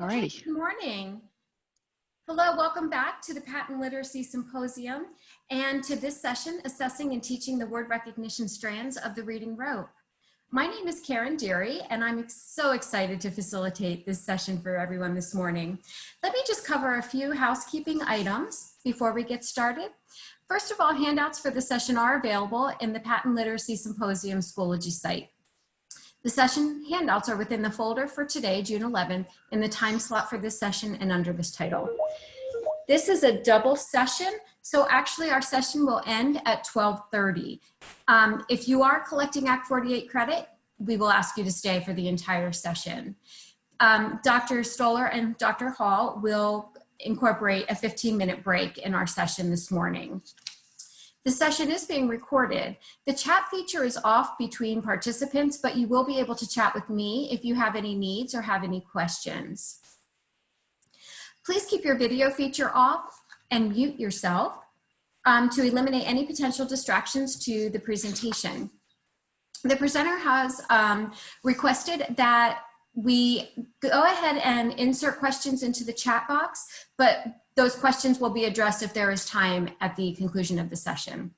Alrighty. Okay, good morning. Hello, welcome back to the Patent Literacy Symposium and to this session, Assessing and Teaching the Word Recognition Strands of the Reading Rope. My name is Karen Deary, and I'm so excited to facilitate this session for everyone this morning. Let me just cover a few housekeeping items before we get started. First of all, handouts for the session are available in the Patent Literacy Symposium Schoology site. The session handouts are within the folder for today, June 11th, in the time slot for this session and under this title. This is a double session, so actually our session will end at 12:30. If you are collecting Act 48 credit, we will ask you to stay for the entire session. Dr. Stollar and Dr. Hall will incorporate a 15-minute break in our session this morning. The session is being recorded. The chat feature is off between participants, but you will be able to chat with me if you have any needs or have any questions. Please keep your video feature off and mute yourself to eliminate any potential distractions to the presentation. The presenter has requested that we go ahead and insert questions into the chat box, but those questions will be addressed if there is time at the conclusion of the session.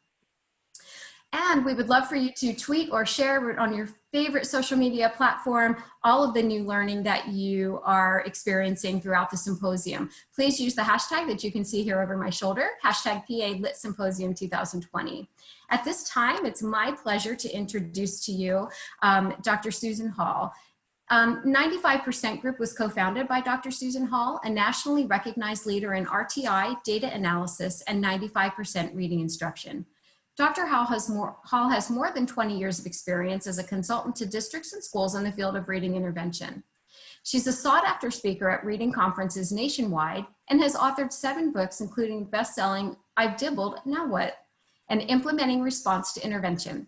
And we would love for you to tweet or share on your favorite social media platform all of the new learning that you are experiencing throughout the symposium. Please use the hashtag that you can see here over my shoulder, hashtag PA Lit Symposium 2020. At this time, it's my pleasure to introduce to you Dr. Susan Hall. 95% Group was co-founded by Dr. Susan Hall, a nationally recognized leader in RTI, data analysis, and 95% reading instruction. Dr. Hall has more than 20 years of experience as a consultant to districts and schools in the field of reading intervention. She's a sought-after speaker at reading conferences nationwide and has authored 7 books, including best-selling I've Dibbled, Now What? And Implementing Response to Intervention.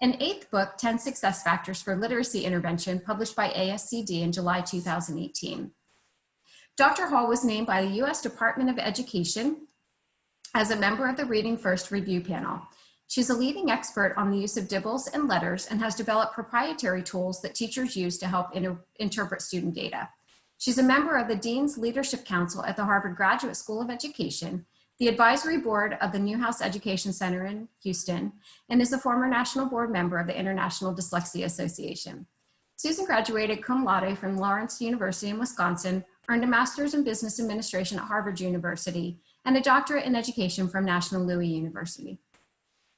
An 8th book, 10 Success Factors for Literacy Intervention, published by ASCD in July 2018. Dr. Hall was named by the U.S. Department of Education as a member of the Reading First Review Panel. She's a leading expert on the use of dibbles and letters and has developed proprietary tools that teachers use to help interpret student data. She's a member of the Dean's Leadership Council at the Harvard Graduate School of Education, the advisory board of the Newhouse Education Center in Houston, and is a former national board member of the International Dyslexia Association. Susan graduated cum laude from Lawrence University in Wisconsin, earned a master's in business administration at Harvard University, and a doctorate in education from National Louis University.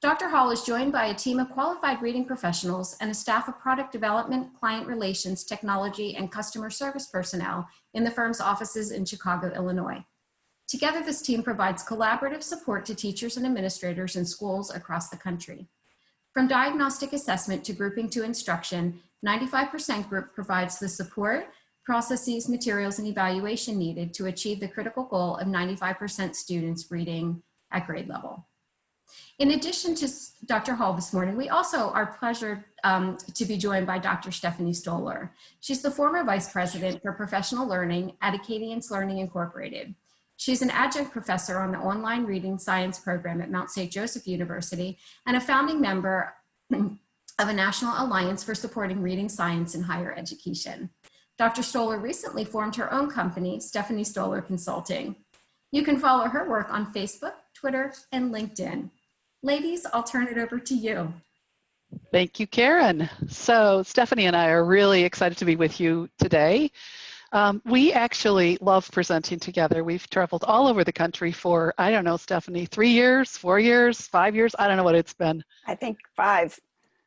Dr. Hall is joined by a team of qualified reading professionals and a staff of product development, client relations, technology, and customer service personnel in the firm's offices in Chicago, Illinois. Together, this team provides collaborative support to teachers and administrators in schools across the country. From diagnostic assessment to grouping to instruction, 95% Group provides the support, processes, materials, and evaluation needed to achieve the critical goal of 95% students reading at grade level. In addition to Dr. Hall this morning, we also are pleasured to be joined by Dr. Stephanie Stollar. She's the former Vice President for Professional Learning at Acadience Learning Incorporated. She's an adjunct professor on the online reading science program at Mount St. Joseph University and a founding member of a national alliance for supporting reading science in higher education. Dr. Stollar recently formed her own company, Stephanie Stollar Consulting. You can follow her work on Facebook, Twitter, and LinkedIn. Ladies, I'll turn it over to you. Thank you, Karen. So Stephanie and I are really excited to be with you today. We actually love presenting together. We've traveled all over the country for, I don't know, Stephanie, 3 years, 4 years, 5 years? I don't know what it's been. I think 5.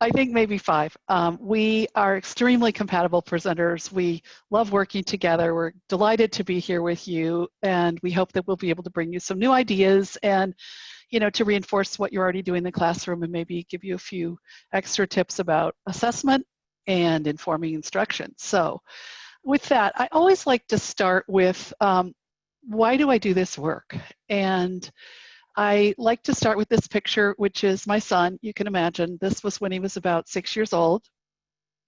I think maybe 5. We are extremely compatible presenters. We love working together. We're delighted to be here with you, and we hope that we'll be able to bring you some new ideas and, you know, to reinforce what you're already doing in the classroom and maybe give you a few extra tips about assessment and informing instruction. So with that, I always like to start with why do I do this work? And I like to start with this picture, which is my son. You can imagine this was when he was about 6 years old.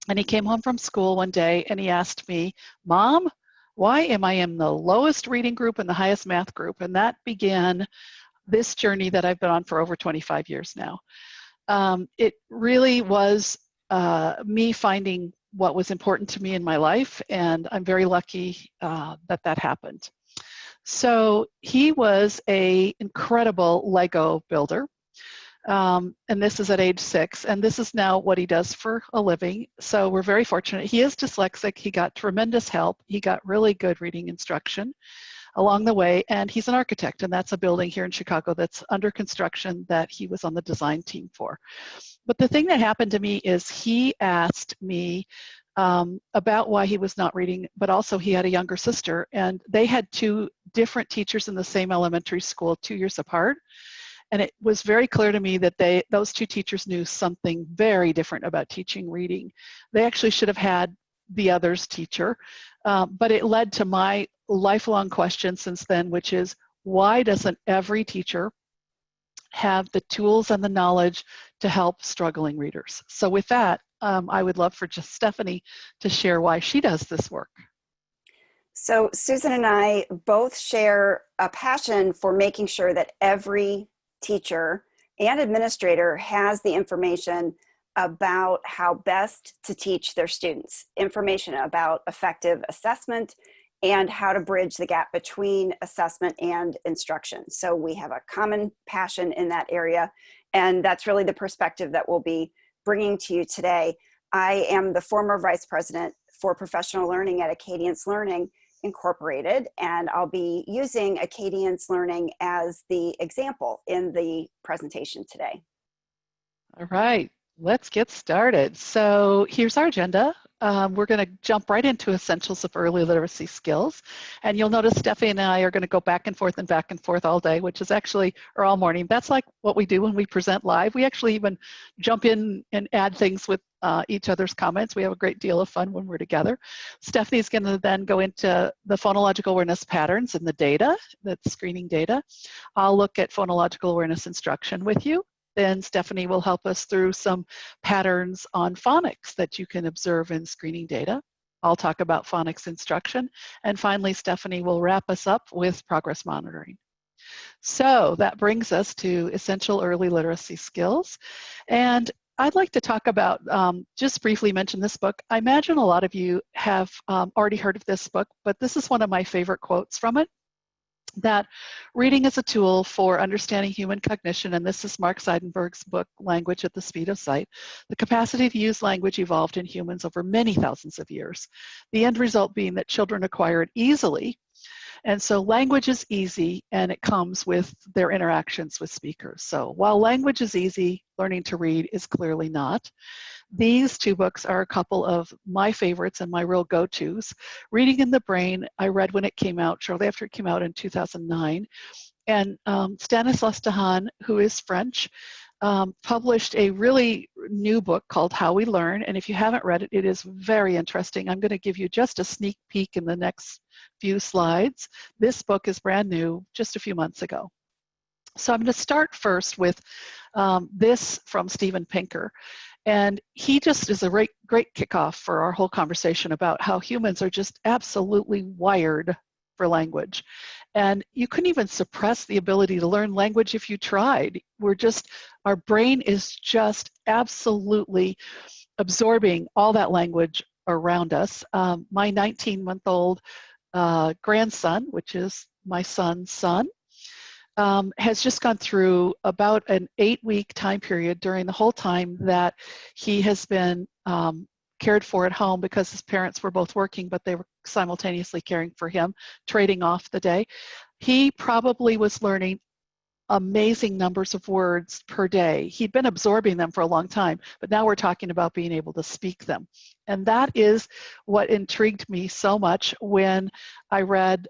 And he came home from school one day and he asked me, "Mom, why am I in the lowest reading group and the highest math group?" And that began this journey that I've been on for over 25 years now. It really was me finding what was important to me in my life, and I'm very lucky that happened. So he was an incredible Lego builder. And this is at age 6, and this is now what he does for a living. So we're very fortunate. He is dyslexic. He got tremendous help. He got really good reading instruction along the way, and he's an architect, and that's a building here in Chicago that's under construction that he was on the design team for. But the thing that happened to me is he asked me about why he was not reading, but also he had a younger sister, and they had 2 different teachers in the same elementary school 2 years apart. And it was very clear to me that those 2 teachers knew something very different about teaching reading. They actually should have had the other's teacher, but it led to my lifelong question since then, which is, why doesn't every teacher have the tools and the knowledge to help struggling readers? So with that, I would love for just Stephanie to share why she does this work. So Susan and I both share a passion for making sure that every teacher and administrator has the information about how best to teach their students, information about effective assessment and how to bridge the gap between assessment and instruction. So we have a common passion in that area, and that's really the perspective that we'll be bringing to you today. I am the former vice president for professional learning at Acadience Learning Incorporated, and I'll be using Acadience Learning as the example in the presentation today. All right, let's get started. So here's our agenda. We're going to jump right into essentials of early literacy skills. And you'll notice Stephanie and I are going to go back and forth all day, which is actually, or all morning. That's like what we do when we present live. We actually even jump in and add things with each other's comments. We have a great deal of fun when we're together. Stephanie's going to then go into the phonological awareness patterns and the data, that's screening data. I'll look at phonological awareness instruction with you. Then Stephanie will help us through some patterns on phonics that you can observe in screening data. I'll talk about phonics instruction. And finally, Stephanie will wrap us up with progress monitoring. So that brings us to essential early literacy skills. And I'd like to talk about, just briefly mention this book. I imagine a lot of you have already heard of this book, but this is one of my favorite quotes from it. That reading is a tool for understanding human cognition, and this is Mark Seidenberg's book, Language at the Speed of Sight. The capacity to use language evolved in humans over many thousands of years, the end result being that children acquire it easily. And so language is easy, and it comes with their interactions with speakers. So while language is easy, learning to read is clearly not. These 2 books are a couple of my favorites and my real go-tos. Reading in the Brain, I read when it came out, shortly after it came out in 2009. And Stanislas Dehaene, who is French, published a really new book called How We Learn. And if you haven't read it, it is very interesting. I'm going to give you just a sneak peek in the next few slides. This book is brand new, just a few months ago. So I'm going to start first with this from Steven Pinker. And he just is a great kickoff for our whole conversation about how humans are just absolutely wired for language. And you couldn't even suppress the ability to learn language if you tried. Our brain is just absolutely absorbing all that language around us. My 19-month-old grandson, which is my son's son, has just gone through about an 8-week time period during the whole time that he has been cared for at home, because his parents were both working, but they were simultaneously caring for him, trading off the day. He probably was learning amazing numbers of words per day. He'd been absorbing them for a long time, but now we're talking about being able to speak them. And that is what intrigued me so much when I read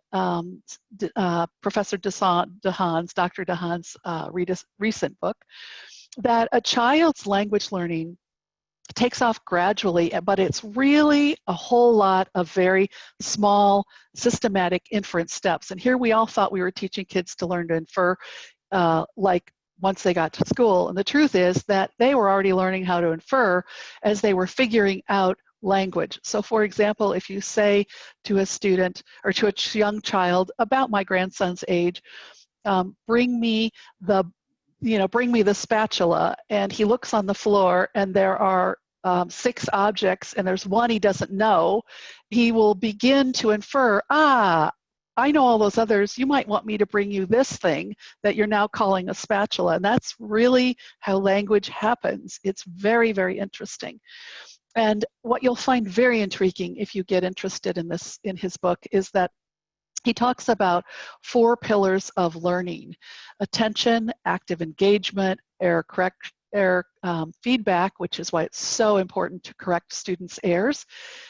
Professor Dehaene's, Dr. Dehaene's recent book, that a child's language learning takes off gradually, but it's really a whole lot of very small, systematic inference steps. And here we all thought we were teaching kids to learn to infer, like once they got to school. And the truth is that they were already learning how to infer as they were figuring out language. So for example, if you say to a student or to a young child about my grandson's age, bring me the spatula, and he looks on the floor and there are 6 objects and there's one he doesn't know, he will begin to infer, I know all those others, you might want me to bring you this thing that you're now calling a spatula. And that's really how language happens. It's very, very interesting. And what you'll find very intriguing if you get interested in this, in his book, is that he talks about 4 pillars of learning: attention, active engagement, error feedback, which is why it's so important to correct students' errors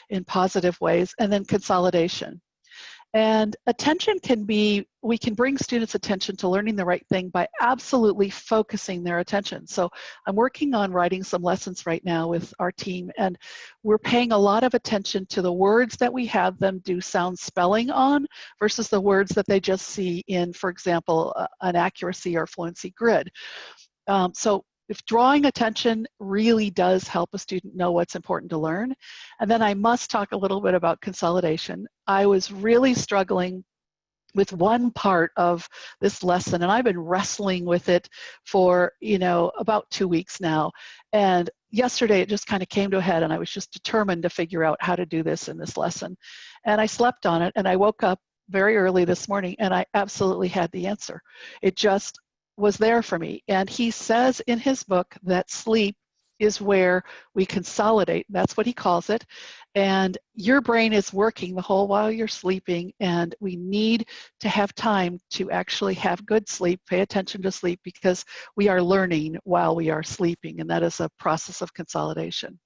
in positive ways, and then consolidation. And attention can be, we can bring students' attention to learning the right thing by absolutely focusing their attention. So I'm working on writing some lessons right now with our team, and we're paying a lot of attention to the words that we have them do sound spelling on versus the words that they just see in, for example, an accuracy or fluency grid. So if drawing attention really does help a student know what's important to learn. And then I must talk a little bit about consolidation. I was really struggling with one part of this lesson, and I've been wrestling with it for, about 2 weeks now. And yesterday it just kind of came to a head, and I was just determined to figure out how to do this in this lesson. And I slept on it, and I woke up very early this morning, and I absolutely had the answer. It just was there for me. And he says in his book that sleep is where we consolidate. That's what he calls it. And your brain is working the whole while you're sleeping, and we need to have time to actually have good sleep, pay attention to sleep, because we are learning while we are sleeping, and that is a process of consolidation.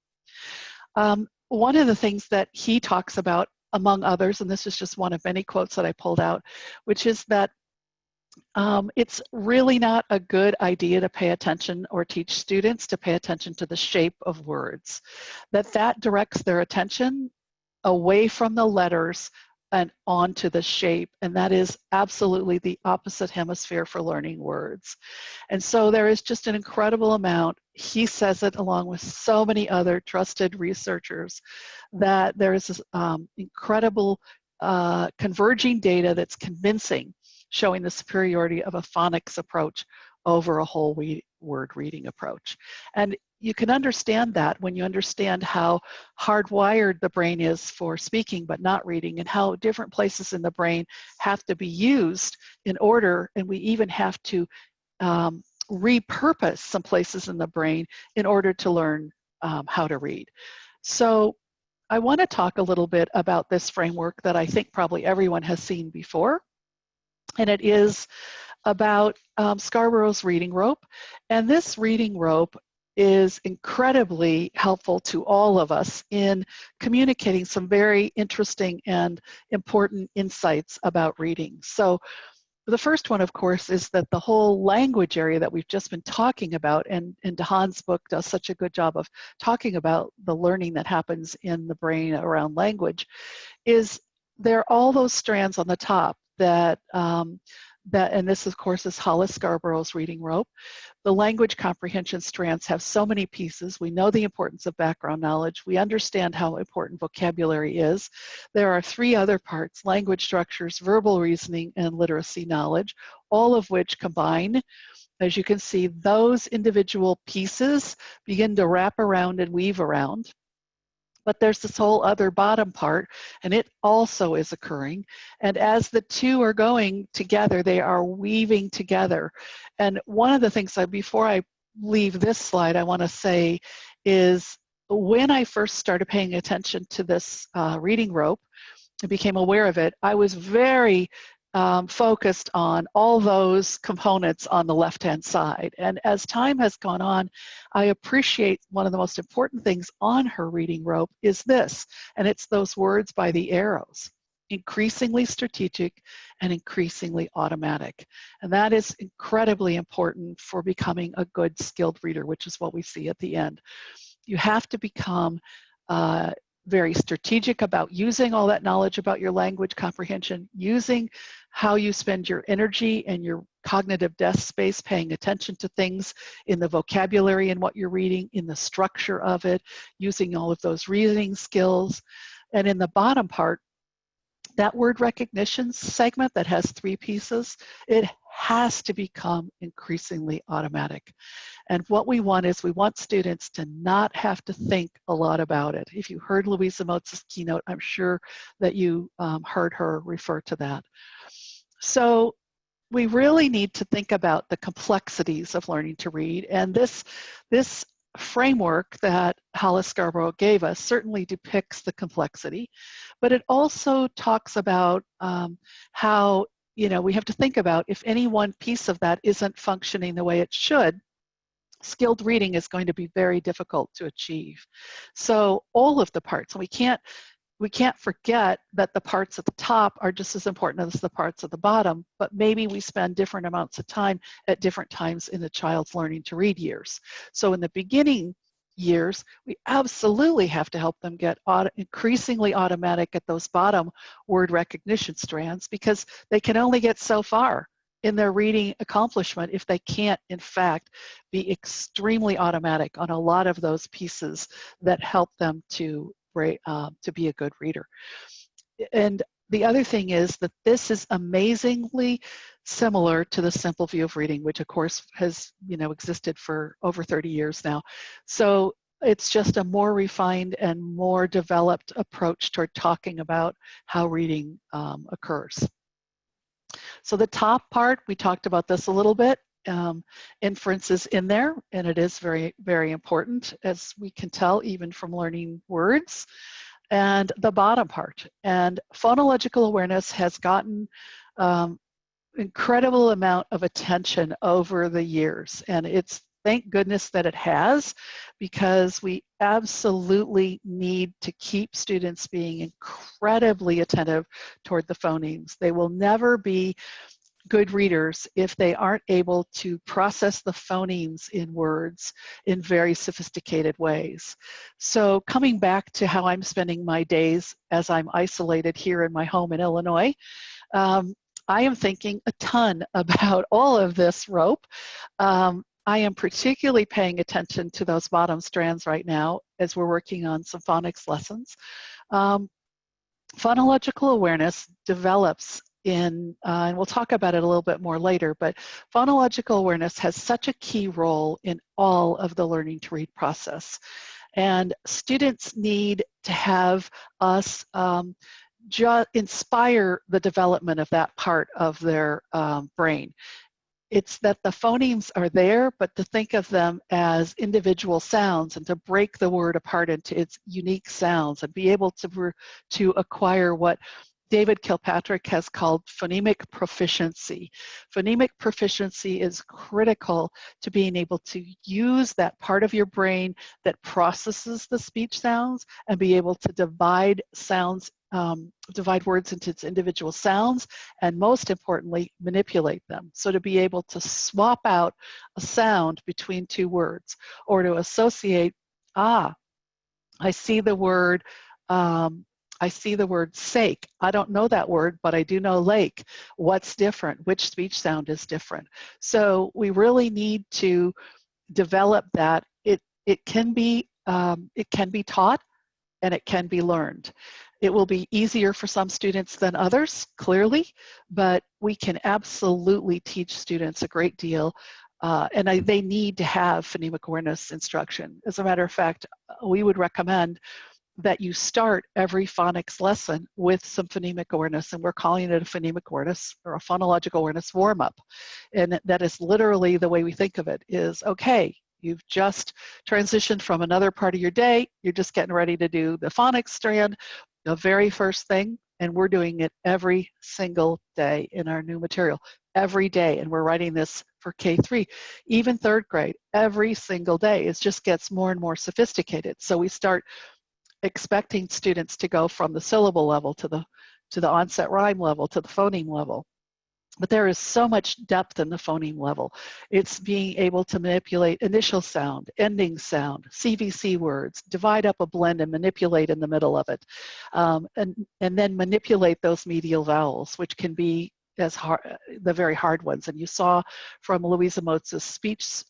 One of the things that he talks about, among others, and this is just one of many quotes that I pulled out, which is that it's really not a good idea to pay attention or teach students to pay attention to the shape of words. That directs their attention away from the letters and onto the shape, and that is absolutely the opposite hemisphere for learning words. And so there is just an incredible amount, he says it along with so many other trusted researchers, that there is this incredible converging data that's convincing, showing the superiority of a phonics approach over a whole word reading approach. And you can understand that when you understand how hardwired the brain is for speaking but not reading, and how different places in the brain have to be used in order, and we even have to repurpose some places in the brain in order to learn how to read. So I want to talk a little bit about this framework that I think probably everyone has seen before. And it is about Scarborough's reading rope. And this reading rope is incredibly helpful to all of us in communicating some very interesting and important insights about reading. So the first one, of course, is that the whole language area that we've just been talking about, and DeHaan's book does such a good job of talking about the learning that happens in the brain around language, is there are all those strands on the top that, and this of course is Hollis Scarborough's reading rope. The language comprehension strands have so many pieces. We know the importance of background knowledge. We understand how important vocabulary is. There are 3 other parts: language structures, verbal reasoning, and literacy knowledge, all of which combine. As you can see, those individual pieces begin to wrap around and weave around. But there's this whole other bottom part, and it also is occurring. And as the two are going together, they are weaving together. And one of the things before I leave this slide, I want to say is, when I first started paying attention to this reading rope and became aware of it, I was very focused on all those components on the left-hand side. And as time has gone on, I appreciate one of the most important things on her reading rope is this, and it's those words by the arrows: increasingly strategic and increasingly automatic. And that is incredibly important for becoming a good skilled reader, which is what we see at the end. You have to become very strategic about using all that knowledge about your language comprehension, using how you spend your energy and your cognitive desk space, paying attention to things in the vocabulary and what you're reading, in the structure of it, using all of those reasoning skills. And in the bottom part, that word recognition segment that has 3 pieces, it has to become increasingly automatic. And what we want is we want students to not have to think a lot about it. If you heard Louisa Motz's keynote, I'm sure that you heard her refer to that. So we really need to think about the complexities of learning to read. And this framework that Hollis Scarborough gave us certainly depicts the complexity, but it also talks about how, you know, we have to think about if any one piece of that isn't functioning the way it should, skilled reading is going to be very difficult to achieve. So all of the parts, we can't forget that the parts at the top are just as important as the parts at the bottom, but maybe we spend different amounts of time at different times in the child's learning to read years. So in the beginning years, we absolutely have to help them get increasingly automatic at those bottom word recognition strands, because they can only get so far in their reading accomplishment if they can't, in fact, be extremely automatic on a lot of those pieces that help them to be a good reader. And the other thing is that this is amazingly similar to the simple view of reading, which of course has, you know, existed for over 30 years now. So it's just a more refined and more developed approach toward talking about how reading occurs. So the top part, we talked about this a little bit. Inference is in there, and it is very, very important, as we can tell even from learning words. And the bottom part, and phonological awareness has gotten incredible amount of attention over the years, and it's thank goodness that it has, because we absolutely need to keep students being incredibly attentive toward the phonemes. They will never be good readers if they aren't able to process the phonemes in words in very sophisticated ways. So coming back to how I'm spending my days as I'm isolated here in my home in Illinois, I am thinking a ton about all of this rope. I am particularly paying attention to those bottom strands right now as we're working on some phonics lessons. Phonological awareness develops in, and we'll talk about it a little bit more later, but phonological awareness has such a key role in all of the learning to read process. And students need to have us inspire the development of that part of their brain. It's that the phonemes are there, but to think of them as individual sounds and to break the word apart into its unique sounds and be able to acquire what David Kilpatrick has called phonemic proficiency. Phonemic proficiency is critical to being able to use that part of your brain that processes the speech sounds and be able to divide sounds, divide words into its individual sounds, and most importantly, manipulate them. So to be able to swap out a sound between 2 words, or to associate, I see the word sake. I don't know that word, but I do know lake. What's different? Which speech sound is different? So we really need to develop that. It can be taught, and it can be learned. It will be easier for some students than others, clearly, but we can absolutely teach students a great deal, and they need to have phonemic awareness instruction. As a matter of fact, we would recommend that you start every phonics lesson with some phonemic awareness, and we're calling it a phonemic awareness or a phonological awareness warm-up. And that is literally the way we think of it is, okay, you've just transitioned from another part of your day, you're just getting ready to do the phonics strand, the very first thing, and we're doing it every single day in our new material, every day, and we're writing this for K3, even 3rd grade, every single day. It just gets more and more sophisticated. So we start expecting students to go from the syllable level to the onset rhyme level to the phoneme level. But there is so much depth in the phoneme level. It's being able to manipulate initial sound, ending sound, CVC words, divide up a blend and manipulate in the middle of it. And then manipulate those medial vowels, which can be the very hard ones. And you saw from Louisa Motz's speech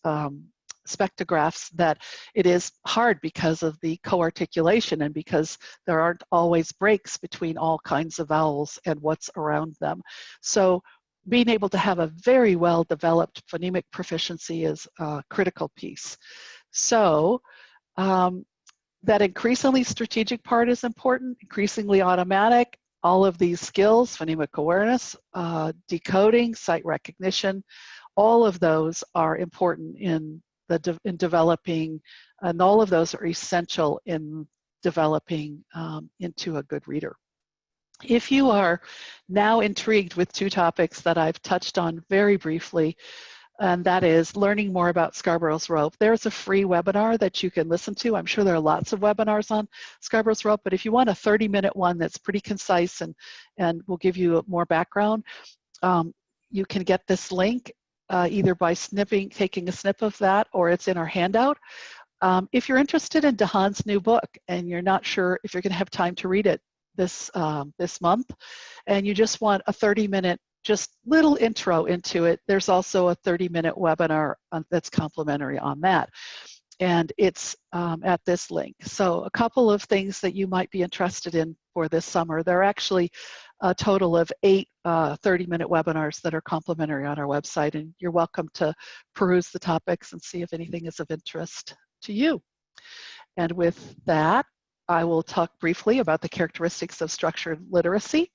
spectrographs that it is hard because of the co-articulation and because there aren't always breaks between all kinds of vowels and what's around them. So being able to have a very well developed phonemic proficiency is a critical piece. So that increasingly strategic part is important, increasingly automatic. All of these skills, phonemic awareness, decoding, sight recognition, all of those are important in developing, and all of those are essential in developing into a good reader. If you are now intrigued with two topics that I've touched on very briefly, and that is learning more about Scarborough's rope. There's a free webinar that you can listen to. I'm sure there are lots of webinars on Scarborough's rope, but if you want a 30-minute one that's pretty concise and will give you more background, you can get this link either by taking a snip of that, or it's in our handout. If you're interested in DeHaan's new book and you're not sure if you're going to have time to read it this month, and you just want a 30-minute just little intro into it, there's also a 30-minute webinar that's complimentary on that. And it's at this link. So a couple of things that you might be interested in for this summer. There are actually a total of 8 30-minute webinars that are complimentary on our website, and you're welcome to peruse the topics and see if anything is of interest to you. And with that, I will talk briefly about the characteristics of structured literacy.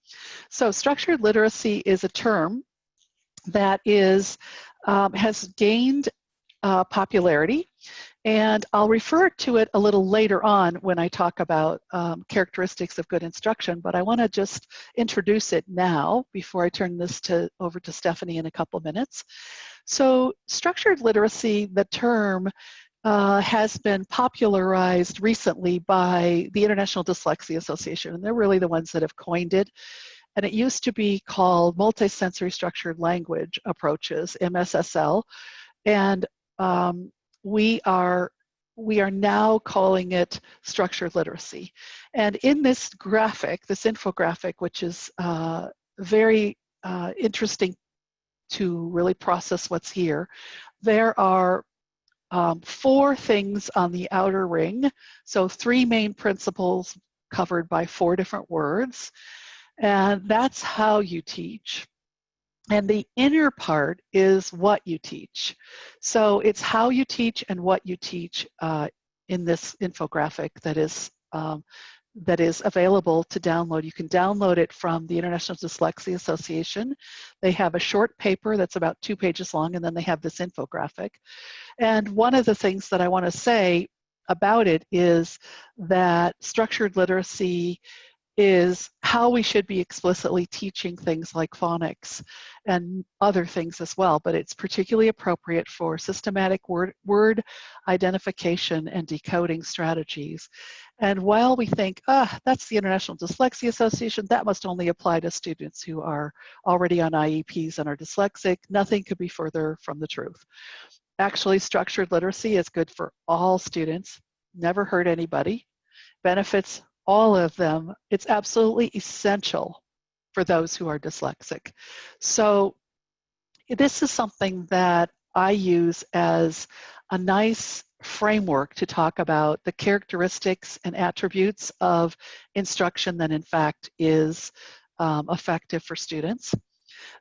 So structured literacy is a term that is, has gained popularity, and I'll refer to it a little later on when I talk about characteristics of good instruction, but I want to just introduce it now before I turn this over to Stephanie in a couple minutes. So structured literacy, the term, has been popularized recently by the International Dyslexia Association, and they're really the ones that have coined it. And it used to be called Multisensory Structured Language Approaches, MSSL, and we are now calling it structured literacy. And in this graphic, this infographic, which is very interesting to really process what's here, there are 4 things on the outer ring. So 3 main principles covered by 4 different words. And that's how you teach. And the inner part is what you teach. So it's how you teach and what you teach in this infographic that is available to download. You can download it from the International Dyslexia Association. They have a short paper that's about 2 pages long, and then they have this infographic. And one of the things that I want to say about it is that structured literacy is how we should be explicitly teaching things like phonics and other things as well, but it's particularly appropriate for systematic word identification and decoding strategies. And while we think, that's the International Dyslexia Association, that must only apply to students who are already on IEPs and are dyslexic, nothing could be further from the truth. Actually, structured literacy is good for all students, never hurt anybody, benefits all of them. It's absolutely essential for those who are dyslexic. So this is something that I use as a nice framework to talk about the characteristics and attributes of instruction that in fact is effective for students.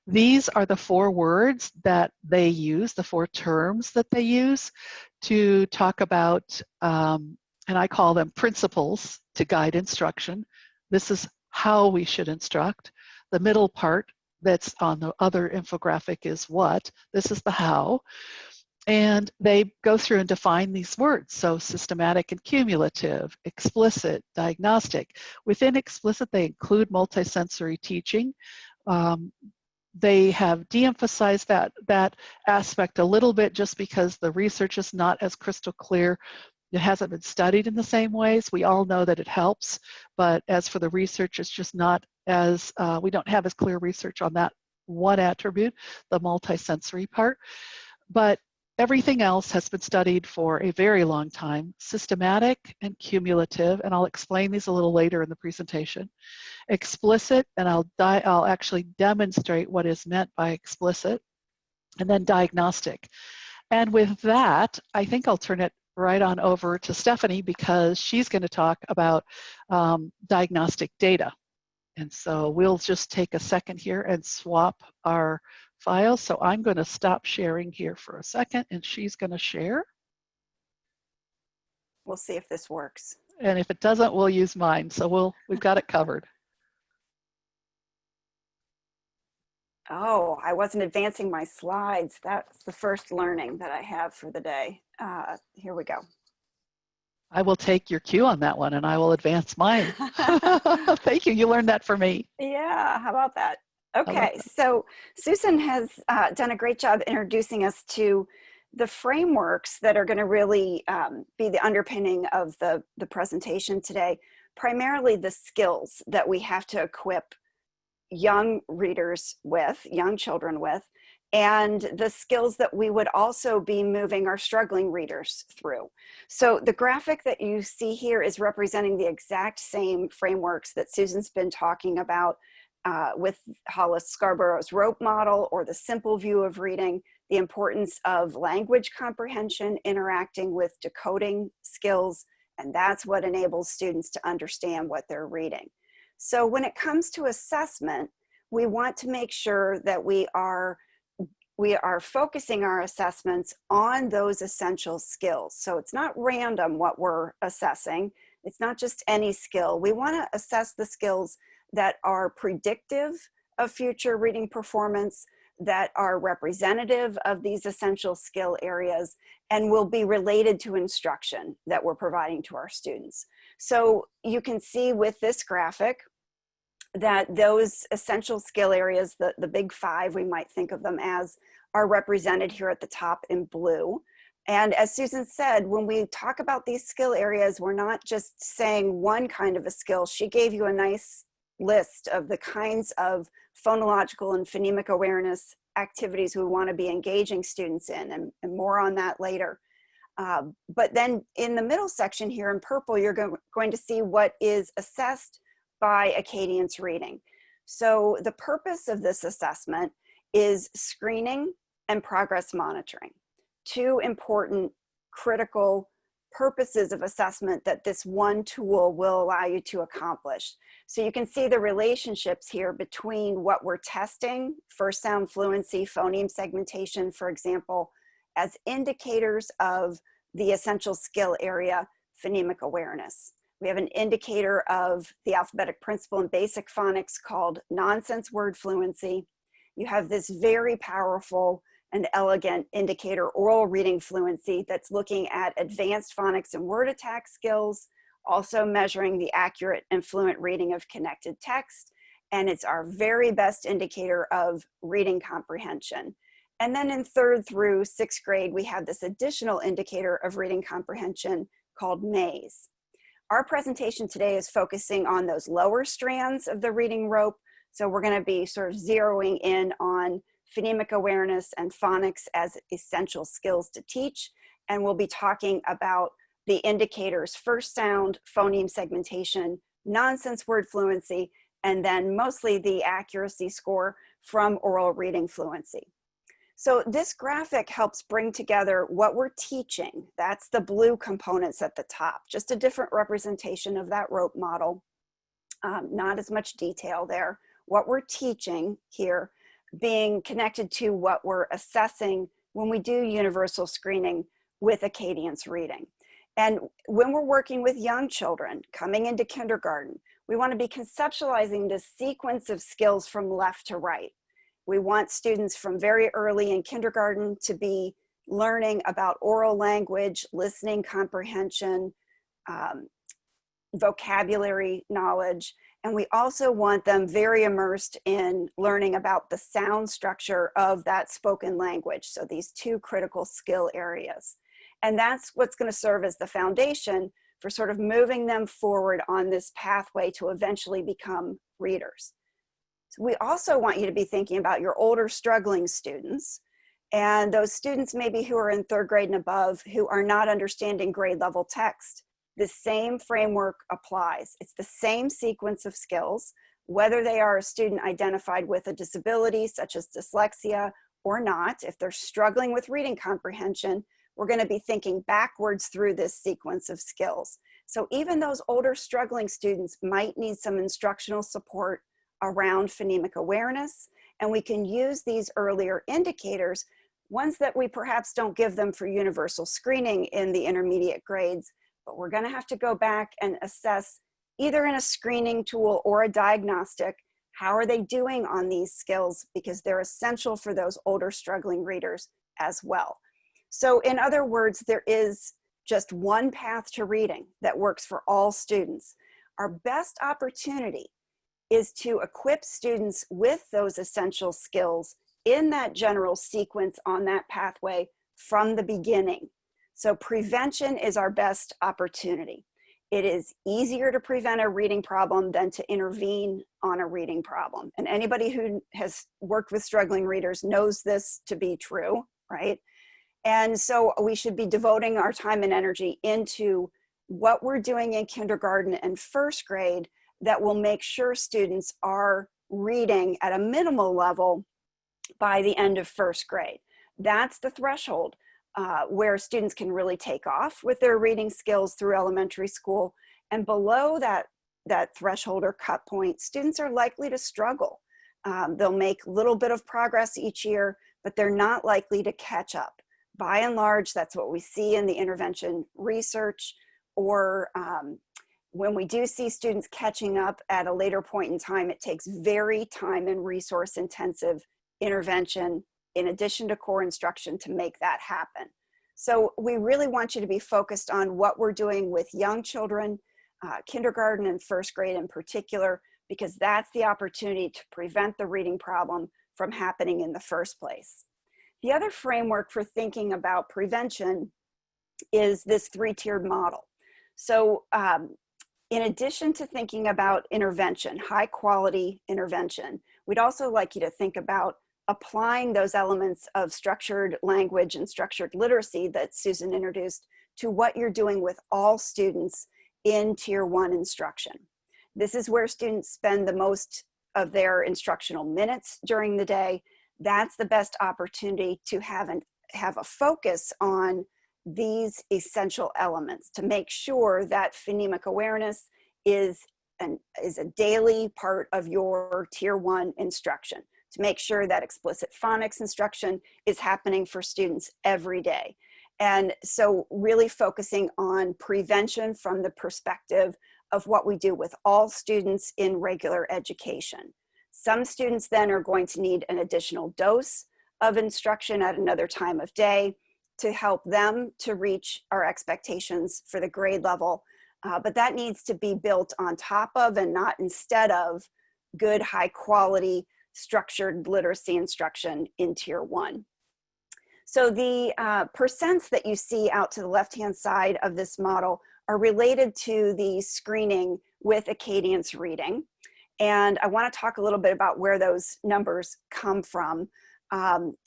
These are the 4 words that they use, the 4 terms that they use to talk about, and I call them principles to guide instruction. This is how we should instruct. The middle part that's on the other infographic is what. This is the how. And they go through and define these words. So systematic and cumulative, explicit, diagnostic. Within explicit, they include multisensory teaching. They have de-emphasized that aspect a little bit just because the research is not as crystal clear. It hasn't been studied in the same ways. We all know that it helps, but as for the research, it's just not as, we don't have as clear research on that one attribute, the multisensory part. But everything else has been studied for a very long time, systematic and cumulative, and I'll explain these a little later in the presentation. Explicit, and I'll actually demonstrate what is meant by explicit, and then diagnostic. And with that, I think I'll turn it right on over to Stephanie, because she's going to talk about diagnostic data. And so we'll just take a second here and swap our files. So I'm going to stop sharing here for a second, and she's going to share. We'll see if this works. And if it doesn't, we'll use mine. So we've got it covered. Oh, I wasn't advancing my slides. That's the first learning that I have for the day. Here we go. I will take your cue on that one, and I will advance mine. Thank you. You learned that for me. Yeah, how about that? Okay, so Susan has done a great job introducing us to the frameworks that are going to really be the underpinning of the presentation today, primarily the skills that we have to equip young readers with, young children with, and the skills that we would also be moving our struggling readers through. So the graphic that you see here is representing the exact same frameworks that Susan's been talking about with Hollis Scarborough's rope model, or the simple view of reading, the importance of language comprehension interacting with decoding skills, and that's what enables students to understand what they're reading. So when it comes to assessment, we want to make sure that we are focusing our assessments on those essential skills. So it's not random what we're assessing. It's not just any skill. We want to assess the skills that are predictive of future reading performance, that are representative of these essential skill areas, and will be related to instruction that we're providing to our students. So you can see with this graphic that those essential skill areas, the big five, we might think of them as, are represented here at the top in blue. And as Susan said, when we talk about these skill areas, we're not just saying one kind of a skill. She gave you a nice list of the kinds of phonological and phonemic awareness activities we want to be engaging students in, and more on that later. But then in the middle section here in purple, you're going to see what is assessed by Acadience reading. So the purpose of this assessment is screening and progress monitoring, two important critical purposes of assessment that this one tool will allow you to accomplish. So you can see the relationships here between what we're testing, first sound fluency, phoneme segmentation, for example, as indicators of the essential skill area, phonemic awareness. We have an indicator of the alphabetic principle in basic phonics called nonsense word fluency. You have this very powerful and elegant indicator, oral reading fluency, that's looking at advanced phonics and word attack skills, also measuring the accurate and fluent reading of connected text. And it's our very best indicator of reading comprehension. And then in 3rd through 6th grade, we have this additional indicator of reading comprehension called maze. Our presentation today is focusing on those lower strands of the reading rope. So we're going to be sort of zeroing in on phonemic awareness and phonics as essential skills to teach. And we'll be talking about the indicators, first sound, phoneme segmentation, nonsense word fluency, and then mostly the accuracy score from oral reading fluency. So this graphic helps bring together what we're teaching. That's the blue components at the top, just a different representation of that rope model. Not as much detail there. What we're teaching here being connected to what we're assessing when we do universal screening with Acadience reading. And when we're working with young children coming into kindergarten, we want to be conceptualizing this sequence of skills from left to right. We want students from very early in kindergarten to be learning about oral language, listening comprehension, vocabulary knowledge, and we also want them very immersed in learning about the sound structure of that spoken language. So these two critical skill areas. And that's what's going to serve as the foundation for sort of moving them forward on this pathway to eventually become readers. So we also want you to be thinking about your older struggling students, and those students maybe who are in 3rd grade and above who are not understanding grade level text. The same framework applies. It's the same sequence of skills, whether they are a student identified with a disability such as dyslexia or not, if they're struggling with reading comprehension, we're going to be thinking backwards through this sequence of skills. So even those older struggling students might need some instructional support around phonemic awareness, and we can use these earlier indicators, ones that we perhaps don't give them for universal screening in the intermediate grades, but we're going to have to go back and assess either in a screening tool or a diagnostic, how are they doing on these skills, because they're essential for those older struggling readers as well. So in other words, there is just one path to reading that works for all students. Our best opportunity is to equip students with those essential skills in that general sequence on that pathway from the beginning. So prevention is our best opportunity. It is easier to prevent a reading problem than to intervene on a reading problem. And anybody who has worked with struggling readers knows this to be true, right? And so we should be devoting our time and energy into what we're doing in kindergarten and first grade that will make sure students are reading at a minimal level by the end of first grade. That's the threshold where students can really take off with their reading skills through elementary school. And below that threshold or cut point, students are likely to struggle. They'll make a little bit of progress each year, but they're not likely to catch up. By and large, that's what we see in the intervention research, or when we do see students catching up at a later point in time, it takes very time and resource intensive intervention in addition to core instruction to make that happen. So we really want you to be focused on what we're doing with young children, kindergarten and first grade in particular, because that's the opportunity to prevent the reading problem from happening in the first place. The other framework for thinking about prevention is this three-tiered model. So in addition to thinking about intervention, high quality intervention, we'd also like you to think about applying those elements of structured language and structured literacy that Susan introduced to what you're doing with all students in Tier 1 instruction. This is where students spend the most of their instructional minutes during the day. That's the best opportunity to have a focus on these essential elements to make sure that phonemic awareness is a daily part of your Tier 1 instruction, to make sure that explicit phonics instruction is happening for students every day. And so really focusing on prevention from the perspective of what we do with all students in regular education. Some students then are going to need an additional dose of instruction at another time of day to help them to reach our expectations for the grade level. But that needs to be built on top of and not instead of good, high quality, structured literacy instruction in Tier 1. So the percents that you see out to the left-hand side of this model are related to the screening with Acadience reading. And I want to talk a little bit about where those numbers come from.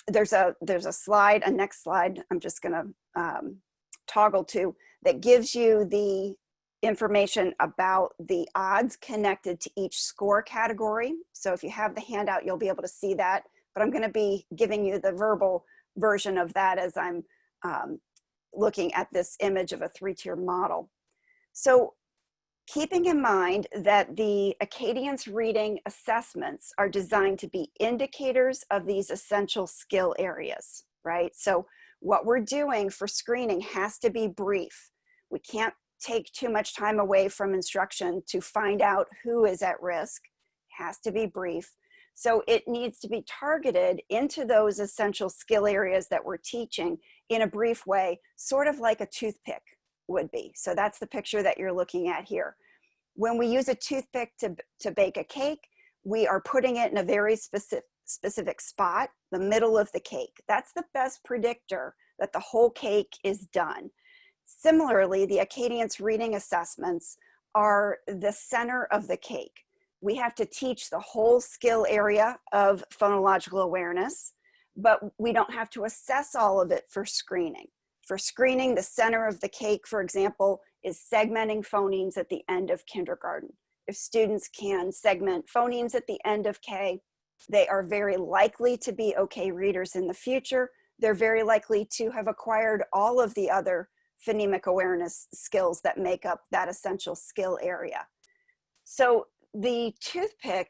There's a slide, a next slide, I'm just going to toggle to, that gives you the information about the odds connected to each score category. So if you have the handout, you'll be able to see that, but I'm going to be giving you the verbal version of that as I'm looking at this image of a three-tier model. So keeping in mind that the Acadience reading assessments are designed to be indicators of these essential skill areas, right? So what we're doing for screening has to be brief. We can't take too much time away from instruction to find out who is at risk. It has to be brief. So it needs to be targeted into those essential skill areas that we're teaching in a brief way, sort of like a toothpick would be. So that's the picture that you're looking at here. When we use a toothpick to bake a cake, we are putting it in a very specific spot, the middle of the cake. That's the best predictor that the whole cake is done. Similarly, the Acadience reading assessments are the center of the cake. We have to teach the whole skill area of phonological awareness, but we don't have to assess all of it for screening. For screening, the center of the cake, for example, is segmenting phonemes at the end of kindergarten. If students can segment phonemes at the end of K, They are very likely to be okay readers in the future. They're very likely to have acquired all of the other phonemic awareness skills that make up that essential skill area. So the toothpick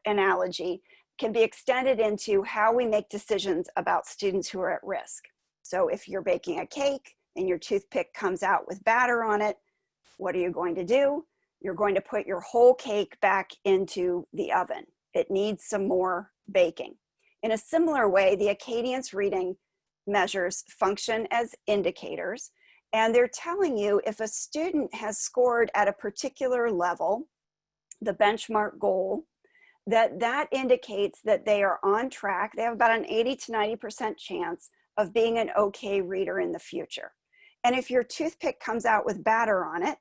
analogy can be extended into how we make decisions about students who are at risk. So if you're baking a cake and your toothpick comes out with batter on it, what are you going to do? You're going to put your whole cake back into the oven. It needs some more baking. In a similar way, the Acadience reading measures function as indicators, and they're telling you if a student has scored at a particular level, the benchmark goal, that indicates that they are on track. They have about an 80 to 90% chance of being an okay reader in the future. And if your toothpick comes out with batter on it,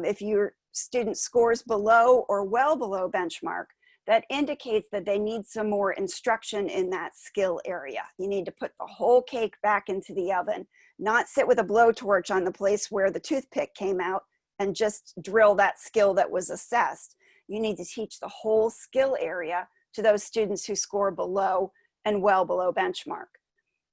if your student scores below or well below benchmark, that indicates that they need some more instruction in that skill area. You need to put the whole cake back into the oven, not sit with a blowtorch on the place where the toothpick came out and just drill that skill that was assessed. You need to teach the whole skill area to those students who score below and well below benchmark,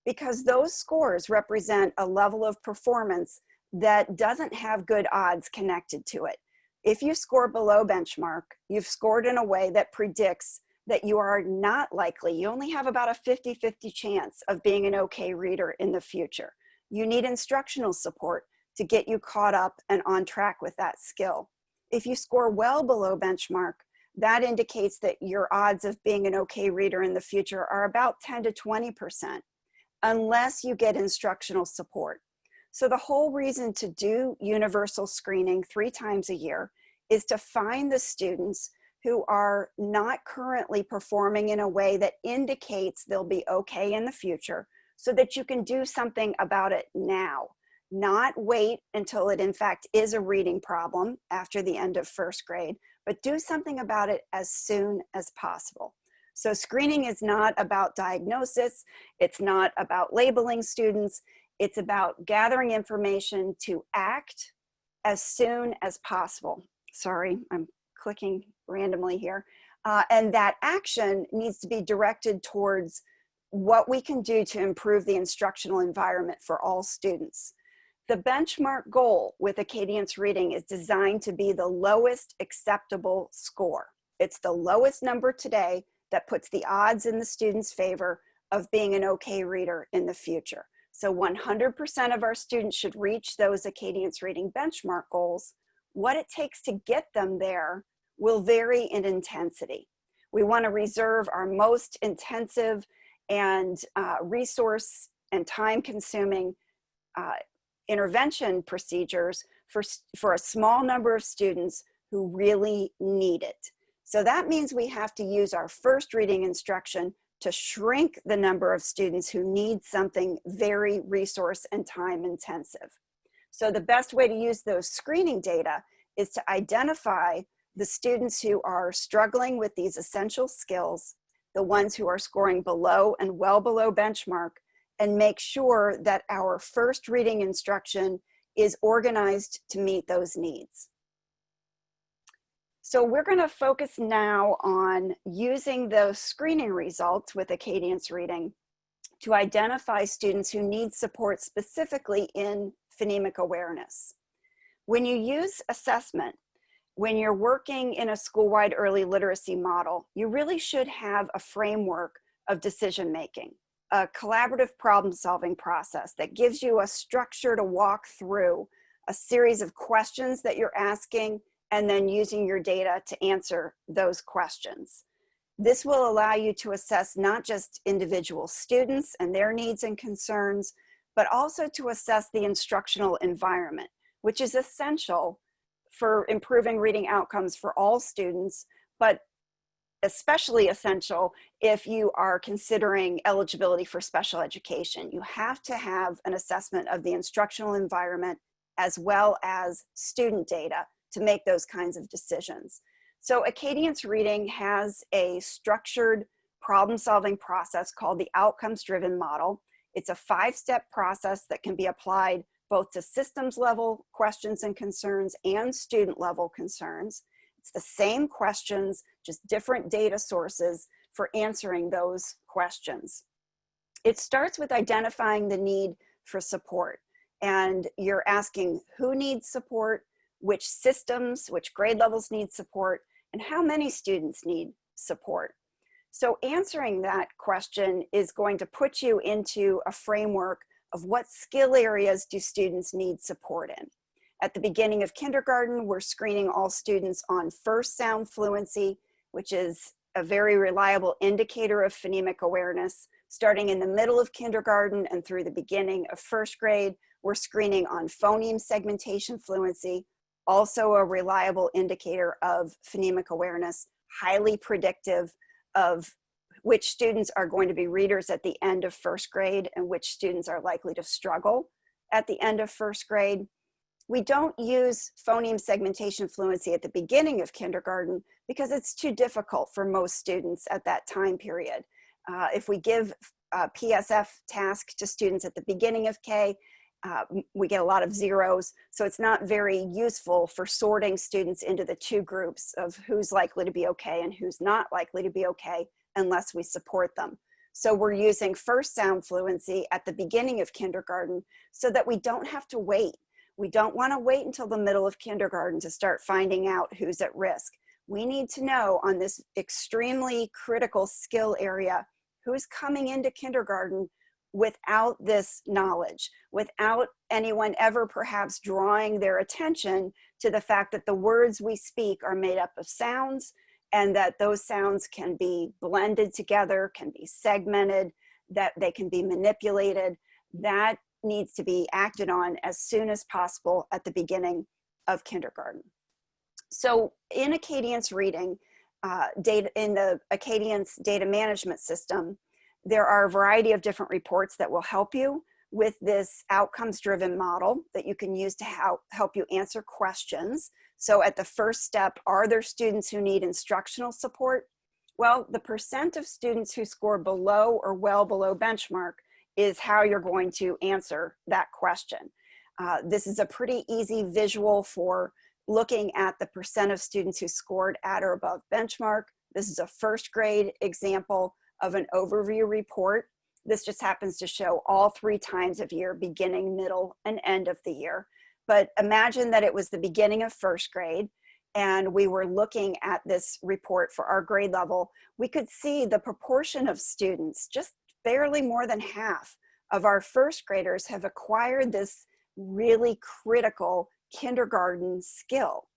because those scores represent a level of performance that doesn't have good odds connected to it. If you score below benchmark, you've scored in a way that predicts that you are not likely, you only have about a 50-50 chance of being an okay reader in the future. You need instructional support to get you caught up and on track with that skill. If you score well below benchmark, that indicates that your odds of being an okay reader in the future are about 10 to 20%, unless you get instructional support. So the whole reason to do universal screening 3 times a year is to find the students who are not currently performing in a way that indicates they'll be okay in the future, so that you can do something about it now. Not wait until it in fact is a reading problem after the end of first grade, but do something about it as soon as possible. So screening is not about diagnosis, it's not about labeling students, it's about gathering information to act as soon as possible. Sorry, I'm clicking randomly here. And that action needs to be directed towards what we can do to improve the instructional environment for all students. The benchmark goal with Acadience reading is designed to be the lowest acceptable score. It's the lowest number today that puts the odds in the student's favor of being an okay reader in the future. So 100% of our students should reach those Acadience reading benchmark goals. What it takes to get them there will vary in intensity. We want to reserve our most intensive and resource and time-consuming intervention procedures for a small number of students who really need it. So that means we have to use our first reading instruction to shrink the number of students who need something very resource and time intensive. So the best way to use those screening data is to identify the students who are struggling with these essential skills, the ones who are scoring below and well below benchmark, and make sure that our first reading instruction is organized to meet those needs. So we're going to focus now on using those screening results with Acadience reading to identify students who need support specifically in phonemic awareness. When you use assessment, when you're working in a school-wide early literacy model, you really should have a framework of decision making, a collaborative problem-solving process that gives you a structure to walk through a series of questions that you're asking and then using your data to answer those questions. This will allow you to assess not just individual students and their needs and concerns, but also to assess the instructional environment, which is essential for improving reading outcomes for all students, but especially essential if you are considering eligibility for special education. You have to have an assessment of the instructional environment as well as student data to make those kinds of decisions. So Acadience reading has a structured problem-solving process called the outcomes-driven model. It's a 5-step process that can be applied both to systems level questions and concerns and student level concerns. It's the same questions, just different data sources for answering those questions. It starts with identifying the need for support. And you're asking who needs support, which systems, which grade levels need support, and how many students need support. So answering that question is going to put you into a framework of what skill areas do students need support in. At the beginning of kindergarten, we're screening all students on first sound fluency, which is a very reliable indicator of phonemic awareness. Starting in the middle of kindergarten and through the beginning of first grade, we're screening on phoneme segmentation fluency, also a reliable indicator of phonemic awareness, highly predictive of which students are going to be readers at the end of first grade and which students are likely to struggle at the end of first grade. We don't use phoneme segmentation fluency at the beginning of kindergarten because it's too difficult for most students at that time period. If we give a PSF task to students at the beginning of K, we get a lot of zeros, so it's not very useful for sorting students into the two groups of who's likely to be okay and who's not likely to be okay unless we support them. So we're using first sound fluency at the beginning of kindergarten so that we don't have to wait. We don't want to wait until the middle of kindergarten to start finding out who's at risk. We need to know on this extremely critical skill area who's coming into kindergarten without this knowledge, without anyone ever perhaps drawing their attention to the fact that the words we speak are made up of sounds and that those sounds can be blended together, can be segmented, that they can be manipulated. That needs to be acted on as soon as possible at the beginning of kindergarten. So in Acadience reading, in the Acadience data management system, there are a variety of different reports that will help you with this outcomes-driven model that you can use to help you answer questions. So at the first step, are there students who need instructional support? Well, the percent of students who score below or well below benchmark is how you're going to answer that question. This is a pretty easy visual for looking at the percent of students who scored at or above benchmark. This is a first grade example of an overview report. This just happens to show all 3 times of year, beginning, middle, and end of the year. But imagine that it was the beginning of first grade and we were looking at this report for our grade level. We could see the proportion of students, just barely more than half of our first graders have acquired this really critical kindergarten skill.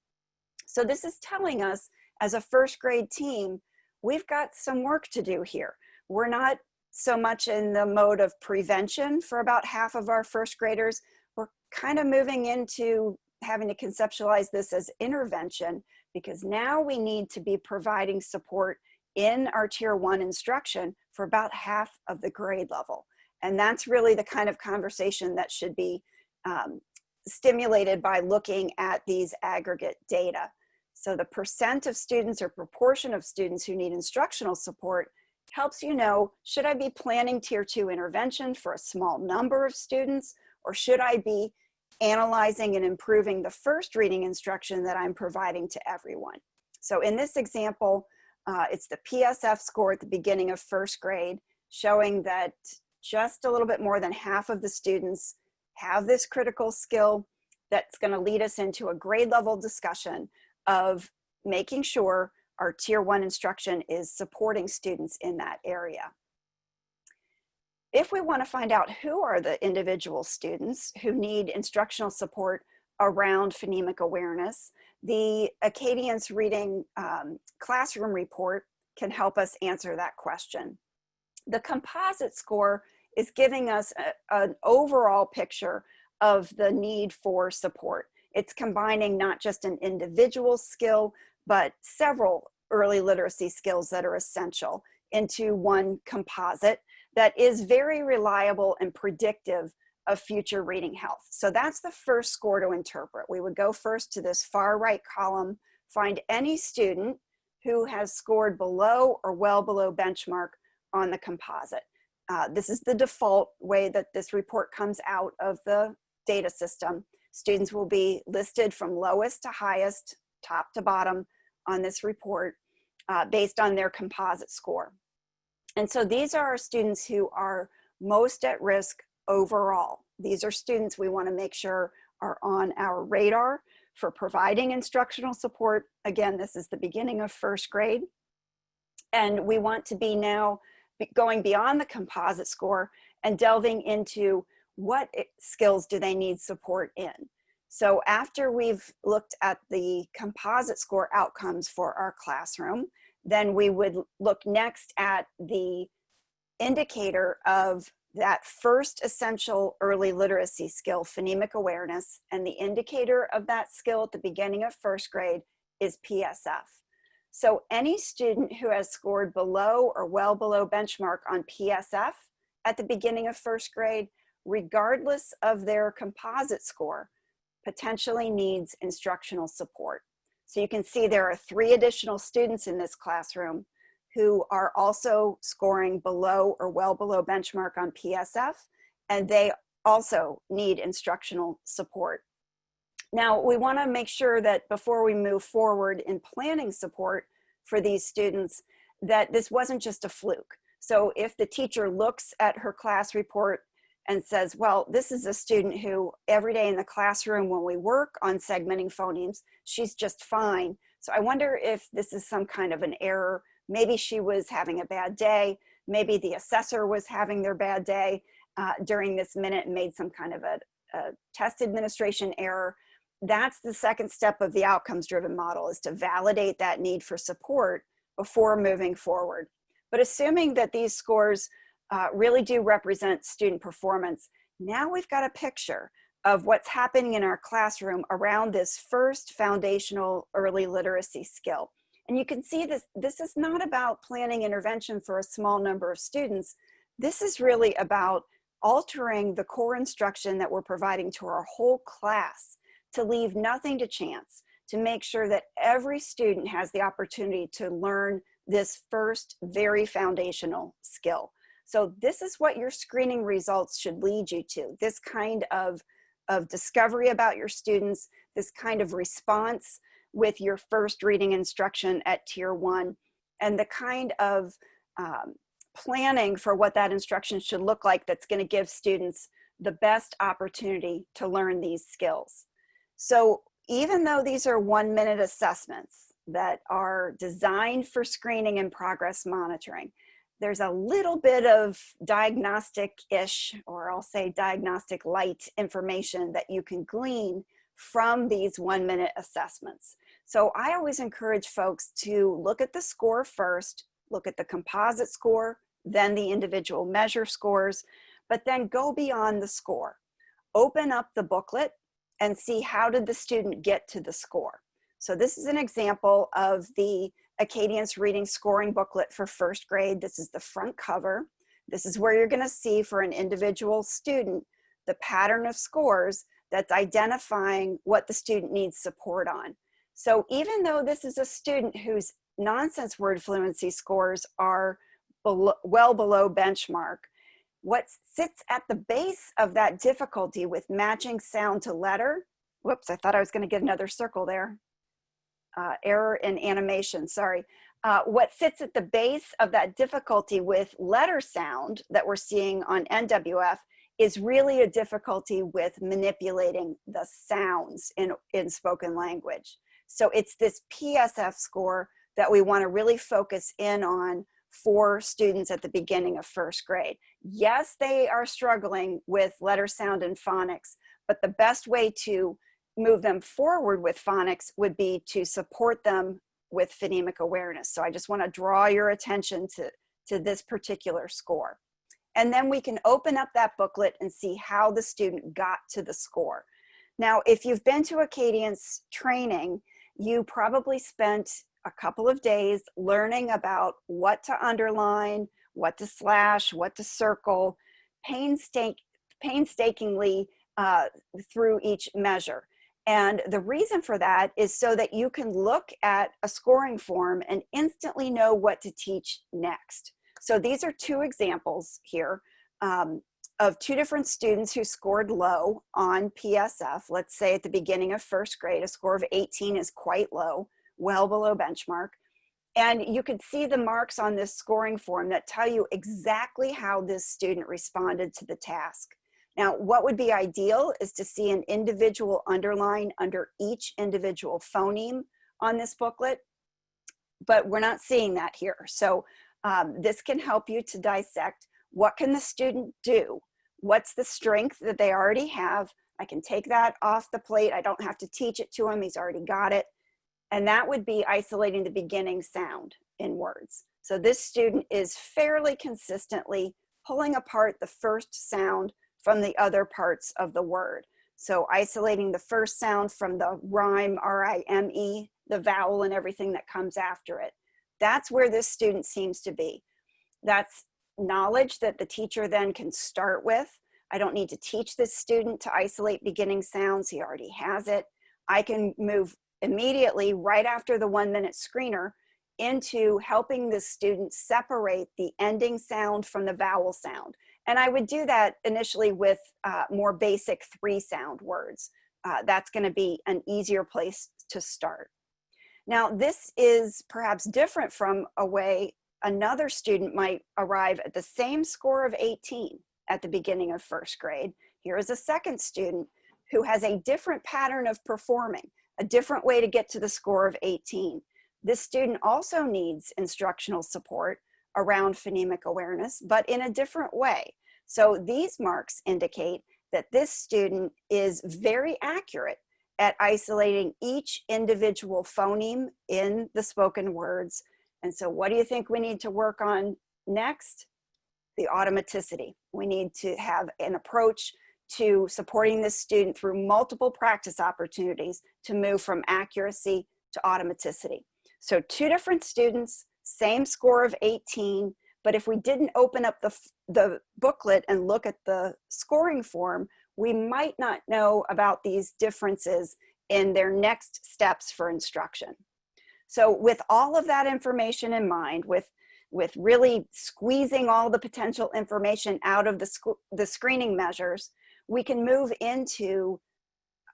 So this is telling us as a first grade team, we've got some work to do here. We're not so much in the mode of prevention for about half of our first graders. We're kind of moving into having to conceptualize this as intervention because now we need to be providing support in our tier 1 instruction for about half of the grade level. And that's really the kind of conversation that should be stimulated by looking at these aggregate data. So the percent of students or proportion of students who need instructional support helps you know, should I be planning tier 2 intervention for a small number of students, or should I be analyzing and improving the first reading instruction that I'm providing to everyone? So in this example, it's the PSF score at the beginning of first grade, showing that just a little bit more than half of the students have this critical skill. That's going to lead us into a grade level discussion of making sure our tier 1 instruction is supporting students in that area. If we want to find out who are the individual students who need instructional support around phonemic awareness, the Acadience reading classroom report can help us answer that question. The composite score is giving us an overall picture of the need for support. It's combining not just an individual skill, but several early literacy skills that are essential into one composite that is very reliable and predictive of future reading health. So that's the first score to interpret. We would go first to this far right column, find any student who has scored below or well below benchmark on the composite. This is the default way that this report comes out of the data system. Students will be listed from lowest to highest, top to bottom on this report based on their composite score. And so these are our students who are most at risk overall. These are students we want to make sure are on our radar for providing instructional support. Again, this is the beginning of first grade. And we want to be now going beyond the composite score and delving into what skills do they need support in. So after we've looked at the composite score outcomes for our classroom, then we would look next at the indicator of that first essential early literacy skill, phonemic awareness, and the indicator of that skill at the beginning of first grade is PSF. So any student who has scored below or well below benchmark on PSF at the beginning of first grade, regardless of their composite score, potentially needs instructional support. So you can see there are 3 additional students in this classroom who are also scoring below or well below benchmark on PSF, and they also need instructional support. Now, we want to make sure that before we move forward in planning support for these students, that this wasn't just a fluke. So if the teacher looks at her class report and says, well, this is a student who every day in the classroom when we work on segmenting phonemes, she's just fine. So I wonder if this is some kind of an error. Maybe she was having a bad day. Maybe the assessor was having their bad day during this minute and made some kind of a test administration error. That's the second step of the outcomes-driven model, is to validate that need for support before moving forward. But assuming that these scores really do represent student performance, now we've got a picture of what's happening in our classroom around this first foundational early literacy skill. And you can see this is not about planning intervention for a small number of students. This is really about altering the core instruction that we're providing to our whole class to leave nothing to chance, to make sure that every student has the opportunity to learn this first very foundational skill. So this is what your screening results should lead you to, this kind of discovery about your students, this kind of response with your first reading instruction at Tier 1, and the kind of planning for what that instruction should look like that's going to give students the best opportunity to learn these skills. So even though these are 1-minute assessments that are designed for screening and progress monitoring, there's a little bit of diagnostic-ish, or I'll say diagnostic light information that you can glean from these 1-minute assessments. So I always encourage folks to look at the score first, look at the composite score, then the individual measure scores, but then go beyond the score. Open up the booklet and see how did the student get to the score. So this is an example of the Acadience reading scoring booklet for first grade. This is the front cover. This is where you're going to see for an individual student the pattern of scores that's identifying what the student needs support on. So even though this is a student whose nonsense word fluency scores are well below benchmark, what sits at the base of that difficulty with matching sound to letter, whoops, I thought I was going to get another circle there. Error in animation, sorry. What sits at the base of that difficulty with letter sound that we're seeing on NWF is really a difficulty with manipulating the sounds in spoken language. So it's this PSF score that we want to really focus in on for students at the beginning of first grade. Yes, they are struggling with letter sound and phonics, but the best way to move them forward with phonics would be to support them with phonemic awareness. So I just want to draw your attention to this particular score. And then we can open up that booklet and see how the student got to the score. Now, if you've been to Acadience training, you probably spent a couple of days learning about what to underline, what to slash, what to circle, painstakingly through each measure. And the reason for that is so that you can look at a scoring form and instantly know what to teach next. So these are 2 examples here of 2 different students who scored low on PSF. Let's say at the beginning of first grade, a score of 18 is quite low, well below benchmark. And you could see the marks on this scoring form that tell you exactly how this student responded to the task. Now, what would be ideal is to see an individual underline under each individual phoneme on this booklet, but we're not seeing that here. So this can help you to dissect what can the student do? What's the strength that they already have? I can take that off the plate. I don't have to teach it to him. He's already got it. And that would be isolating the beginning sound in words. So this student is fairly consistently pulling apart the first sound from the other parts of the word. So isolating the first sound from the rhyme, R-I-M-E, the vowel and everything that comes after it. That's where this student seems to be. That's knowledge that the teacher then can start with. I don't need to teach this student to isolate beginning sounds. He already has it. I can move immediately right after the 1-minute screener into helping the student separate the ending sound from the vowel sound. And I would do that initially with more basic 3-sound words. That's going to be an easier place to start. Now, this is perhaps different from a way another student might arrive at the same score of 18 at the beginning of 1st grade. Here is a second student who has a different pattern of performing, a different way to get to the score of 18. This student also needs instructional support around phonemic awareness, but in a different way. So these marks indicate that this student is very accurate at isolating each individual phoneme in the spoken words. And so what do you think we need to work on next? The automaticity. We need to have an approach to supporting this student through multiple practice opportunities to move from accuracy to automaticity. So 2 different students, same score of 18, but if we didn't open up the booklet and look at the scoring form, we might not know about these differences in their next steps for instruction. So with all of that information in mind, with really squeezing all the potential information out of the screening measures, we can move into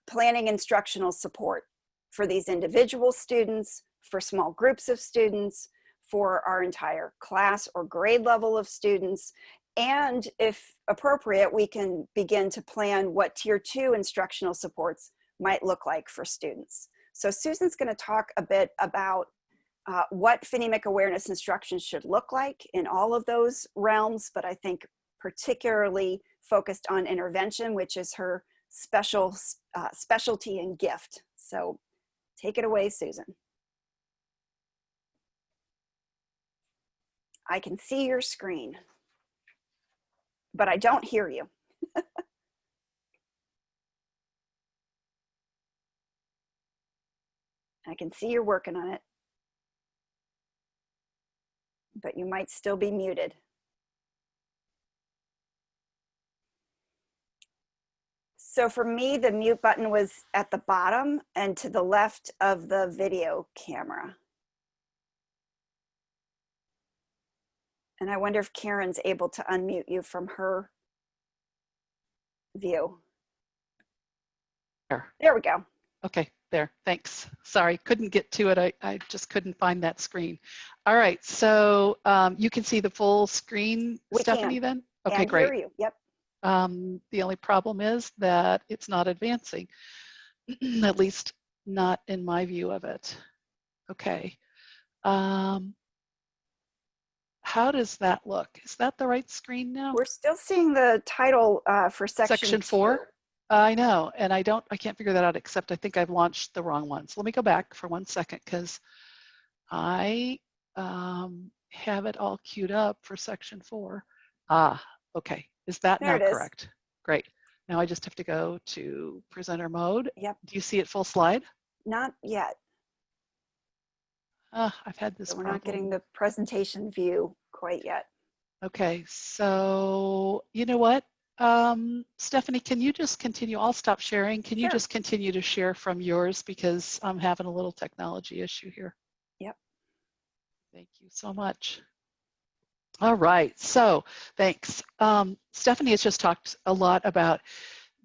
planning instructional support for these individual students, for small groups of students, for our entire class or grade level of students. And if appropriate, we can begin to plan what Tier 2 instructional supports might look like for students. So Susan's going to talk a bit about what phonemic awareness instruction should look like in all of those realms, but I think particularly focused on intervention, which is her specialty and gift. So take it away, Susan. I can see your screen, but I don't hear you. I can see you're working on it, but you might still be muted. So for me, the mute button was at the bottom and to the left of the video camera. And I wonder if Karen's able to unmute you from her view. There we go. Okay, there, thanks. Sorry, couldn't get to it. I just couldn't find that screen. All right, so you can see the full screen, Stephanie, then? Okay, and great. Hear you. Yep. The only problem is that it's not advancing, at least not in my view of it. Okay. How does that look? Is that the right screen now? We're still seeing the title for section 4. 2. I know, and I can't figure that out, except I think I've launched the wrong one. So let me go back for 1 second, because I have it all queued up for section 4. Okay. Is that now correct? Great. Now I just have to go to presenter mode. Yep. Do you see it full slide? Not yet. I've had this problem. We're not getting the presentation view quite yet. Okay, so you know what? Stephanie, can you just continue? I'll stop sharing. Can you just continue to share from yours, because I'm having a little technology issue here. Yep. Thank you so much. All right, so thanks. Stephanie has just talked a lot about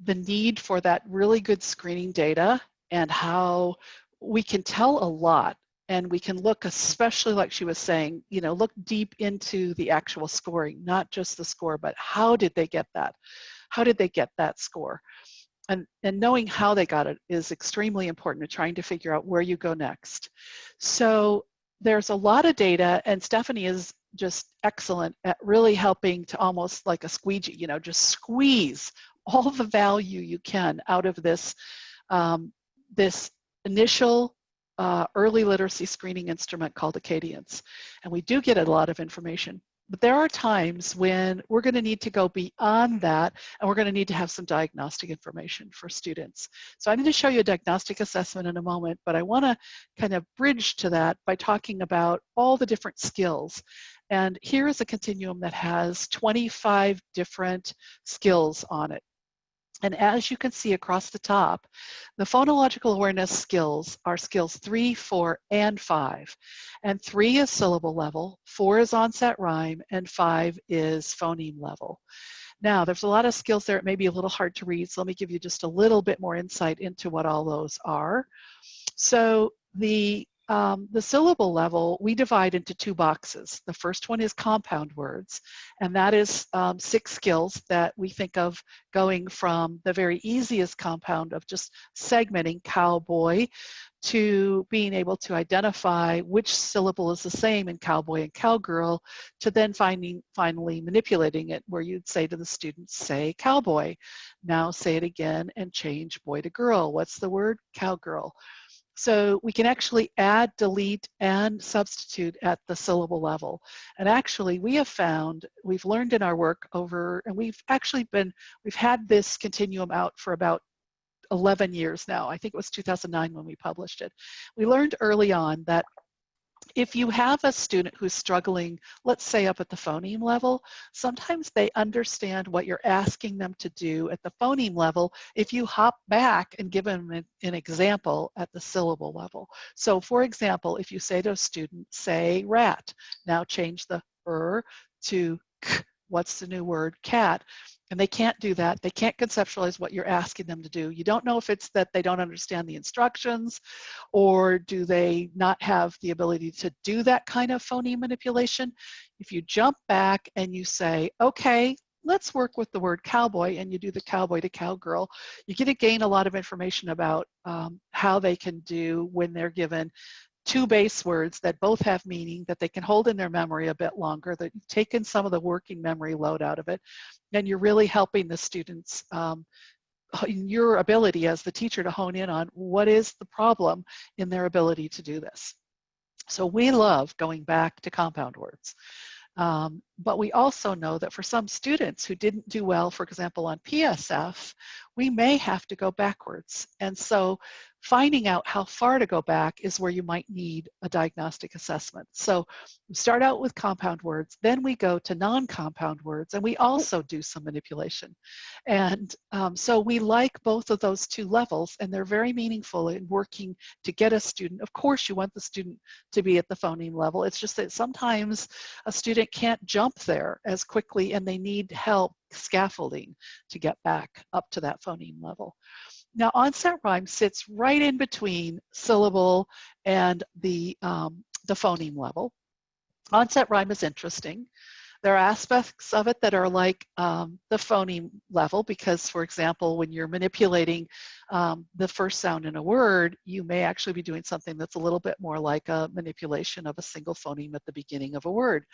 the need for that really good screening data and how we can tell a lot. And we can look, especially like she was saying, you know, look deep into the actual scoring, not just the score, but how did they get that? How did they get that score? And knowing how they got it is extremely important to trying to figure out where you go next. So there's a lot of data, and Stephanie is just excellent at really helping to almost like a squeegee, you know, just squeeze all the value you can out of this, this initial early literacy screening instrument called Acadience. And we do get a lot of information. But there are times when we're going to need to go beyond that, and we're going to need to have some diagnostic information for students. So I'm going to show you a diagnostic assessment in a moment, but I want to kind of bridge to that by talking about all the different skills. And here is a continuum that has 25 different skills on it. And as you can see across the top, the phonological awareness skills are skills 3, 4, and 5. And 3 is syllable level, 4 is onset rhyme, and 5 is phoneme level. Now, there's a lot of skills there. It may be a little hard to read, so let me give you just a little bit more insight into what all those are. So the syllable level, we divide into 2 boxes. The first one is compound words, and that is 6 skills that we think of going from the very easiest compound of just segmenting cowboy to being able to identify which syllable is the same in cowboy and cowgirl, to then finally manipulating it, where you'd say to the students, say cowboy. Now say it again and change boy to girl. What's the word? Cowgirl. So we can actually add, delete, and substitute at the syllable level. And actually, we have found, we've learned in our work over, and we've had this continuum out for about 11 years now. I think it was 2009 when we published it. We learned early on that if you have a student who's struggling, let's say up at the phoneme level, sometimes they understand what you're asking them to do at the phoneme level if you hop back and give them an example at the syllable level. So for example, if you say to a student, say rat, now change the to k, what's the new word? Cat. And they can't do that. They can't conceptualize what you're asking them to do. You don't know if it's that they don't understand the instructions, or do they not have the ability to do that kind of phoneme manipulation. If you jump back and you say, okay, let's work with the word cowboy, and you do the cowboy to cowgirl, you're going to gain a lot of information about how they can do when they're given 2 base words that both have meaning, that they can hold in their memory a bit longer, that you've taken some of the working memory load out of it, and you're really helping the students in your ability as the teacher to hone in on what is the problem in their ability to do this. So we love going back to compound words. But we also know that for some students who didn't do well, for example, on PSF, we may have to go backwards. And so finding out how far to go back is where you might need a diagnostic assessment. So we start out with compound words, then we go to non-compound words, and we also do some manipulation. And so we like both of those 2 levels, and they're very meaningful in working to get a student. Of course, you want the student to be at the phoneme level. It's just that sometimes a student can't jump there as quickly, and they need help scaffolding to get back up to that phoneme level. Now, onset rhyme sits right in between syllable and the phoneme level. Onset rhyme is interesting. There are aspects of it that are like the phoneme level, because, for example, when you're manipulating the first sound in a word, you may actually be doing something that's a little bit more like a manipulation of a single phoneme at the beginning of a word.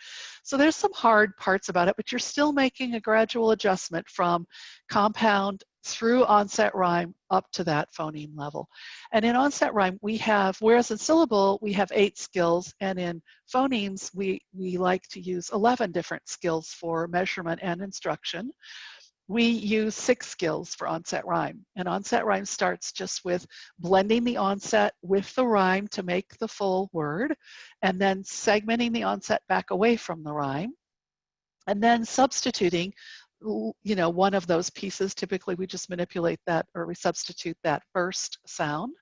So there's some hard parts about it, but you're still making a gradual adjustment from compound through onset rhyme up to that phoneme level. And in onset rhyme, we have, whereas in syllable, we have 8 skills, and in phonemes, we like to use 11 different skills for measurement and instruction. We use 6 skills for onset rhyme. And onset rhyme starts just with blending the onset with the rhyme to make the full word, and then segmenting the onset back away from the rhyme, and then substituting one of those pieces. Typically we just manipulate that, or we substitute that first sound.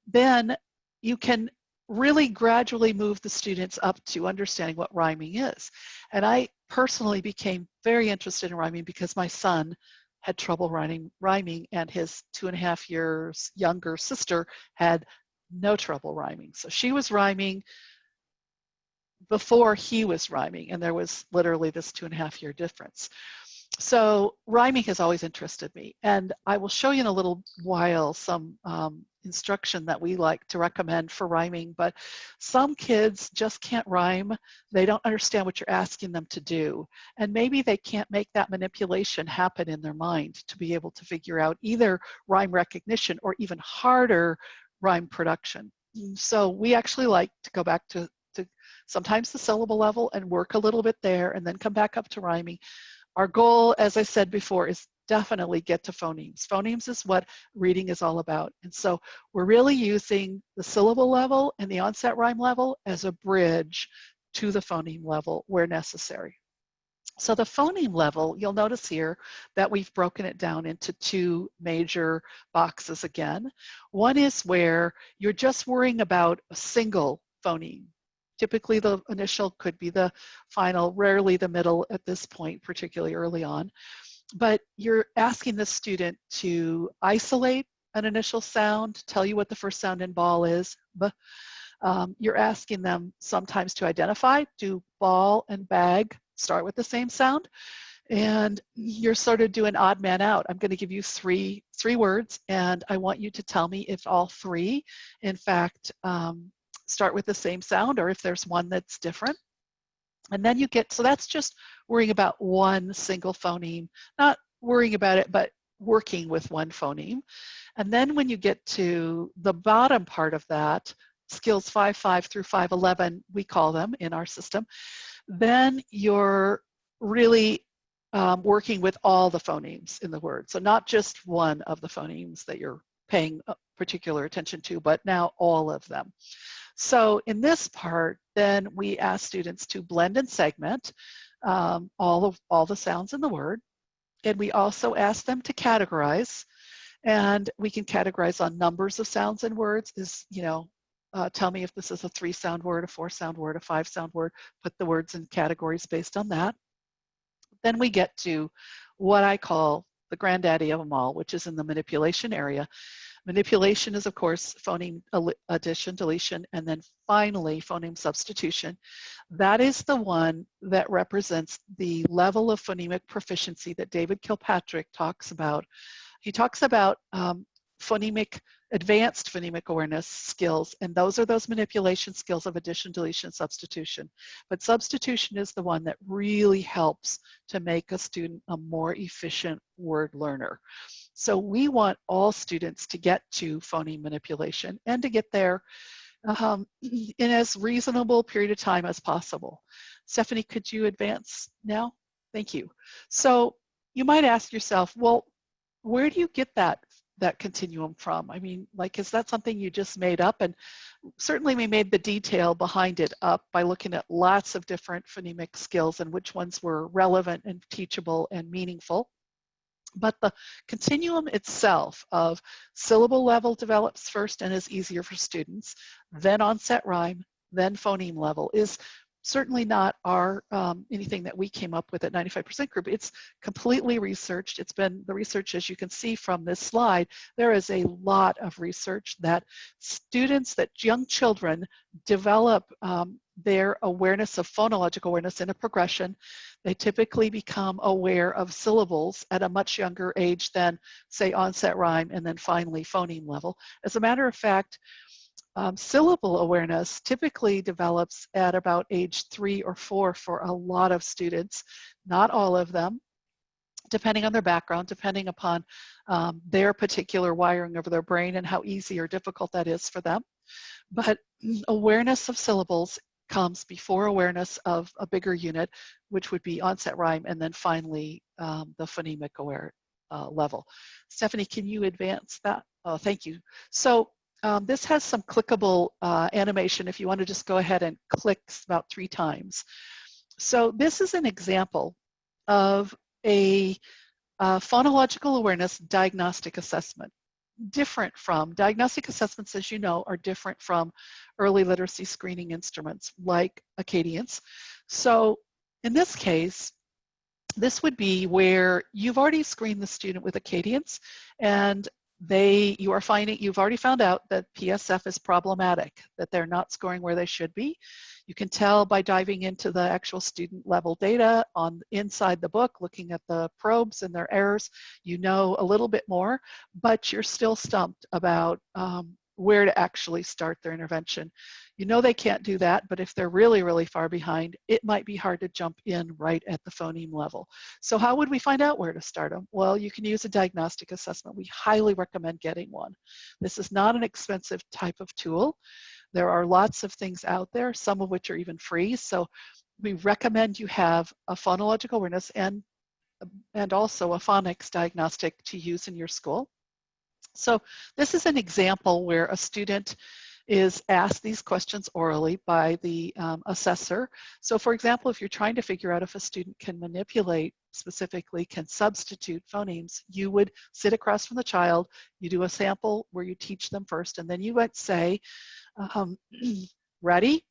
Then you can really gradually move the students up to understanding what rhyming is. And I personally became very interested in rhyming because my son had trouble rhyming, and his 2.5 years younger sister had no trouble rhyming. So she was rhyming before he was rhyming, and there was literally this 2.5-year difference. So rhyming has always interested me, and I will show you in a little while some instruction that we like to recommend for rhyming, but some kids just can't rhyme. They don't understand what you're asking them to do, and maybe they can't make that manipulation happen in their mind to be able to figure out either rhyme recognition or even harder rhyme production. So we actually like to go back to sometimes the syllable level and work a little bit there and then come back up to rhyming. Our goal, as I said before, is definitely get to phonemes. Phonemes is what reading is all about. And so we're really using the syllable level and the onset rhyme level as a bridge to the phoneme level where necessary. So the phoneme level, you'll notice here that we've broken it down into 2 major boxes again. One is where you're just worrying about a single phoneme. Typically the initial, could be the final, rarely the middle at this point, particularly early on. But you're asking the student to isolate an initial sound, tell you what the first sound in ball is. You're asking them sometimes to identify, do ball and bag start with the same sound? And you're sort of doing odd man out. I'm going to give you three words, and I want you to tell me if all 3, in fact, start with the same sound or if there's one that's different. And then you get, so that's just worrying about one single phoneme, not worrying about it, but working with one phoneme. And then when you get to the bottom part of that, skills 5.5 through 5.11, we call them in our system, then you're really working with all the phonemes in the word. So not just one of the phonemes that you're paying particular attention to, but now all of them. So in this part, then we ask students to blend and segment all the sounds in the word. And we also ask them to categorize. And we can categorize on numbers of sounds in words. Tell me if this is a 3-sound word, a 4-sound word, a 5-sound word. Put the words in categories based on that. Then we get to what I call the granddaddy of them all, which is in the manipulation area. Manipulation is, of course, phoneme addition, deletion, and then finally phoneme substitution. That is the one that represents the level of phonemic proficiency that David Kilpatrick talks about. He talks about advanced phonemic awareness skills, and those are those manipulation skills of addition, deletion, substitution. But substitution is the one that really helps to make a student a more efficient word learner. So we want all students to get to phoneme manipulation and to get there in as reasonable period of time as possible. Stephanie, could you advance now? Thank you. So you might ask yourself, well, where do you get that continuum from? I mean, like, is that something you just made up? And certainly we made the detail behind it up by looking at lots of different phonemic skills and which ones were relevant and teachable and meaningful. But the continuum itself of syllable level develops first and is easier for students, then onset rhyme, then phoneme level is certainly not our anything that we came up with at 95% Group. It's completely researched. It's been the research, as you can see from this slide, there is a lot of research that young children develop their awareness of phonological awareness in a progression. They typically become aware of syllables at a much younger age than, say, onset rhyme and then finally phoneme level. As a matter of fact, syllable awareness typically develops at about age 3 or 4 for a lot of students, not all of them, depending on their background, depending upon their particular wiring of their brain and how easy or difficult that is for them. But awareness of syllables comes before awareness of a bigger unit, which would be onset rhyme, and then finally the phonemic aware level. Stephanie, can you advance that? Oh, thank you. So this has some clickable animation if you want to just go ahead and click about 3 times. So this is an example of a phonological awareness diagnostic assessment. Different from diagnostic assessments, as you know, are different from early literacy screening instruments like Acadience. So in this case, this would be where you've already screened the student with Acadience, and you are finding, you've already found out that PSF is problematic, that they're not scoring where they should be. You can tell by diving into the actual student level data on inside the book, looking at the probes and their errors, you know a little bit more, but you're still stumped about where to actually start their intervention. You know they can't do that, but if they're really, really far behind, it might be hard to jump in right at the phoneme level. So how would we find out where to start them? Well, you can use a diagnostic assessment. We highly recommend getting one. This is not an expensive type of tool. There are lots of things out there, some of which are even free. So we recommend you have a phonological awareness and also a phonics diagnostic to use in your school. So this is an example where a student is asked these questions orally by the assessor. So for example, if you're trying to figure out if a student can manipulate, specifically can substitute phonemes, you would sit across from the child, you do a sample where you teach them first, and then you would say, ready,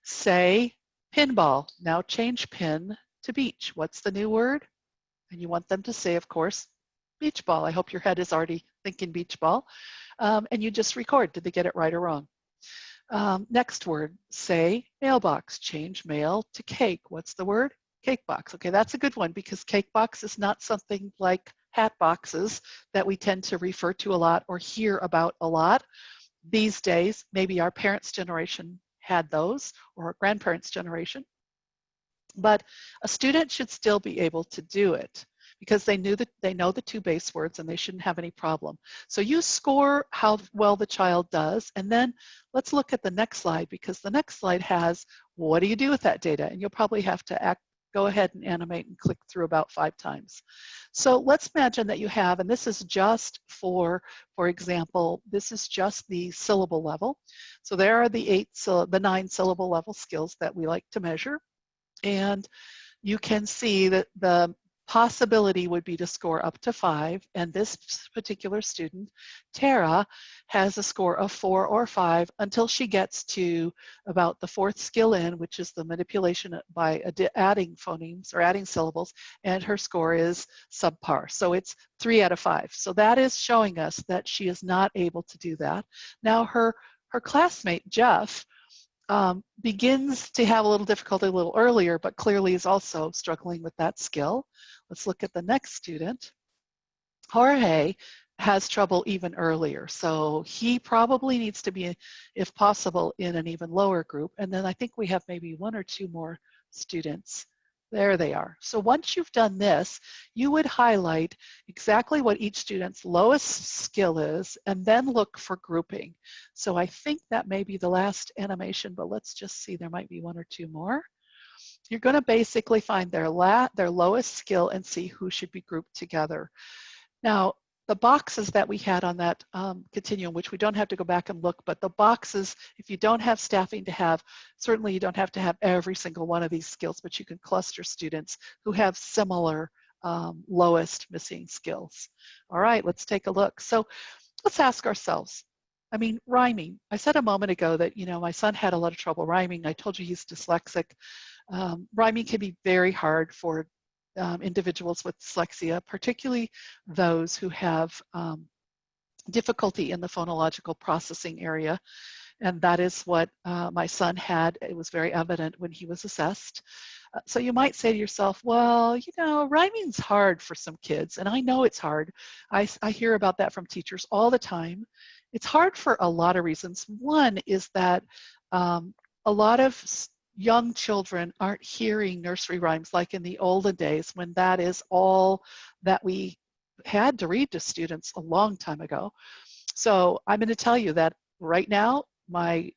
say pinball, now change pin to beach. What's the new word? And you want them to say, of course, beach ball. I hope your head is already thinking beach ball. And you just record, did they get it right or wrong? Next word, say mailbox, change mail to cake. What's the word? Cake box. Okay, that's a good one because cake box is not something like hat boxes that we tend to refer to a lot or hear about a lot. These days, maybe our parents' generation had those or our grandparents' generation. But a student should still be able to do it because they know the two base words and they shouldn't have any problem. So you score how well the child does, and then let's look at the next slide because the next slide has what do you do with that data, and you'll probably have to go ahead and animate and click through about 5 times. So let's imagine that you have, and this is just for example, this is just the syllable level. So there are the 9 syllable level skills that we like to measure. And you can see that the possibility would be to score up to 5, and this particular student, Tara, has a score of 4 or 5 until she gets to about the 4th skill in, which is the manipulation by adding phonemes or adding syllables, and her score is subpar. So it's 3 out of 5. So that is showing us that she is not able to do that. Now her classmate, Jeff, begins to have a little difficulty a little earlier, but clearly is also struggling with that skill. Let's look at the next student. Jorge has trouble even earlier, so he probably needs to be, if possible, in an even lower group. And then I think we have maybe 1 or 2 more students. There they are. So once you've done this, you would highlight exactly what each student's lowest skill is and then look for grouping. So I think that may be the last animation, but let's just see, there might be 1 or 2 more. You're going to basically find their lowest skill and see who should be grouped together. Now, the boxes that we had on that continuum, which we don't have to go back and look, but the boxes, if you don't have staffing to have, certainly you don't have to have every single one of these skills, but you can cluster students who have similar lowest missing skills. All right, let's take a look. So let's ask ourselves, I mean, rhyming. I said a moment ago that, you know, my son had a lot of trouble rhyming. I told you he's dyslexic. Rhyming can be very hard for individuals with dyslexia, particularly those who have difficulty in the phonological processing area. And that is what my son had. It was very evident when he was assessed. So you might say to yourself, well, you know, rhyming's hard for some kids. And I know it's hard. I hear about that from teachers all the time. It's hard for a lot of reasons. One is that a lot of young children aren't hearing nursery rhymes like in the olden days when that is all that we had to read to students a long time ago. So I'm going to tell you that right now, my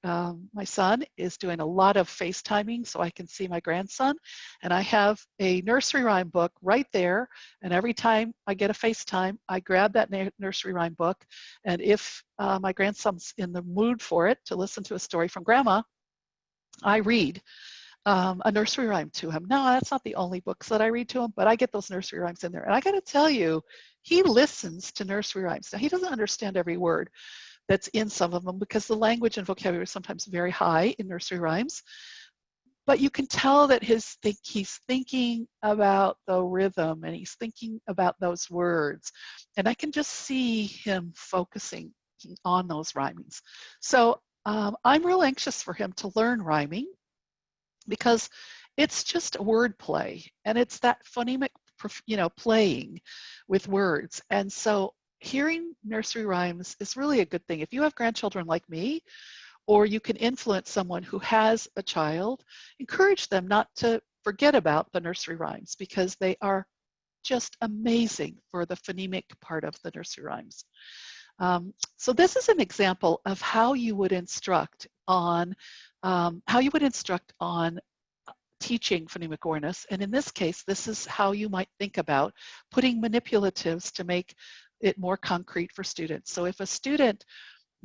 son is doing a lot of FaceTiming so I can see my grandson, and I have a nursery rhyme book right there, and every time I get a FaceTime, I grab that nursery rhyme book, and if my grandson's in the mood for it to listen to a story from grandma, I read a nursery rhyme to him. No, that's not the only books that I read to him, but I get those nursery rhymes in there. And I got to tell you, he listens to nursery rhymes. Now, he doesn't understand every word that's in some of them because the language and vocabulary is sometimes very high in nursery rhymes. but you can tell that he's thinking about the rhythm and he's thinking about those words. And I can just see him focusing on those rhymings. So I'm real anxious for him to learn rhyming because it's just word play and it's that phonemic, playing with words. And so hearing nursery rhymes is really a good thing. If you have grandchildren like me, or you can influence someone who has a child, encourage them not to forget about the nursery rhymes because they are just amazing for the phonemic part of the nursery rhymes. So this is an example of how you would instruct on teaching phonemic awareness. And in this case, this is how you might think about putting manipulatives to make it more concrete for students. So if a student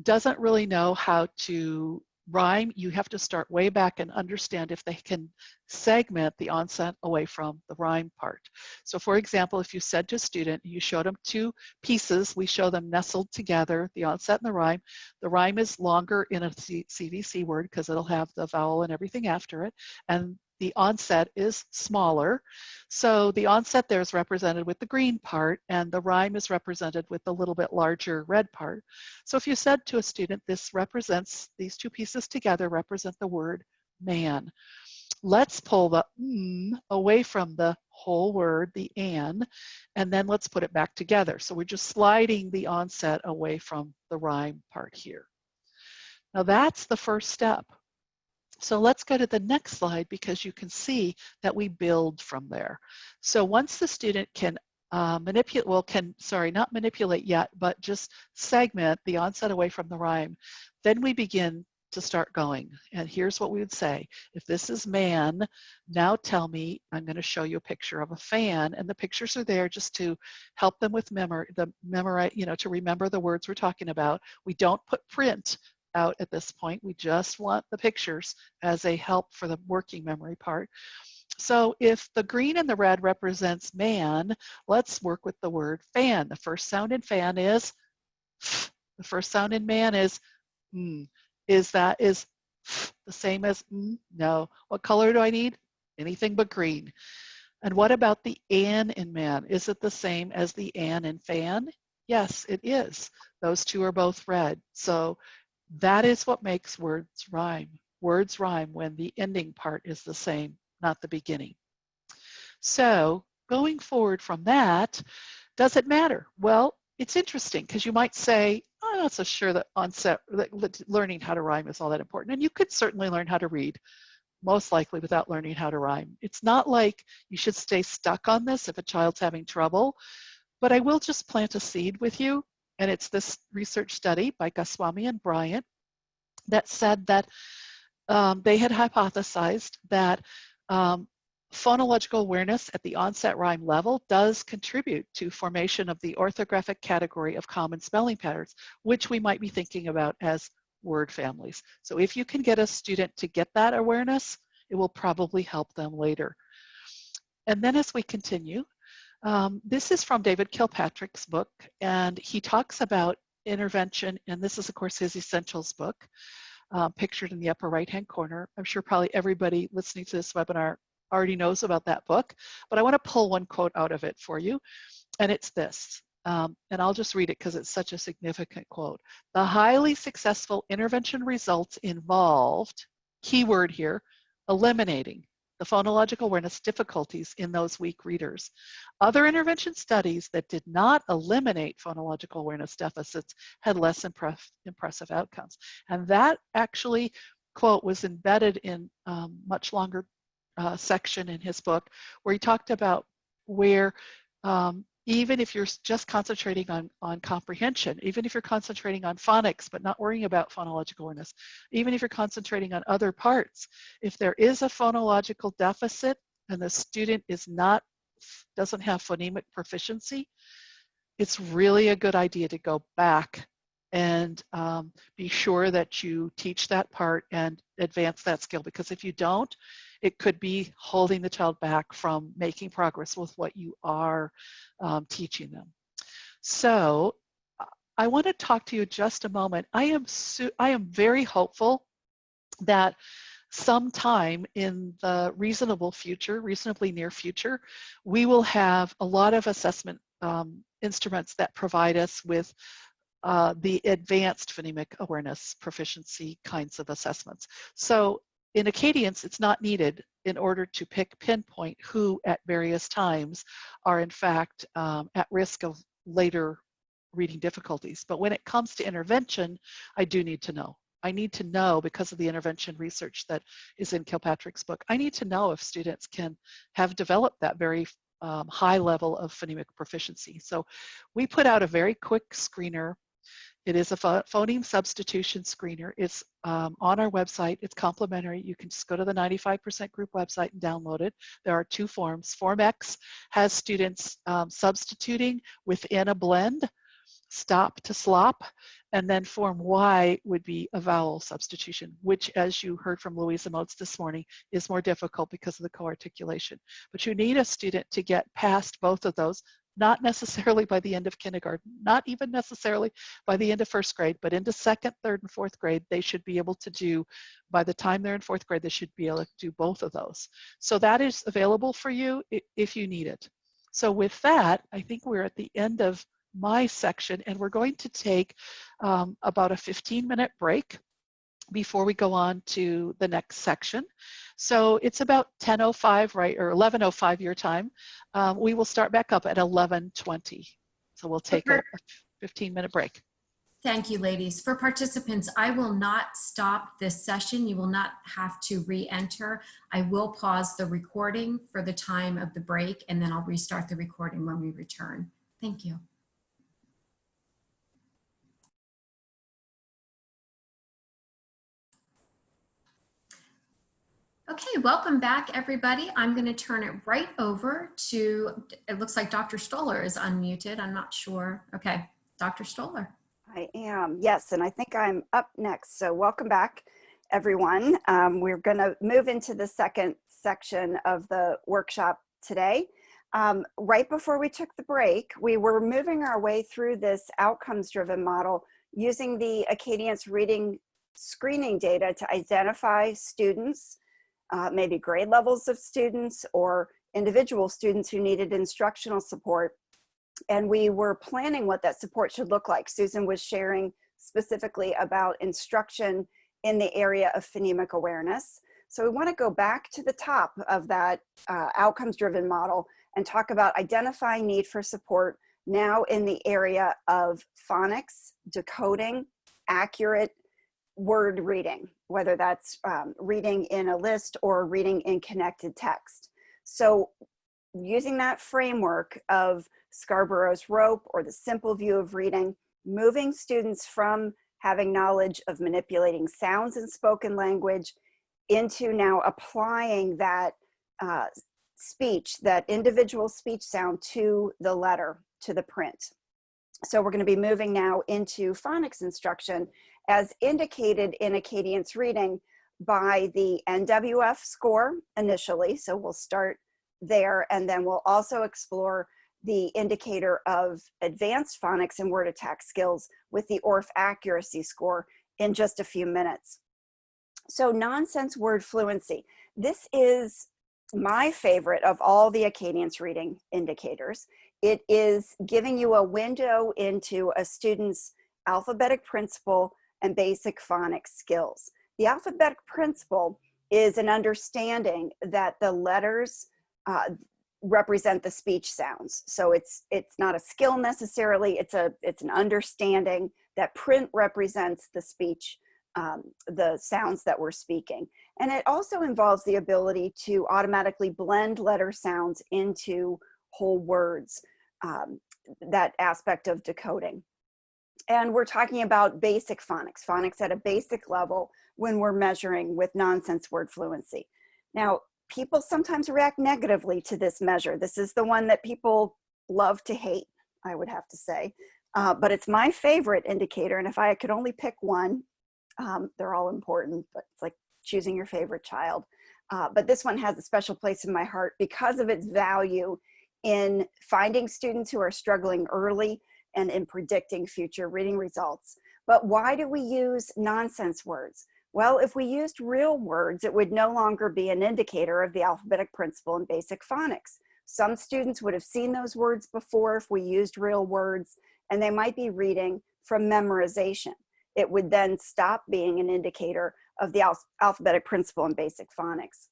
doesn't really know how to rhyme, you have to start way back and understand if they can segment the onset away from the rhyme part. So for example, if you said to a student, you showed them two pieces, we show them nestled together, the onset and the rhyme. The rhyme is longer in a CVC word because it'll have the vowel and everything after it, and the onset is smaller. So the onset there is represented with the green part and the rhyme is represented with the little bit larger red part. So if you said to a student, this represents, these two pieces together represent the word man. Let's pull the away from the whole word, the and then let's put it back together. So we're just sliding the onset away from the rhyme part here. Now that's the first step. So let's go to the next slide because you can see that we build from there. So once the student can manipulate, well, not manipulate yet, but just segment the onset away from the rhyme, then we begin to start going. And here's what we would say. If this is man, now tell me, I'm going to show you a picture of a fan, and the pictures are there just to help them with memorize, to remember the words we're talking about. We don't put print out at this point. We just want the pictures as a help for the working memory part. So if the green and the red represents man, let's work with the word fan. The first sound in fan is f. The first sound in man is mm. Is f the same as mm? No. What color do I need? Anything but green. And what about the an in man? Is it the same as the an in fan? Yes, it is. Those two are both red. So that is what makes words rhyme. Words rhyme when the ending part is the same, not the beginning. So going forward from that, does it matter? Well, it's interesting because you might say, I'm not so sure that learning how to rhyme is all that important. And you could certainly learn how to read, most likely without learning how to rhyme. It's not like you should stay stuck on this if a child's having trouble, but I will just plant a seed with you. And it's this research study by Goswami and Bryant that said that they had hypothesized that phonological awareness at the onset rhyme level does contribute to formation of the orthographic category of common spelling patterns, which we might be thinking about as word families. So if you can get a student to get that awareness, it will probably help them later. And then as we continue, this is from David Kilpatrick's book, and he talks about intervention, and this is of course his Essentials book, pictured in the upper right-hand corner. I'm sure probably everybody listening to this webinar already knows about that book, but I want to pull one quote out of it for you, and it's this, and I'll just read it because it's such a significant quote. The highly successful intervention results involved, keyword here, eliminating the phonological awareness difficulties in those weak readers. Other intervention studies that did not eliminate phonological awareness deficits had less impressive outcomes. And that actually quote was embedded in a much longer section in his book where he talked about where even if you're just concentrating on comprehension, even if you're concentrating on phonics but not worrying about phonological awareness, even if you're concentrating on other parts, if there is a phonological deficit and the student doesn't have phonemic proficiency, it's really a good idea to go back and be sure that you teach that part and advance that skill, because if you don't, it could be holding the child back from making progress with what you are teaching them. So I want to talk to you just a moment. I am very hopeful that sometime in the reasonably near future, we will have a lot of assessment instruments that provide us with the advanced phonemic awareness proficiency kinds of assessments. So in Acadience, it's not needed in order to pinpoint who at various times are in fact at risk of later reading difficulties. But when it comes to intervention, I do need to know. I need to know, because of the intervention research that is in Kilpatrick's book, I need to know if students can have developed that very high level of phonemic proficiency. So we put out a very quick screener. It is a phoneme substitution screener. It's on our website. It's complimentary. You can just go to the 95% group website and download it. There are 2 forms. Form X has students substituting within a blend, stop to slop, and then Form Y would be a vowel substitution, which, as you heard from Louisa Motes this morning, is more difficult because of the co-articulation. But you need a student to get past both of those, not necessarily by the end of kindergarten, not even necessarily by the end of 1st grade, but into 2nd, 3rd, and 4th grade, they should be able to do, by the time they're in 4th grade, they should be able to do both of those. So that is available for you if you need it. So with that, I think we're at the end of my section, and we're going to take about a 15-minute break before we go on to the next section. So it's about 10:05, right, or 11:05 your time. We will start back up at 11:20. So we'll take a 15-minute break. Thank you, ladies. For participants, I will not stop this session. You will not have to re-enter. I will pause the recording for the time of the break, and then I'll restart the recording when we return. Thank you. Okay, welcome back, everybody. I'm going to turn it right over to, it looks like Dr. Stollar is unmuted. I'm not sure. Okay, Dr. Stollar. I am, yes, and I think I'm up next. So welcome back, everyone. We're going to move into the second section of the workshop today. Right before we took the break, we were moving our way through this outcomes-driven model using the Acadience reading screening data to identify students, maybe grade levels of students or individual students who needed instructional support. And we were planning what that support should look like. Susan was sharing specifically about instruction in the area of phonemic awareness. So we want to go back to the top of that outcomes-driven model and talk about identifying need for support now in the area of phonics, decoding, accurate word reading, whether that's reading in a list or reading in connected text. So using that framework of Scarborough's rope or the simple view of reading, moving students from having knowledge of manipulating sounds in spoken language into now applying that speech, that individual speech sound to the letter, to the print. So we're going to be moving now into phonics instruction as indicated in Acadience reading by the NWF score initially. So we'll start there, and then we'll also explore the indicator of advanced phonics and word attack skills with the ORF accuracy score in just a few minutes. So nonsense word fluency. This is my favorite of all the Acadience reading indicators. It is giving you a window into a student's alphabetic principle and basic phonics skills. The alphabetic principle is an understanding that the letters represent the speech sounds. So it's not a skill necessarily, it's an understanding that print represents the speech, the sounds that we're speaking. And it also involves the ability to automatically blend letter sounds into whole words, that aspect of decoding. And we're talking about basic phonics, phonics at a basic level when we're measuring with nonsense word fluency. Now, people sometimes react negatively to this measure. This is the one that people love to hate, I would have to say. But it's my favorite indicator, and if I could only pick one, they're all important, but it's like choosing your favorite child. But this one has a special place in my heart because of its value in finding students who are struggling early and in predicting future reading results. But why do we use nonsense words? Well, if we used real words, it would no longer be an indicator of the alphabetic principle in basic phonics. Some students would have seen those words before if we used real words, and they might be reading from memorization. It would then stop being an indicator of the alphabetic principle in basic phonics.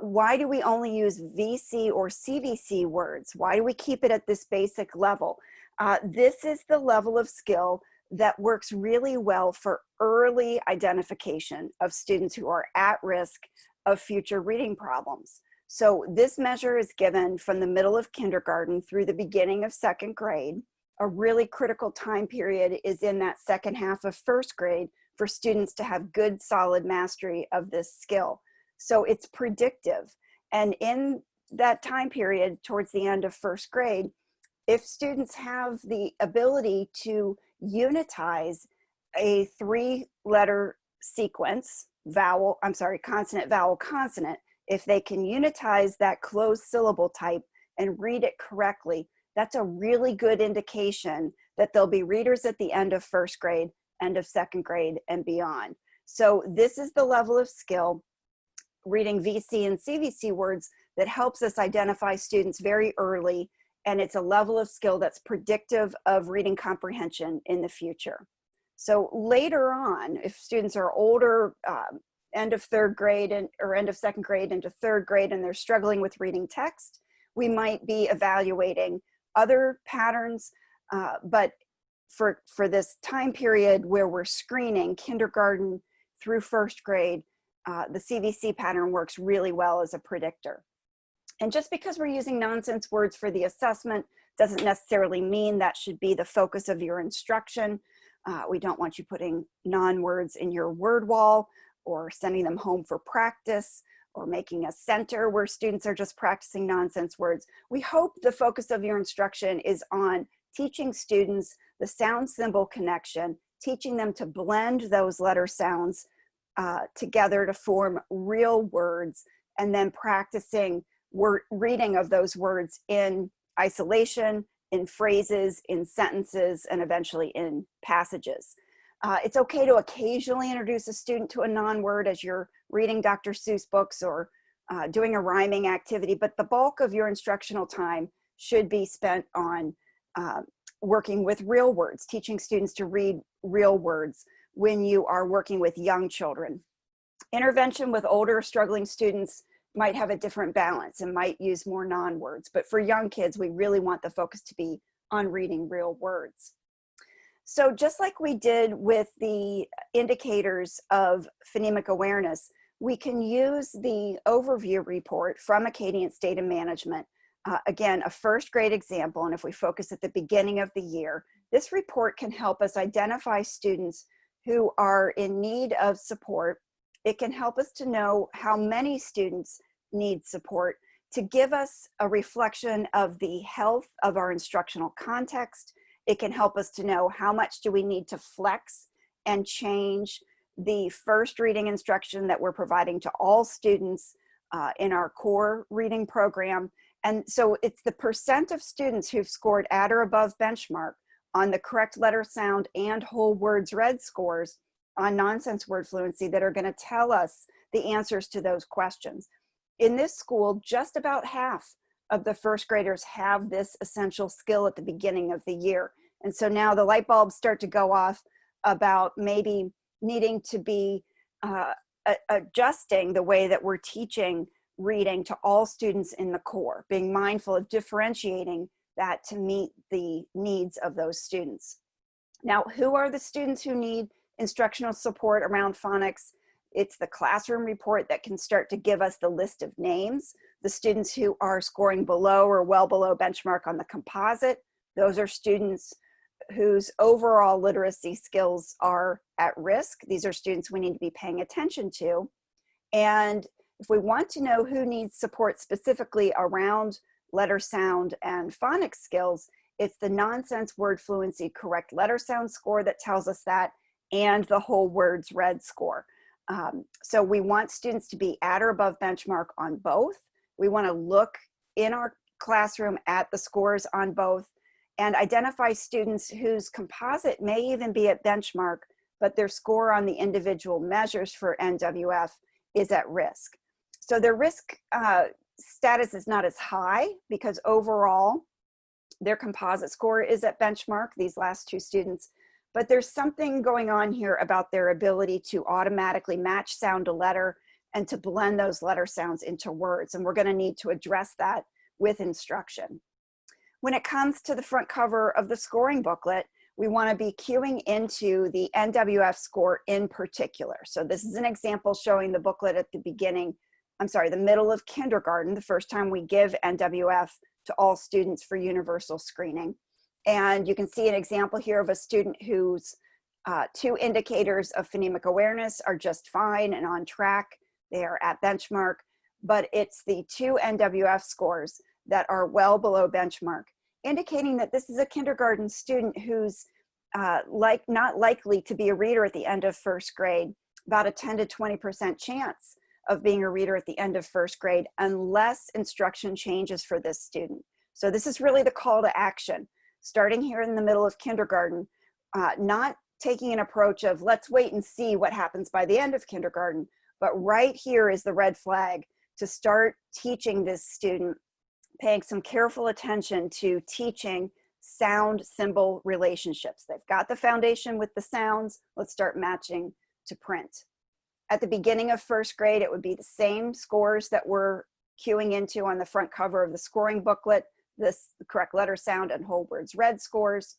Why do we only use VC or CVC words? Why do we keep it at this basic level? This is the level of skill that works really well for early identification of students who are at risk of future reading problems. So this measure is given from the middle of kindergarten through the beginning of second grade. A really critical time period is in that second half of first grade for students to have good, solid mastery of this skill. So it's predictive. And in that time period, towards the end of first grade, if students have the ability to unitize a 3-letter sequence, consonant, vowel, consonant, if they can unitize that closed syllable type and read it correctly, that's a really good indication that they'll be readers at the end of first grade, end of second grade, and beyond. So this is the level of skill, reading VC and CVC words, that helps us identify students very early, and it's a level of skill that's predictive of reading comprehension in the future. So later on, if students are older, end of third grade or end of second grade into third grade, and they're struggling with reading text, we might be evaluating other patterns, but for this time period where we're screening kindergarten through first grade, the CVC pattern works really well as a predictor. And just because we're using nonsense words for the assessment doesn't necessarily mean that should be the focus of your instruction. We don't want you putting non-words in your word wall or sending them home for practice or making a center where students are just practicing nonsense words. We hope the focus of your instruction is on teaching students the sound symbol connection, teaching them to blend those letter sounds together to form real words, and then practicing reading of those words in isolation, in phrases, in sentences, and eventually in passages. It's okay to occasionally introduce a student to a non-word as you're reading Dr. Seuss books or doing a rhyming activity, but the bulk of your instructional time should be spent on working with real words, teaching students to read real words when you are working with young children. Intervention with older struggling students might have a different balance and might use more non-words, but for young kids, we really want the focus to be on reading real words. So just like we did with the indicators of phonemic awareness, we can use the overview report from Acadience Data Management. Again, a first grade example, and if we focus at the beginning of the year, this report can help us identify students who are in need of support. It can help us to know how many students need support, to give us a reflection of the health of our instructional context. It can help us to know how much do we need to flex and change the first reading instruction that we're providing to all students in our core reading program. And so it's the percent of students who've scored at or above benchmark on the correct letter sound and whole words read scores on nonsense word fluency that are going to tell us the answers to those questions. In this school, just about half of the first graders have this essential skill at the beginning of the year. And so now the light bulbs start to go off about maybe needing to be adjusting the way that we're teaching reading to all students in the core, being mindful of differentiating that to meet the needs of those students. Now, who are the students who need instructional support around phonics? It's the classroom report that can start to give us the list of names. The students who are scoring below or well below benchmark on the composite, those are students whose overall literacy skills are at risk. These are students we need to be paying attention to. And if we want to know who needs support specifically around letter sound and phonics skills, it's the nonsense word fluency correct letter sound score that tells us that, and the whole words read score. So we want students to be at or above benchmark on both. We want to look in our classroom at the scores on both and identify students whose composite may even be at benchmark, but their score on the individual measures for NWF is at risk. So their risk status is not as high because overall their composite score is at benchmark, these last two students, but there's something going on here about their ability to automatically match sound to letter and to blend those letter sounds into words. And we're going to need to address that with instruction. When it comes to the front cover of the scoring booklet, we want to be cueing into the NWF score in particular. So this is an example showing the booklet at the beginning, the middle of kindergarten, the first time we give NWF to all students for universal screening. And you can see an example here of a student whose two indicators of phonemic awareness are just fine and on track. They are at benchmark, but it's the two NWF scores that are well below benchmark, indicating that this is a kindergarten student who's not likely to be a reader at the end of first grade, about a 10 to 20% chance of being a reader at the end of first grade unless instruction changes for this student. So this is really the call to action, starting here in the middle of kindergarten, not taking an approach of let's wait and see what happens by the end of kindergarten, but right here is the red flag to start teaching this student, paying some careful attention to teaching sound symbol relationships. They've got the foundation with the sounds. Let's start matching to print. At the beginning of first grade, it would be the same scores that we're cueing into on the front cover of the scoring booklet, the correct letter sound and whole words read scores.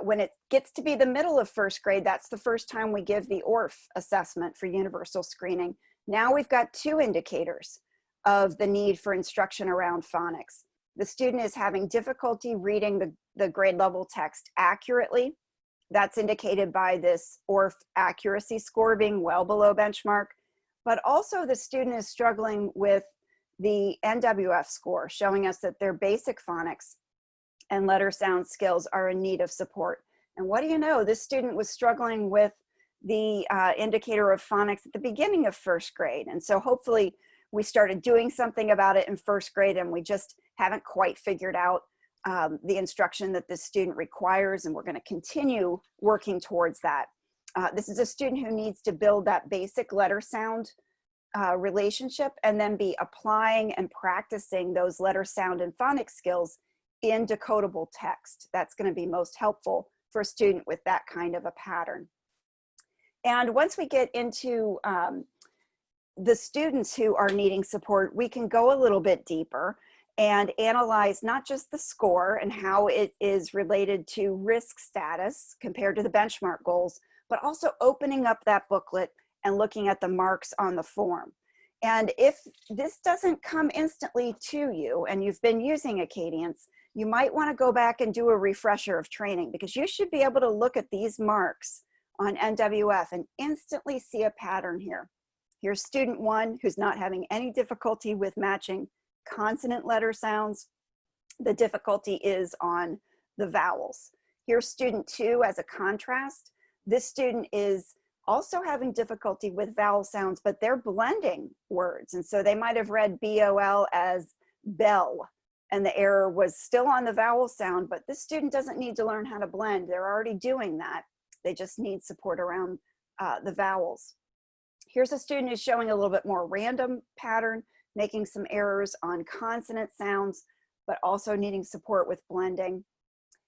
When it gets to be the middle of first grade, that's the first time we give the ORF assessment for universal screening. Now we've got two indicators of the need for instruction around phonics. The student is having difficulty reading the grade level text accurately. That's indicated by this ORF accuracy score being well below benchmark, but also the student is struggling with the NWF score, showing us that their basic phonics and letter sound skills are in need of support. And what do you know, this student was struggling with the indicator of phonics at the beginning of first grade. And so hopefully we started doing something about it in first grade and we just haven't quite figured out the instruction that this student requires, and we're going to continue working towards that. This is a student who needs to build that basic letter sound relationship and then be applying and practicing those letter sound and phonics skills in decodable text. That's going to be most helpful for a student with that kind of a pattern. And once we get into the students who are needing support, we can go a little bit deeper and analyze not just the score and how it is related to risk status compared to the benchmark goals, but also opening up that booklet and looking at the marks on the form. And if this doesn't come instantly to you and you've been using Acadience, you might want to go back and do a refresher of training, because you should be able to look at these marks on NWF and instantly see a pattern here. Here's student 1 who's not having any difficulty with matching consonant letter sounds. The difficulty is on the vowels. Here's student 2 as a contrast. This student is also having difficulty with vowel sounds, but they're blending words. And so they might have read B-O-L as bell, and the error was still on the vowel sound, but this student doesn't need to learn how to blend. They're already doing that. They just need support around the vowels. Here's a student who's showing a little bit more random pattern, making some errors on consonant sounds, but also needing support with blending.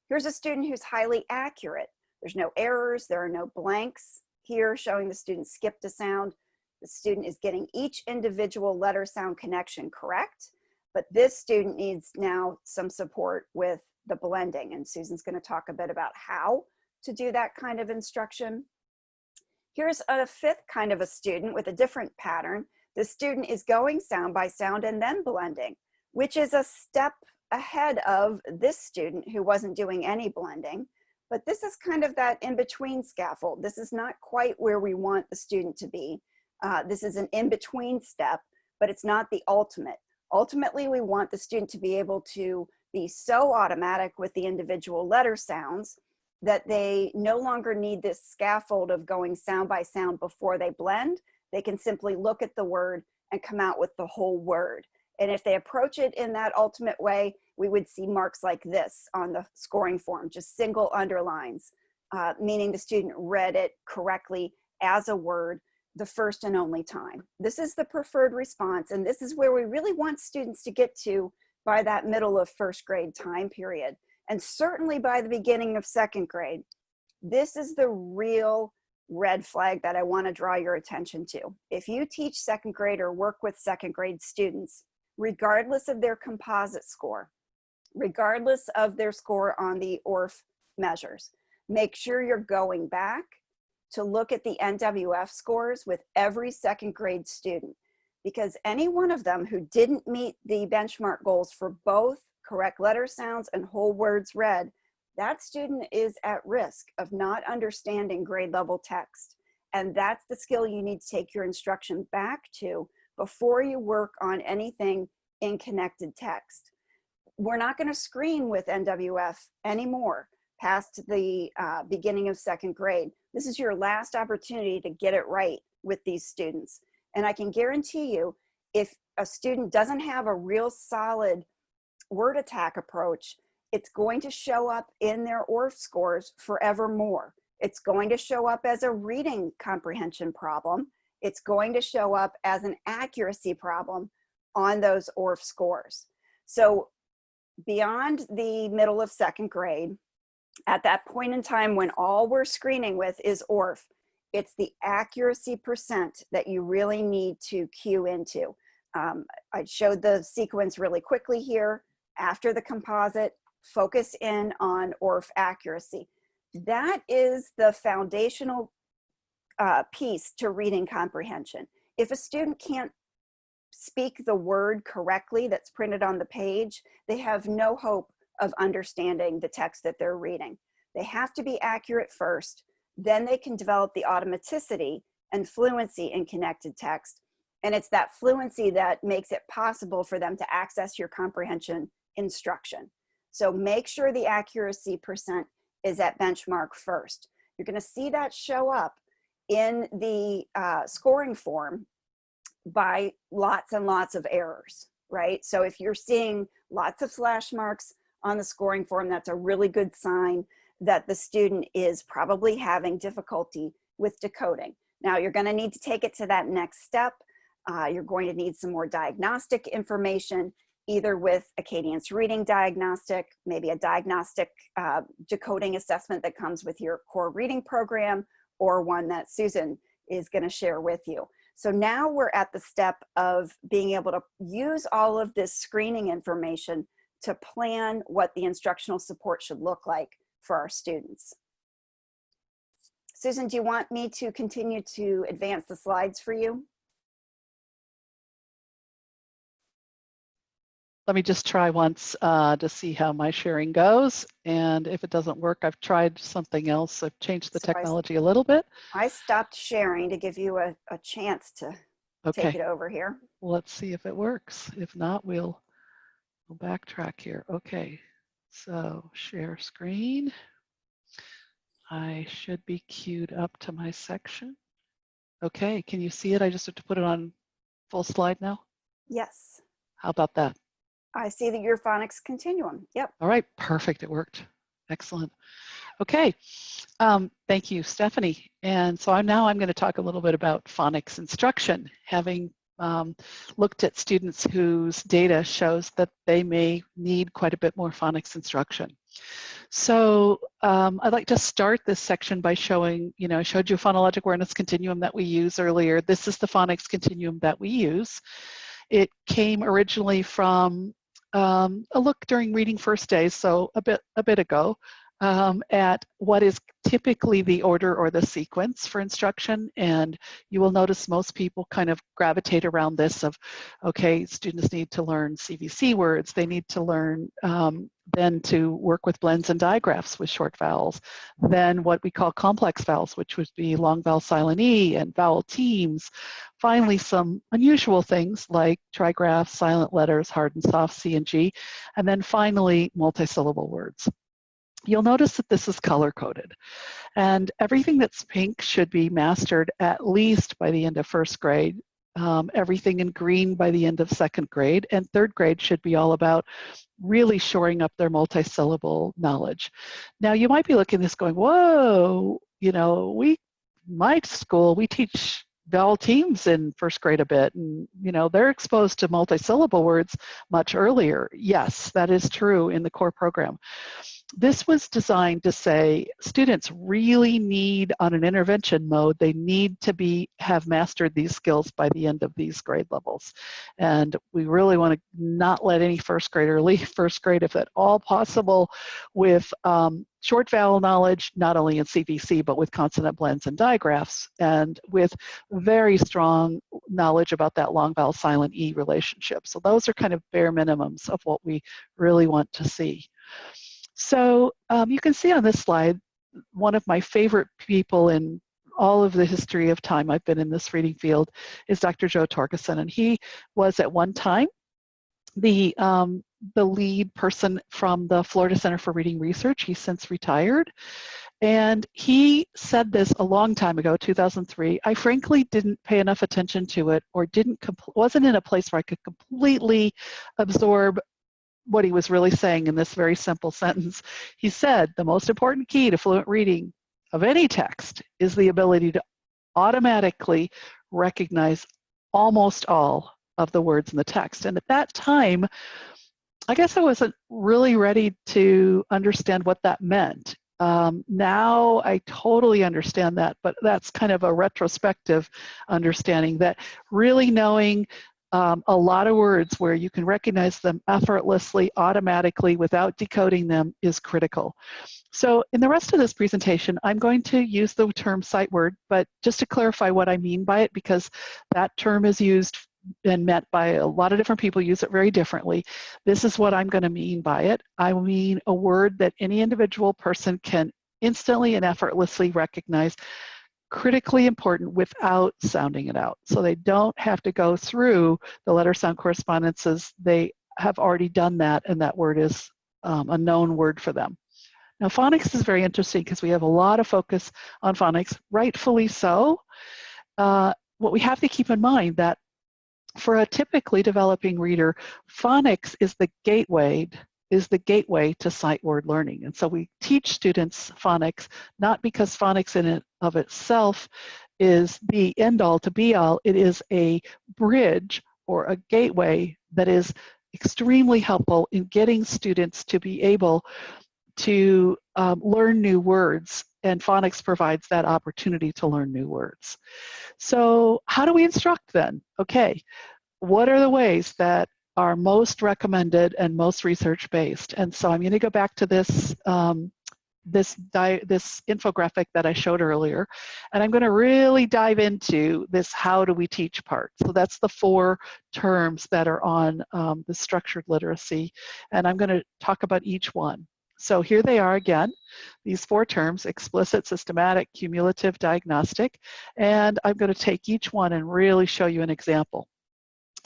Here's a student who's highly accurate. There's no errors, there are no blanks here, showing the student skipped a sound. The student is getting each individual letter sound connection correct, but this student needs now some support with the blending, and Susan's going to talk a bit about how to do that kind of instruction. Here's a fifth kind of a student with a different pattern. The student is going sound by sound and then blending, which is a step ahead of this student who wasn't doing any blending. But this is kind of that in-between scaffold. This is not quite where we want the student to be. This is an in-between step, but it's not the ultimate. Ultimately, we want the student to be able to be so automatic with the individual letter sounds that they no longer need this scaffold of going sound by sound before they blend. They can simply look at the word and come out with the whole word. And if they approach it in that ultimate way, we would see marks like this on the scoring form, just single underlines. meaning the student read it correctly as a word the first and only time. This is the preferred response, and this is where we really want students to get to by that middle of first grade time period, and certainly by the beginning of second grade. This is the real red flag that I want to draw your attention to. If you teach second grade or work with second grade students, regardless of their composite score, regardless of their score on the ORF measures, make sure you're going back to look at the NWF scores with every second grade student, because any one of them who didn't meet the benchmark goals for both correct letter sounds and whole words read, that student is at risk of not understanding grade level text. And that's the skill you need to take your instruction back to before you work on anything in connected text. We're not going to screen with NWF anymore past the beginning of second grade. This is your last opportunity to get it right with these students. And I can guarantee you, if a student doesn't have a real solid word attack approach, it's going to show up in their ORF scores forevermore. It's going to show up as a reading comprehension problem. It's going to show up as an accuracy problem on those ORF scores. So beyond the middle of second grade, at that point in time when all we're screening with is ORF, it's the accuracy percent that you really need to cue into. I showed the sequence really quickly here. After the composite, focus in on ORF accuracy. That is the foundational piece to reading comprehension. If a student can't speak the word correctly that's printed on the page, they have no hope of understanding the text that they're reading. They have to be accurate first, then they can develop the automaticity and fluency in connected text. And it's that fluency that makes it possible for them to access your comprehension instruction. So make sure the accuracy percent is at benchmark first. You're going to see that show up in the scoring form by lots and lots of errors, right? So if you're seeing lots of slash marks on the scoring form, that's a really good sign that the student is probably having difficulty with decoding. Now you're going to need to take it to that next step. You're going to need some more diagnostic information, either with Acadience reading diagnostic, maybe a diagnostic decoding assessment that comes with your core reading program, or one that Susan is going to share with you. So now we're at the step of being able to use all of this screening information to plan what the instructional support should look like for our students. Susan, do you want me to continue to advance the slides for you? Let me just try once to see how my sharing goes. And if it doesn't work, I've tried something else. I've changed the technology a little bit. I stopped sharing to give you a chance to take it over here. Let's see if it works. If not, we'll backtrack here. Okay, so share screen. I should be queued up to my section. Okay, can you see it? I just have to put it on full slide now? Yes. How about that? I see that your phonics continuum. Yep. All right, perfect, it worked. Excellent. Okay, thank you, Stephanie. And so I'm going to talk a little bit about phonics instruction, having looked at students whose data shows that they may need quite a bit more phonics instruction. So I'd like to start this section by showing, I showed you a phonologic awareness continuum that we use earlier. This is the phonics continuum that we use. It came originally from a look during Reading First Days, so a bit ago, at what is typically the order or the sequence for instruction. And you will notice most people kind of gravitate around this of, okay, students need to learn CVC words. They need to learn then to work with blends and digraphs with short vowels. Then what we call complex vowels, which would be long vowel silent E and vowel teams. Finally, some unusual things like trigraphs, silent letters, hard and soft C and G. And then finally, multisyllable words. You'll notice that this is color-coded, and everything that's pink should be mastered at least by the end of first grade. everything in green by the end of second grade, and third grade should be all about really shoring up their multisyllable knowledge. Now you might be looking at this going, whoa, you know, my school, we teach vowel teams in first grade a bit, and you know, they're exposed to multisyllable words much earlier. Yes, that is true in the core program. This was designed to say students really need, on an intervention mode, they need to have mastered these skills by the end of these grade levels. And we really want to not let any first grader leave first grade, if at all possible, with short vowel knowledge, not only in CVC, but with consonant blends and digraphs, and with very strong knowledge about that long vowel silent E relationship. So those are kind of bare minimums of what we really want to see. So you can see on this slide, one of my favorite people in all of the history of time I've been in this reading field is Dr. Joe Torgerson, and he was at one time the lead person from the Florida Center for Reading Research. He's since retired, and he said this a long time ago, 2003. I frankly didn't pay enough attention to it, or wasn't in a place where I could completely absorb what he was really saying in this very simple sentence. He said, the most important key to fluent reading of any text is the ability to automatically recognize almost all of the words in the text. And at that time, I guess I wasn't really ready to understand what that meant. Now I totally understand that, but that's kind of a retrospective understanding, that really knowing a lot of words where you can recognize them effortlessly, automatically, without decoding them is critical. So in the rest of this presentation, I'm going to use the term sight word, but just to clarify what I mean by it, because that term is used and meant by a lot of different people, use it very differently. This is what I'm going to mean by it. I mean a word that any individual person can instantly and effortlessly recognize, critically important, without sounding it out. So they don't have to go through the letter sound correspondences. They have already done that, and that word is a known word for them. Now, phonics is very interesting because we have a lot of focus on phonics, rightfully so. What we have to keep in mind that for a typically developing reader, phonics is the gateway to sight word learning. And so we teach students phonics, not because phonics in and of itself is the end all to be all. It is a bridge or a gateway that is extremely helpful in getting students to be able to learn new words, and phonics provides that opportunity to learn new words. So how do we instruct then? Okay, what are the ways that are most recommended and most research-based? And so I'm going to go back to this this infographic that I showed earlier, and I'm going to really dive into this how do we teach part. So that's the 4 terms that are on the structured literacy, and I'm going to talk about each one. So here they are again, these 4 terms: explicit, systematic, cumulative, diagnostic, and I'm going to take each one and really show you an example.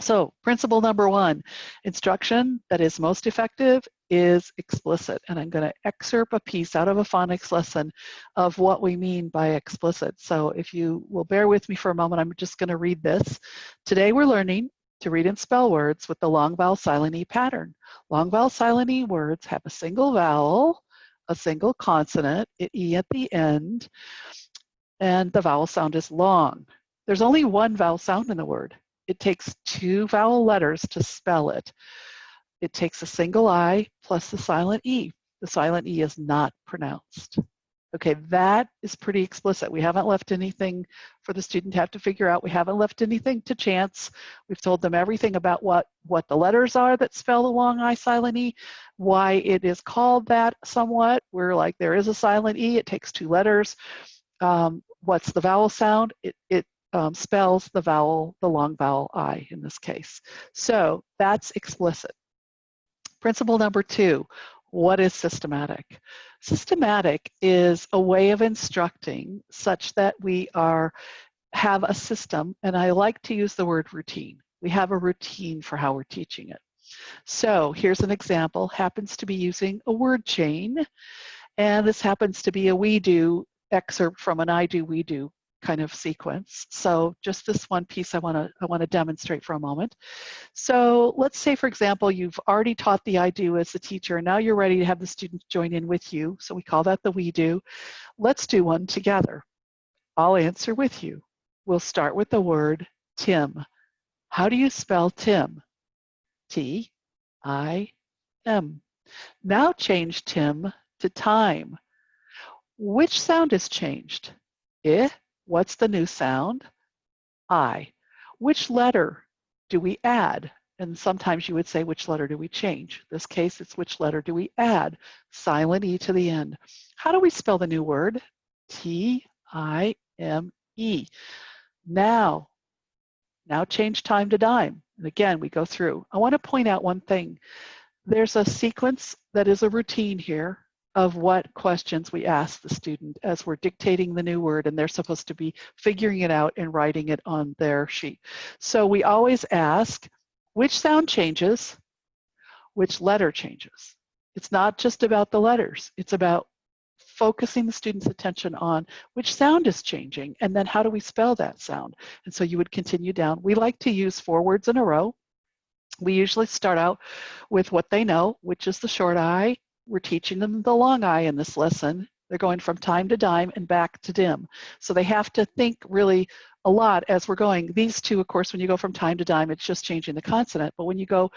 So principle number 1, instruction that is most effective is explicit. And I'm going to excerpt a piece out of a phonics lesson of what we mean by explicit. So if you will bear with me for a moment, I'm just going to read this. Today we're learning to read and spell words with the long vowel silent E pattern. Long vowel silent E words have a single vowel, a single consonant, E at the end, and the vowel sound is long. There's only one vowel sound in the word. It takes 2 vowel letters to spell it. It takes a single I plus the silent E. The silent E is not pronounced. Okay, that is pretty explicit. We haven't left anything for the student to have to figure out. We haven't left anything to chance. We've told them everything about what the letters are that spell the long I silent E, why it is called that somewhat. We're like, there is a silent E, it takes 2 letters. What's the vowel sound? It spells the long vowel I in this case. So that's explicit. Principle number 2, what is systematic? Systematic is a way of instructing such that we have a system, and I like to use the word routine. We have a routine for how we're teaching it. So here's an example, happens to be using a word chain, and this happens to be a we do excerpt from an I do, we do kind of sequence. So just this one piece I want to demonstrate for a moment. So let's say, for example, you've already taught the I do as the teacher, and now you're ready to have the students join in with you. So we call that the we do. Let's do one together. I'll answer with you. We'll start with the word Tim. How do you spell Tim? T-I-M. Now change Tim to time. Which sound is changed? I. What's the new sound? I. Which letter do we add? And sometimes you would say, which letter do we change? In this case, it's which letter do we add? Silent E to the end. How do we spell the new word? T-I-M-E. Now change time to dime. And again, we go through. I want to point out one thing. There's a sequence that is a routine here of what questions we ask the student as we're dictating the new word, and they're supposed to be figuring it out and writing it on their sheet. So we always ask, which sound changes? Which letter changes? It's not just about the letters. It's about focusing the student's attention on which sound is changing, and then how do we spell that sound? And so you would continue down. We like to use 4 words in a row. We usually start out with what they know, which is the short I. We're teaching them the long I in this lesson. They're going from time to dime and back to dim. So they have to think really a lot as we're going. These two, of course, when you go from time to dime, it's just changing the consonant. But when you go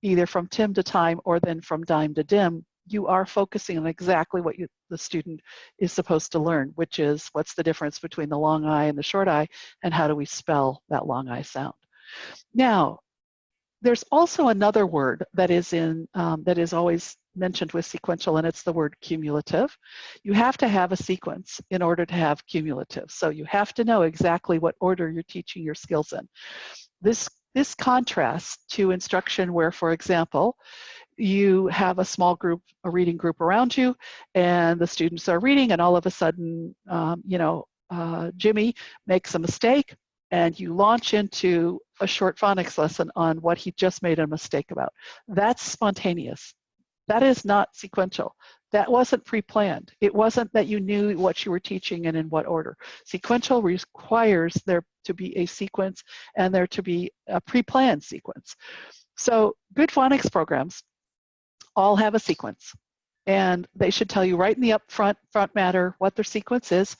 either from Tim to time or then from dime to dim, you are focusing on exactly what the student is supposed to learn, which is what's the difference between the long I and the short I, and how do we spell that long I sound. Now, there's also another word that is that is always mentioned with sequential, and it's the word cumulative. You have to have a sequence in order to have cumulative. So you have to know exactly what order you're teaching your skills in. This contrasts to instruction where, for example, you have a small group, a reading group around you, and the students are reading, and all of a sudden, Jimmy makes a mistake, and you launch into a short phonics lesson on what he just made a mistake about. That's spontaneous. That is not sequential. That wasn't pre-planned. It wasn't that you knew what you were teaching and in what order. Sequential requires there to be a sequence and there to be a pre-planned sequence. So good phonics programs all have a sequence, and they should tell you right in the front matter what their sequence is.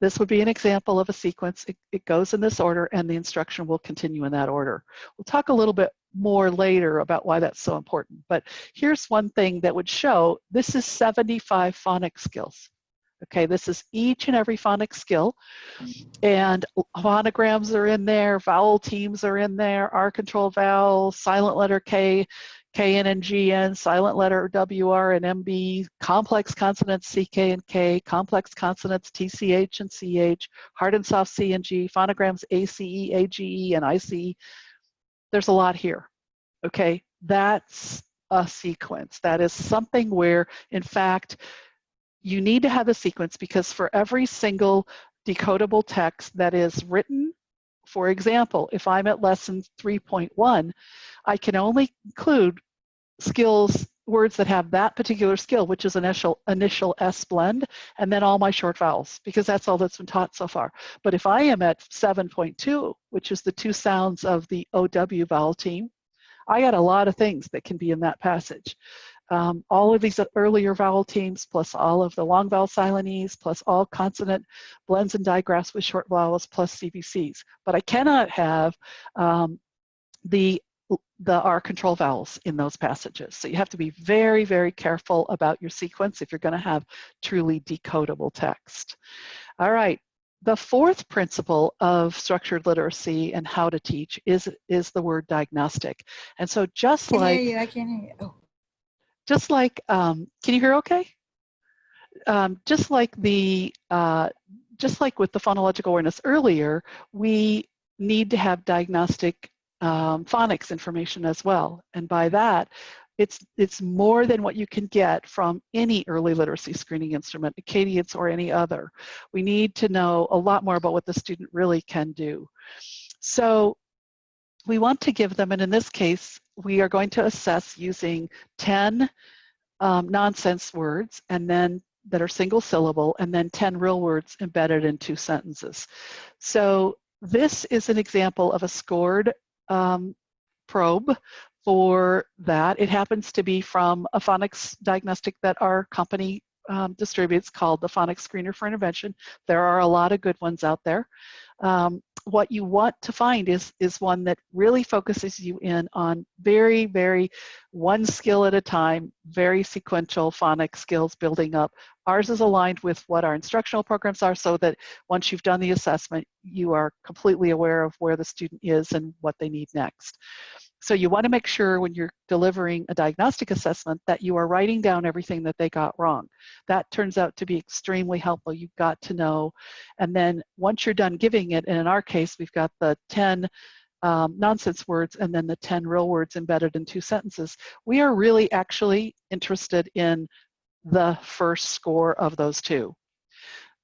This would be an example of a sequence. It goes in this order, and the instruction will continue in that order. We'll talk a little bit more later about why that's so important, but here's one thing that would show this is 75 phonics skills. Okay, this is each and every phonics skill, and phonograms are in there, vowel teams are in there, R control vowel, silent letter K, KN and GN, silent letter WR and MB, complex consonants CK and K, complex consonants TCH and CH, hard and soft C and G, phonograms ACE, AGE, and ICE. There's a lot here, okay? That's a sequence. That is something where, in fact, you need to have a sequence, because for every single decodable text that is written, for example, if I'm at lesson 3.1, I can only include skills, words that have that particular skill, which is initial S blend, and then all my short vowels, because that's all that's been taught so far. But if I am at 7.2, which is the 2 sounds of the OW vowel team, I got a lot of things that can be in that passage. All of these earlier vowel teams, plus all of the long vowel silent E's, plus all consonant blends and digraphs with short vowels, plus CVCs. But I cannot have the R control vowels in those passages. So you have to be very, very careful about your sequence if you're going to have truly decodable text. All right. The 4th principle of structured literacy and how to teach is the word diagnostic. And so just like... I can't hear you. Oh. Just like, can you hear okay? Just like with the phonological awareness earlier, we need to have diagnostic phonics information as well. And by that, it's more than what you can get from any early literacy screening instrument, Acadience or any other. We need to know a lot more about what the student really can do. So we want to give them, and in this case, we are going to assess using 10 nonsense words and then that are single syllable, and then 10 real words embedded in 2 sentences. So this is an example of a scored probe for that. It happens to be from a phonics diagnostic that our company distributes called the Phonics Screener for Intervention. There are a lot of good ones out there. What you want to find is one that really focuses you in on very, very one skill at a time, very sequential phonics skills building up. Ours is aligned with what our instructional programs are, so that once you've done the assessment, you are completely aware of where the student is and what they need next. So you want to make sure when you're delivering a diagnostic assessment that you are writing down everything that they got wrong. That turns out to be extremely helpful. You've got to know. And then once you're done giving it, and in our case, we've got the 10 nonsense words and then the 10 real words embedded in 2 sentences, we are really actually interested in the first score of those 2.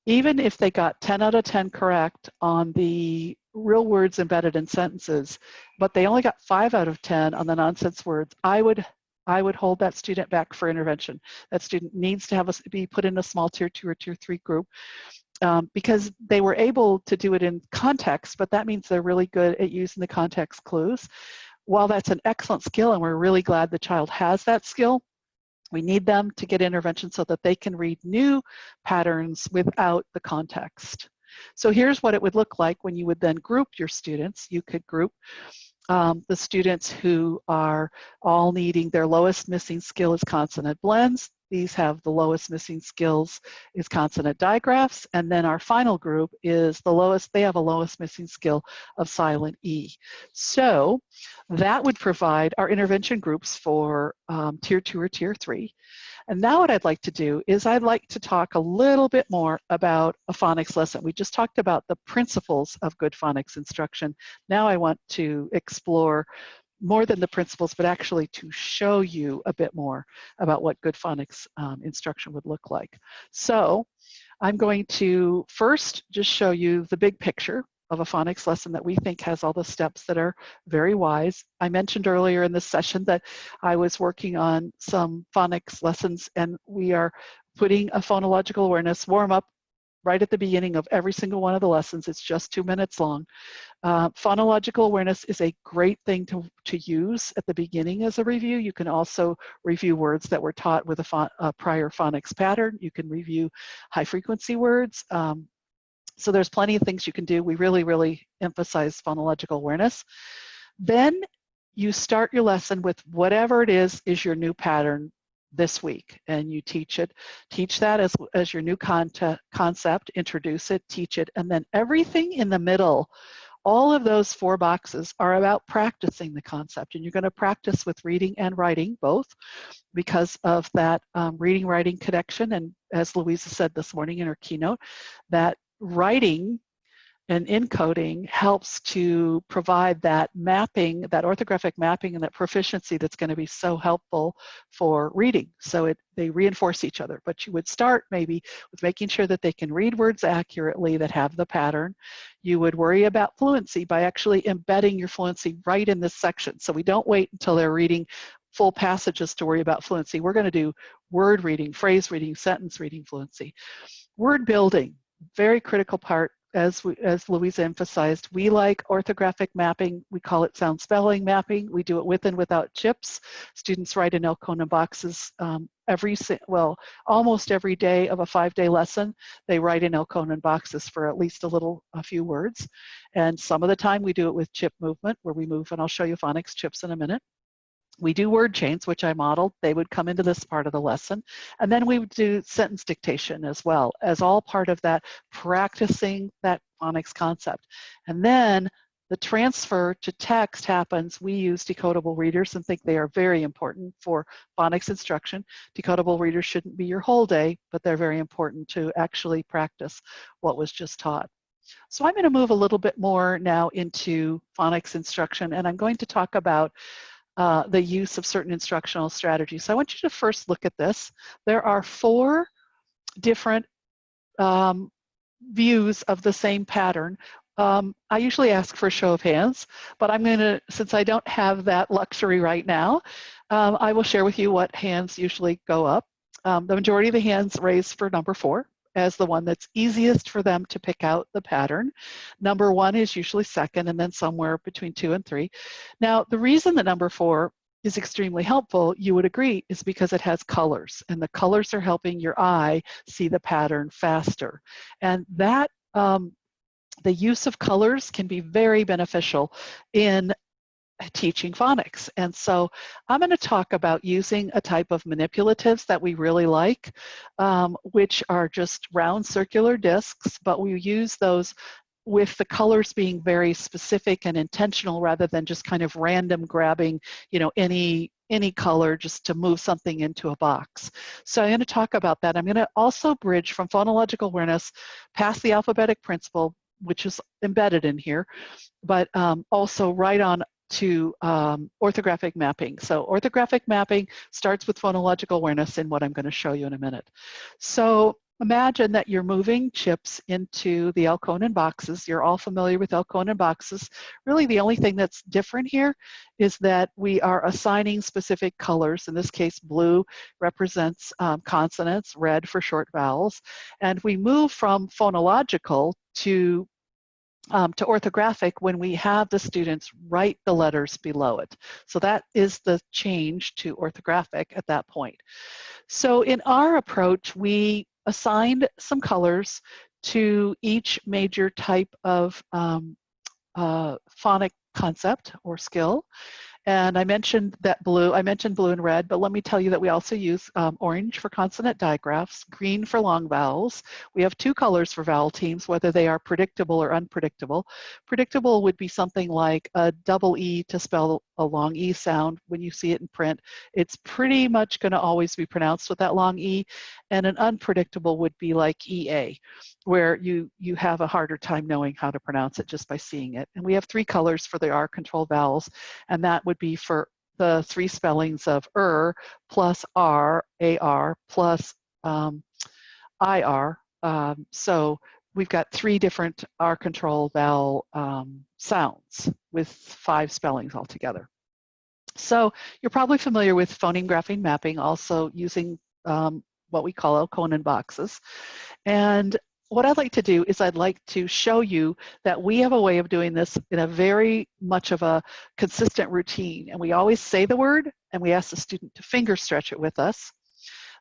Even if they got 10 out of 10 correct on the real words embedded in sentences, but they only got 5 out of 10 on the nonsense words, I would hold that student back for intervention. That student needs to be put in a small tier 2 or tier 3 group because they were able to do it in context, but that means they're really good at using the context clues. While that's an excellent skill, and we're really glad the child has that skill, we need them to get intervention so that they can read new patterns without the context. So here's what it would look like when you would then group your students. You could group the students who are all needing their lowest missing skill is consonant blends. These have the lowest missing skills is consonant digraphs. And then our final group is the lowest, they have a lowest missing skill of silent E. So that would provide our intervention groups for tier 2 or tier 3. And now what I'd like to do is I'd like to talk a little bit more about a phonics lesson. We just talked about the principles of good phonics instruction. Now I want to explore more than the principles, but actually to show you a bit more about what good phonics instruction would look like. So I'm going to first just show you the big picture of a phonics lesson that we think has all the steps that are very wise. I mentioned earlier in this session that I was working on some phonics lessons, and we are putting a phonological awareness warm-up right at the beginning of every single one of the lessons. It's just 2 minutes long. Phonological awareness is a great thing to use at the beginning as a review. You can also review words that were taught with a prior phonics pattern. You can review high frequency words. So there's plenty of things you can do. We really, really emphasize phonological awareness. Then you start your lesson with whatever it is your new pattern this week, and you teach it. Teach that as your new concept, introduce it, teach it, and then everything in the middle, all of those 4 boxes are about practicing the concept, and you're going to practice with reading and writing both because of that reading-writing connection. And as Louisa said this morning in her keynote, that writing and encoding helps to provide that mapping, that orthographic mapping, and that proficiency that's going to be so helpful for reading. So they reinforce each other. But you would start maybe with making sure that they can read words accurately that have the pattern. You would worry about fluency by actually embedding your fluency right in this section. So we don't wait until they're reading full passages to worry about fluency. We're going to do word reading, phrase reading, sentence reading fluency. Word building, very critical part. As Louisa emphasized, we like orthographic mapping. We call it sound spelling mapping. We do it with and without chips. Students write in Elkona boxes almost every day of a 5-day lesson. They write in Elkona boxes for at least a few words. And some of the time we do it with chip movement, where we move, and I'll show you phonics chips in a minute. We do word chains, which I modeled. They would come into this part of the lesson. And then we would do sentence dictation as well, as all part of that practicing that phonics concept. And then the transfer to text happens. We use decodable readers and think they are very important for phonics instruction. Decodable readers shouldn't be your whole day, but they're very important to actually practice what was just taught. So I'm going to move a little bit more now into phonics instruction, and I'm going to talk about the use of certain instructional strategies. So I want you to first look at this. There are 4 different views of the same pattern. I usually ask for a show of hands, but I'm going to, since I don't have that luxury right now, I will share with you what hands usually go up. the majority of the hands raised for number 4 as the one that's easiest for them to pick out the pattern. Number 1 is usually second, and then somewhere between 2 and 3. Now, the reason that number 4 is extremely helpful, you would agree, is because it has colors, and the colors are helping your eye see the pattern faster. And that, the use of colors can be very beneficial in teaching phonics. And so I'm going to talk about using a type of manipulatives that we really like, which are just round circular discs, but we use those with the colors being very specific and intentional rather than just kind of random grabbing, you know, any color just to move something into a box. So I'm going to talk about that. I'm going to also bridge from phonological awareness past the alphabetic principle, which is embedded in here, but also right on to orthographic mapping. So orthographic mapping starts with phonological awareness in what I'm going to show you in a minute. So imagine that you're moving chips into the Elkonin boxes. You're all familiar with Elkonin boxes. Really the only thing that's different here is that we are assigning specific colors. In this case, blue represents consonants, red for short vowels. And we move from phonological to orthographic when we have the students write the letters below it. So that is the change to orthographic at that point. So in our approach, we assigned some colors to each major type of phonic concept or skill. And I mentioned that blue, I mentioned blue and red, but let me tell you that we also use orange for consonant digraphs, green for long vowels. We have 2 colors for vowel teams, whether they are predictable or unpredictable. Predictable would be something like a double E to spell a long E sound. When you see it in print, it's pretty much going to always be pronounced with that long E. And an unpredictable would be like EA, where you have a harder time knowing how to pronounce it just by seeing it. And we have 3 colors for the R control vowels, and that would be for the 3 spellings of plus R, AR, plus IR. So we've got 3 different R control vowel sounds with 5 spellings altogether. So you're probably familiar with phoneme grapheme mapping, also using what we call Elkonin boxes. And what I'd like to do is I'd like to show you that we have a way of doing this in a very much of a consistent routine. And we always say the word and we ask the student to finger stretch it with us.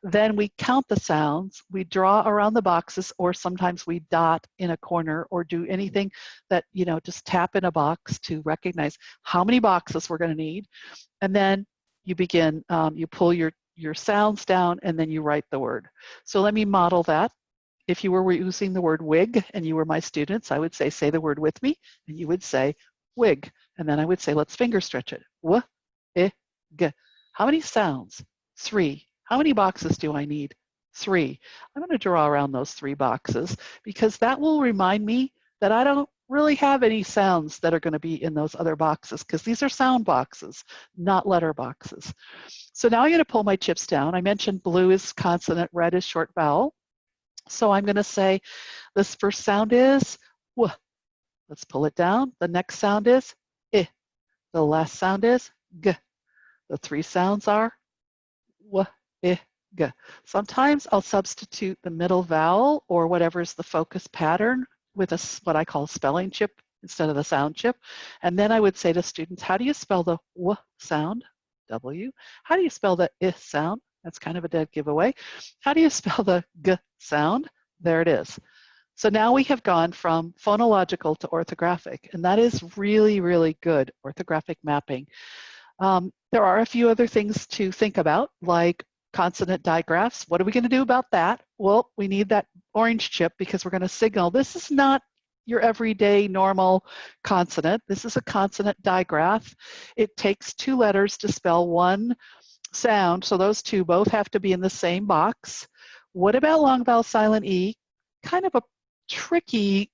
Then we count the sounds, we draw around the boxes, or sometimes we dot in a corner or do anything that, you know, just tap in a box to recognize how many boxes we're going to need. And then you begin, you pull your sounds down and then you write the word. So let me model that. If you were using the word wig and you were my students, I would say the word with me, and you would say wig. And then I would say, let's finger stretch it. W, I, g. How many sounds? 3. How many boxes do I need? 3. I'm going to draw around those 3 boxes because that will remind me that I don't really have any sounds that are going to be in those other boxes because these are sound boxes, not letter boxes. So now I'm going to pull my chips down. I mentioned blue is consonant, red is short vowel. So I'm going to say this first sound is W. Let's pull it down. The next sound is I. The last sound is G. The 3 sounds are W, I, G. Sometimes I'll substitute the middle vowel or whatever's the focus pattern with what I call spelling chip instead of the sound chip. And then I would say to students, how do you spell the W sound? W. How do you spell the I sound? That's kind of a dead giveaway. How do you spell the G sound? There it is. So now we have gone from phonological to orthographic, and that is really, really good orthographic mapping. There are a few other things to think about, like consonant digraphs. What are we going to do about that? Well, we need that orange chip because we're going to signal this is not your everyday normal consonant. This is a consonant digraph. It takes 2 letters to spell one sound, so those 2 both have to be in the same box. What about long vowel silent E? Kind of a tricky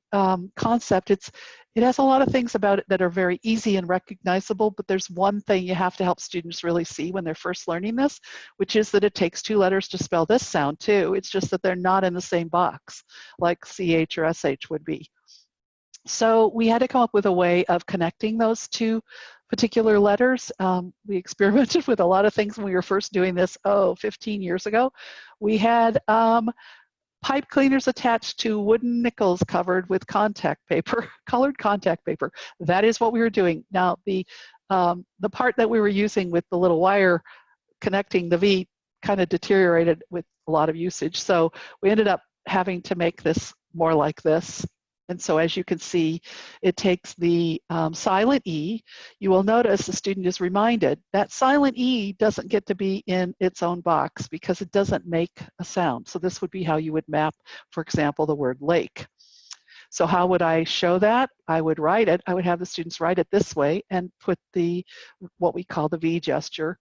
concept. It has a lot of things about it that are very easy and recognizable, but there's one thing you have to help students really see when they're first learning this, which is that it takes 2 letters to spell this sound too. It's just that they're not in the same box like CH or SH would be. So we had to come up with a way of connecting those 2 particular letters. We experimented with a lot of things when we were first doing this, 15 years ago. We had pipe cleaners attached to wooden nickels covered with contact paper, colored contact paper. That is what we were doing. Now, the part that we were using with the little wire connecting the V kind of deteriorated with a lot of usage. So we ended up having to make this more like this. And so as you can see, it takes the silent E. You will notice the student is reminded that silent E doesn't get to be in its own box because it doesn't make a sound. So this would be how you would map, for example, the word lake. So how would I show that? I would write it. I would have the students write it this way and put what we call the V gesture.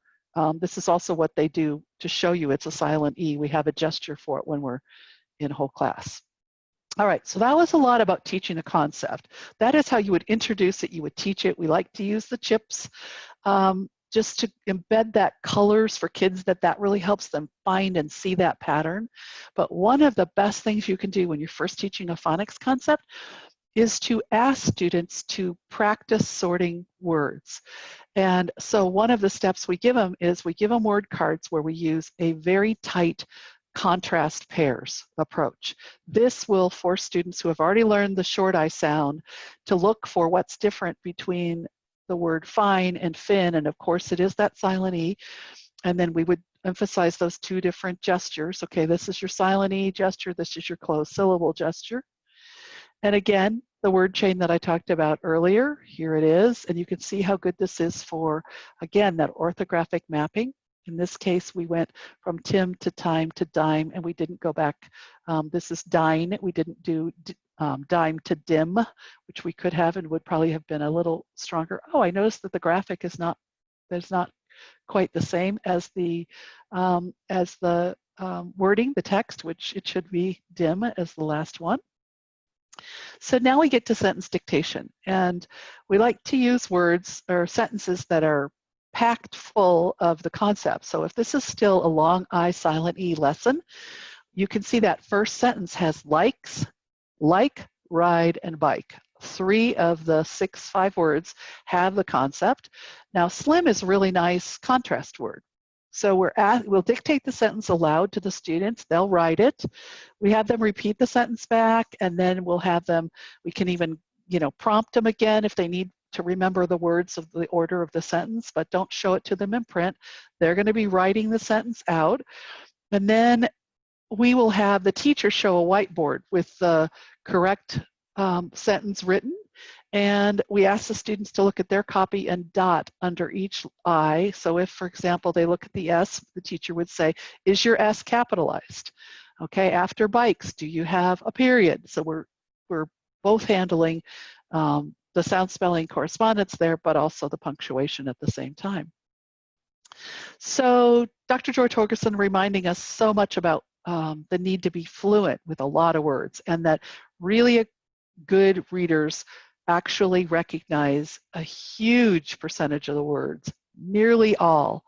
This is also what they do to show you it's a silent E. We have a gesture for it when we're in whole class. All right, so that was a lot about teaching a concept. That is how you would introduce it, you would teach it. We like to use the chips just to embed that colors for kids, that really helps them find and see that pattern. But one of the best things you can do when you're first teaching a phonics concept is to ask students to practice sorting words. And so one of the steps we give them is we give them word cards where we use a very tight contrast pairs approach. This will force students who have already learned the short I sound to look for what's different between the word fine and fin, and of course it is that silent E. And then we would emphasize those two different gestures. Okay, this is your silent E gesture, this is your closed syllable gesture. And again, the word chain that I talked about earlier, here it is, and you can see how good this is for, again, that orthographic mapping. In this case, we went from Tim to time to dime, and we didn't go back. This is dine. We didn't do dime to dim, which we could have and would probably have been a little stronger. Oh, I noticed that the graphic is not quite the same as the wording, the text, which it should be dim as the last one. So now we get to sentence dictation, and we like to use words or sentences that are packed full of the concept. So if this is still a long I silent E lesson, you can see that first sentence has likes, like, ride, and bike. 3 of the 5 words have the concept. Now slim is a really nice contrast word. So we'll dictate the sentence aloud to the students. They'll write it. We have them repeat the sentence back, and then we'll have them, we can even, prompt them again if they need to remember the words of the order of the sentence, but don't show it to them in print. They're going to be writing the sentence out. And then we will have the teacher show a whiteboard with the correct sentence written. And we ask the students to look at their copy and dot under each I. So if, for example, they look at the S, the teacher would say, is your S capitalized? Okay, after bikes, do you have a period? So we're both handling the sound spelling correspondence there, but also the punctuation at the same time. So Dr. George Holgerson reminding us so much about the need to be fluent with a lot of words, and that really good readers actually recognize a huge percentage of the words, nearly all,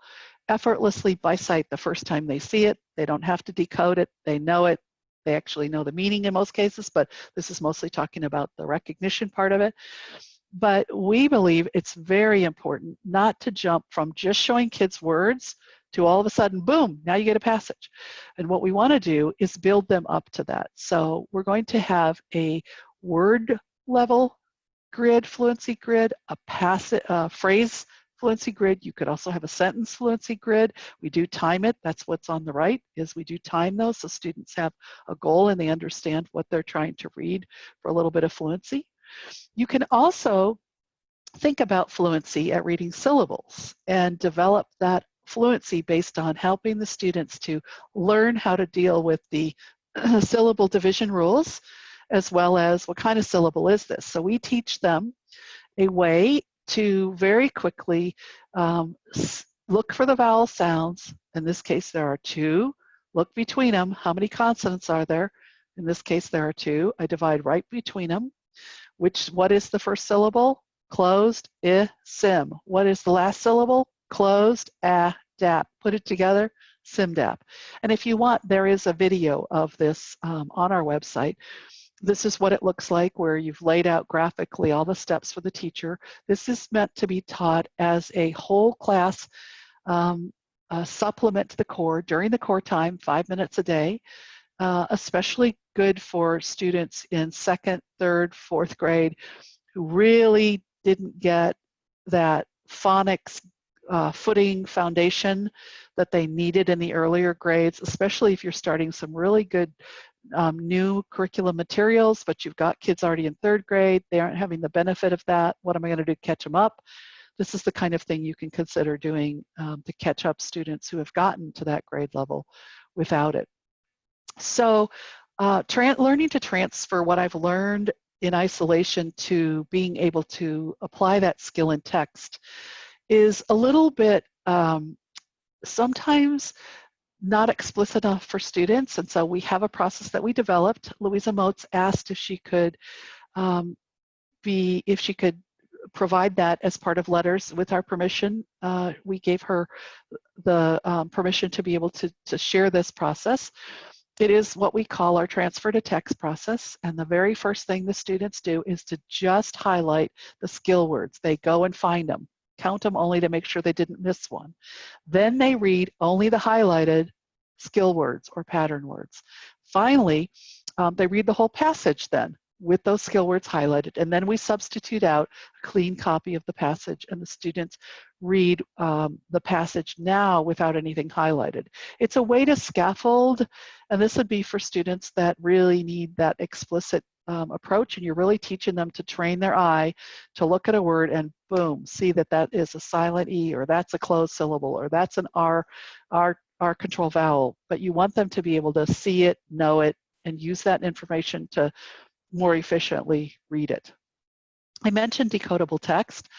effortlessly by sight the first time they see it. They don't have to decode it, they know it. They actually know the meaning in most cases, but this is mostly talking about the recognition part of it. But we believe it's very important not to jump from just showing kids words to all of a sudden, boom, now you get a passage. And what we want to do is build them up to that. So we're going to have a word level grid, fluency grid, a phrase fluency grid. You could also have a sentence fluency grid. We do time it. That's what's on the right, is we do time those so students have a goal and they understand what they're trying to read for a little bit of fluency. You can also think about fluency at reading syllables and develop that fluency based on helping the students to learn how to deal with the syllable division rules, as well as what kind of syllable is this. So we teach them a way to very quickly look for the vowel sounds. In this case, there are 2. Look between them. How many consonants are there? In this case, there are 2. I divide right between them. What is the first syllable? Closed, sim. What is the last syllable? Closed, dap. Put it together, sim dap. And if you want, there is a video of this on our website This is what it looks like, where you've laid out graphically all the steps for the teacher. This is meant to be taught as a whole class supplement to the core during the core time, 5 minutes a day, especially good for students in 2nd, 3rd, 4th grade who really didn't get that phonics footing foundation that they needed in the earlier grades, especially if you're starting some really good new curriculum materials, but you've got kids already in 3rd grade. They aren't having the benefit of that. What am I going to do to catch them up? This is the kind of thing you can consider doing to catch up students who have gotten to that grade level without it. So learning to transfer what I've learned in isolation to being able to apply that skill in text is a little bit sometimes not explicit enough for students, and so we have a process that we developed. Louisa Moats asked if she could provide that as part of letters with our permission. We gave her the permission to be able to share this process. It is what we call our transfer to text process, and the very first thing the students do is to just highlight the skill words. They go and find them, count them only to make sure they didn't miss one. Then they read only the highlighted skill words or pattern words. Finally, they read the whole passage then with those skill words highlighted, and then we substitute out a clean copy of the passage, and the students read the passage now without anything highlighted. It's a way to scaffold, and this would be for students that really need that explicit approach, and you're really teaching them to train their eye to look at a word and boom, see that that is a silent E, or that's a closed syllable, or that's an R control vowel, but you want them to be able to see it, know it, and use that information to more efficiently read it. I mentioned decodable text.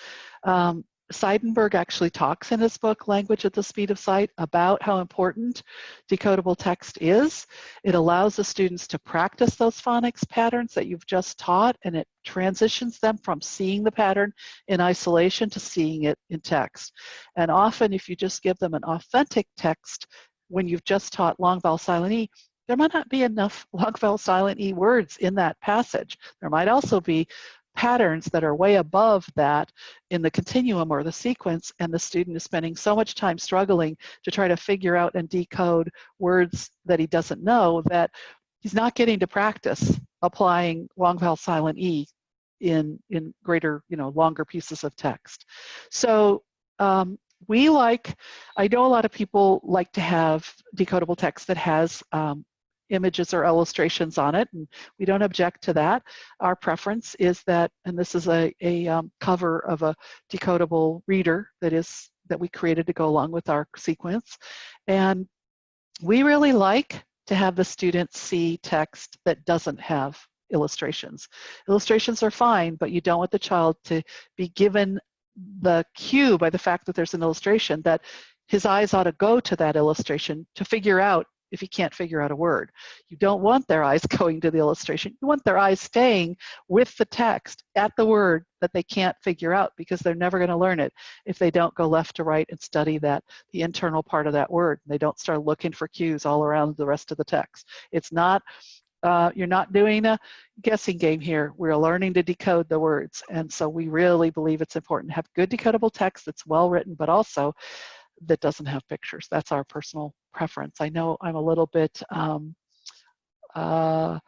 Seidenberg actually talks in his book, Language at the Speed of Sight, about how important decodable text is. It allows the students to practice those phonics patterns that you've just taught, and it transitions them from seeing the pattern in isolation to seeing it in text. And often, if you just give them an authentic text when you've just taught long vowel silent E, there might not be enough long vowel silent E words in that passage. There might also be patterns that are way above that in the continuum or the sequence, and the student is spending so much time struggling to try to figure out and decode words that he doesn't know that he's not getting to practice applying long vowel silent E in greater, longer pieces of text. So I know a lot of people like to have decodable text that has images or illustrations on it, and we don't object to that. Our preference is that, and this is a cover of a decodable reader that we created to go along with our sequence, and we really like to have the students see text that doesn't have illustrations. Illustrations are fine, but you don't want the child to be given the cue by the fact that there's an illustration that his eyes ought to go to that illustration to figure out if he can't figure out a word. You don't want their eyes going to the illustration. You want their eyes staying with the text at the word that they can't figure out, because they're never going to learn it if they don't go left to right and study the internal part of that word. They don't start looking for cues all around the rest of the text. It's not, you're not doing a guessing game here. We're learning to decode the words. And so we really believe it's important to have good decodable text that's well written, but also that doesn't have pictures. That's our personal preference. I know I'm a little bit of a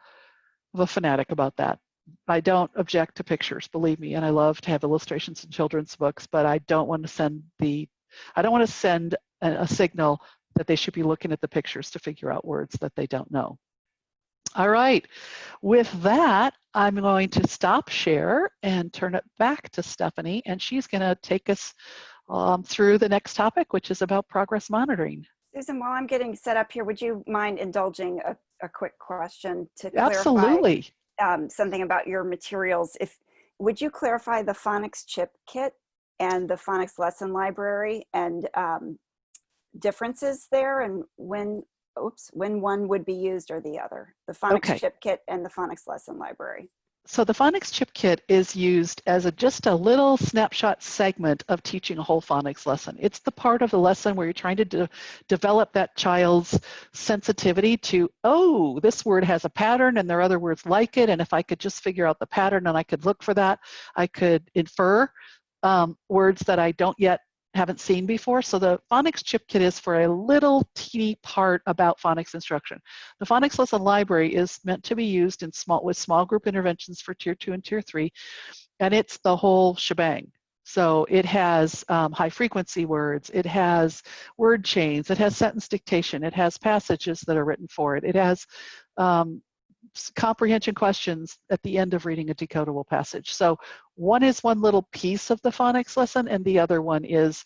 fanatic about that. I don't object to pictures, believe me, and I love to have illustrations in children's books, but I don't want to send a signal that they should be looking at the pictures to figure out words that they don't know. All right, with that, I'm going to stop share and turn it back to Stephanie, and she's going to take us through the next topic, which is about progress monitoring. Susan, while I'm getting set up here, would you mind indulging a quick question to Absolutely. clarify something about your materials? Would you clarify the phonics chip kit and the phonics lesson library and differences there, and when one would be used or the other? The phonics chip kit and the phonics lesson library. So the phonics chip kit is used as just a little snapshot segment of teaching a whole phonics lesson. It's the part of the lesson where you're trying to develop that child's sensitivity to, oh, this word has a pattern and there are other words like it, and if I could just figure out the pattern and I could look for that, I could infer words that I haven't seen before. So the phonics chip kit is for a little teeny part about phonics instruction. The phonics lesson library is meant to be used with small group interventions for tier 2 and tier 3, and it's the whole shebang. So it has high frequency words, it has word chains, it has sentence dictation, it has passages that are written for it, it has comprehension questions at the end of reading a decodable passage. So one is one little piece of the phonics lesson, and the other one is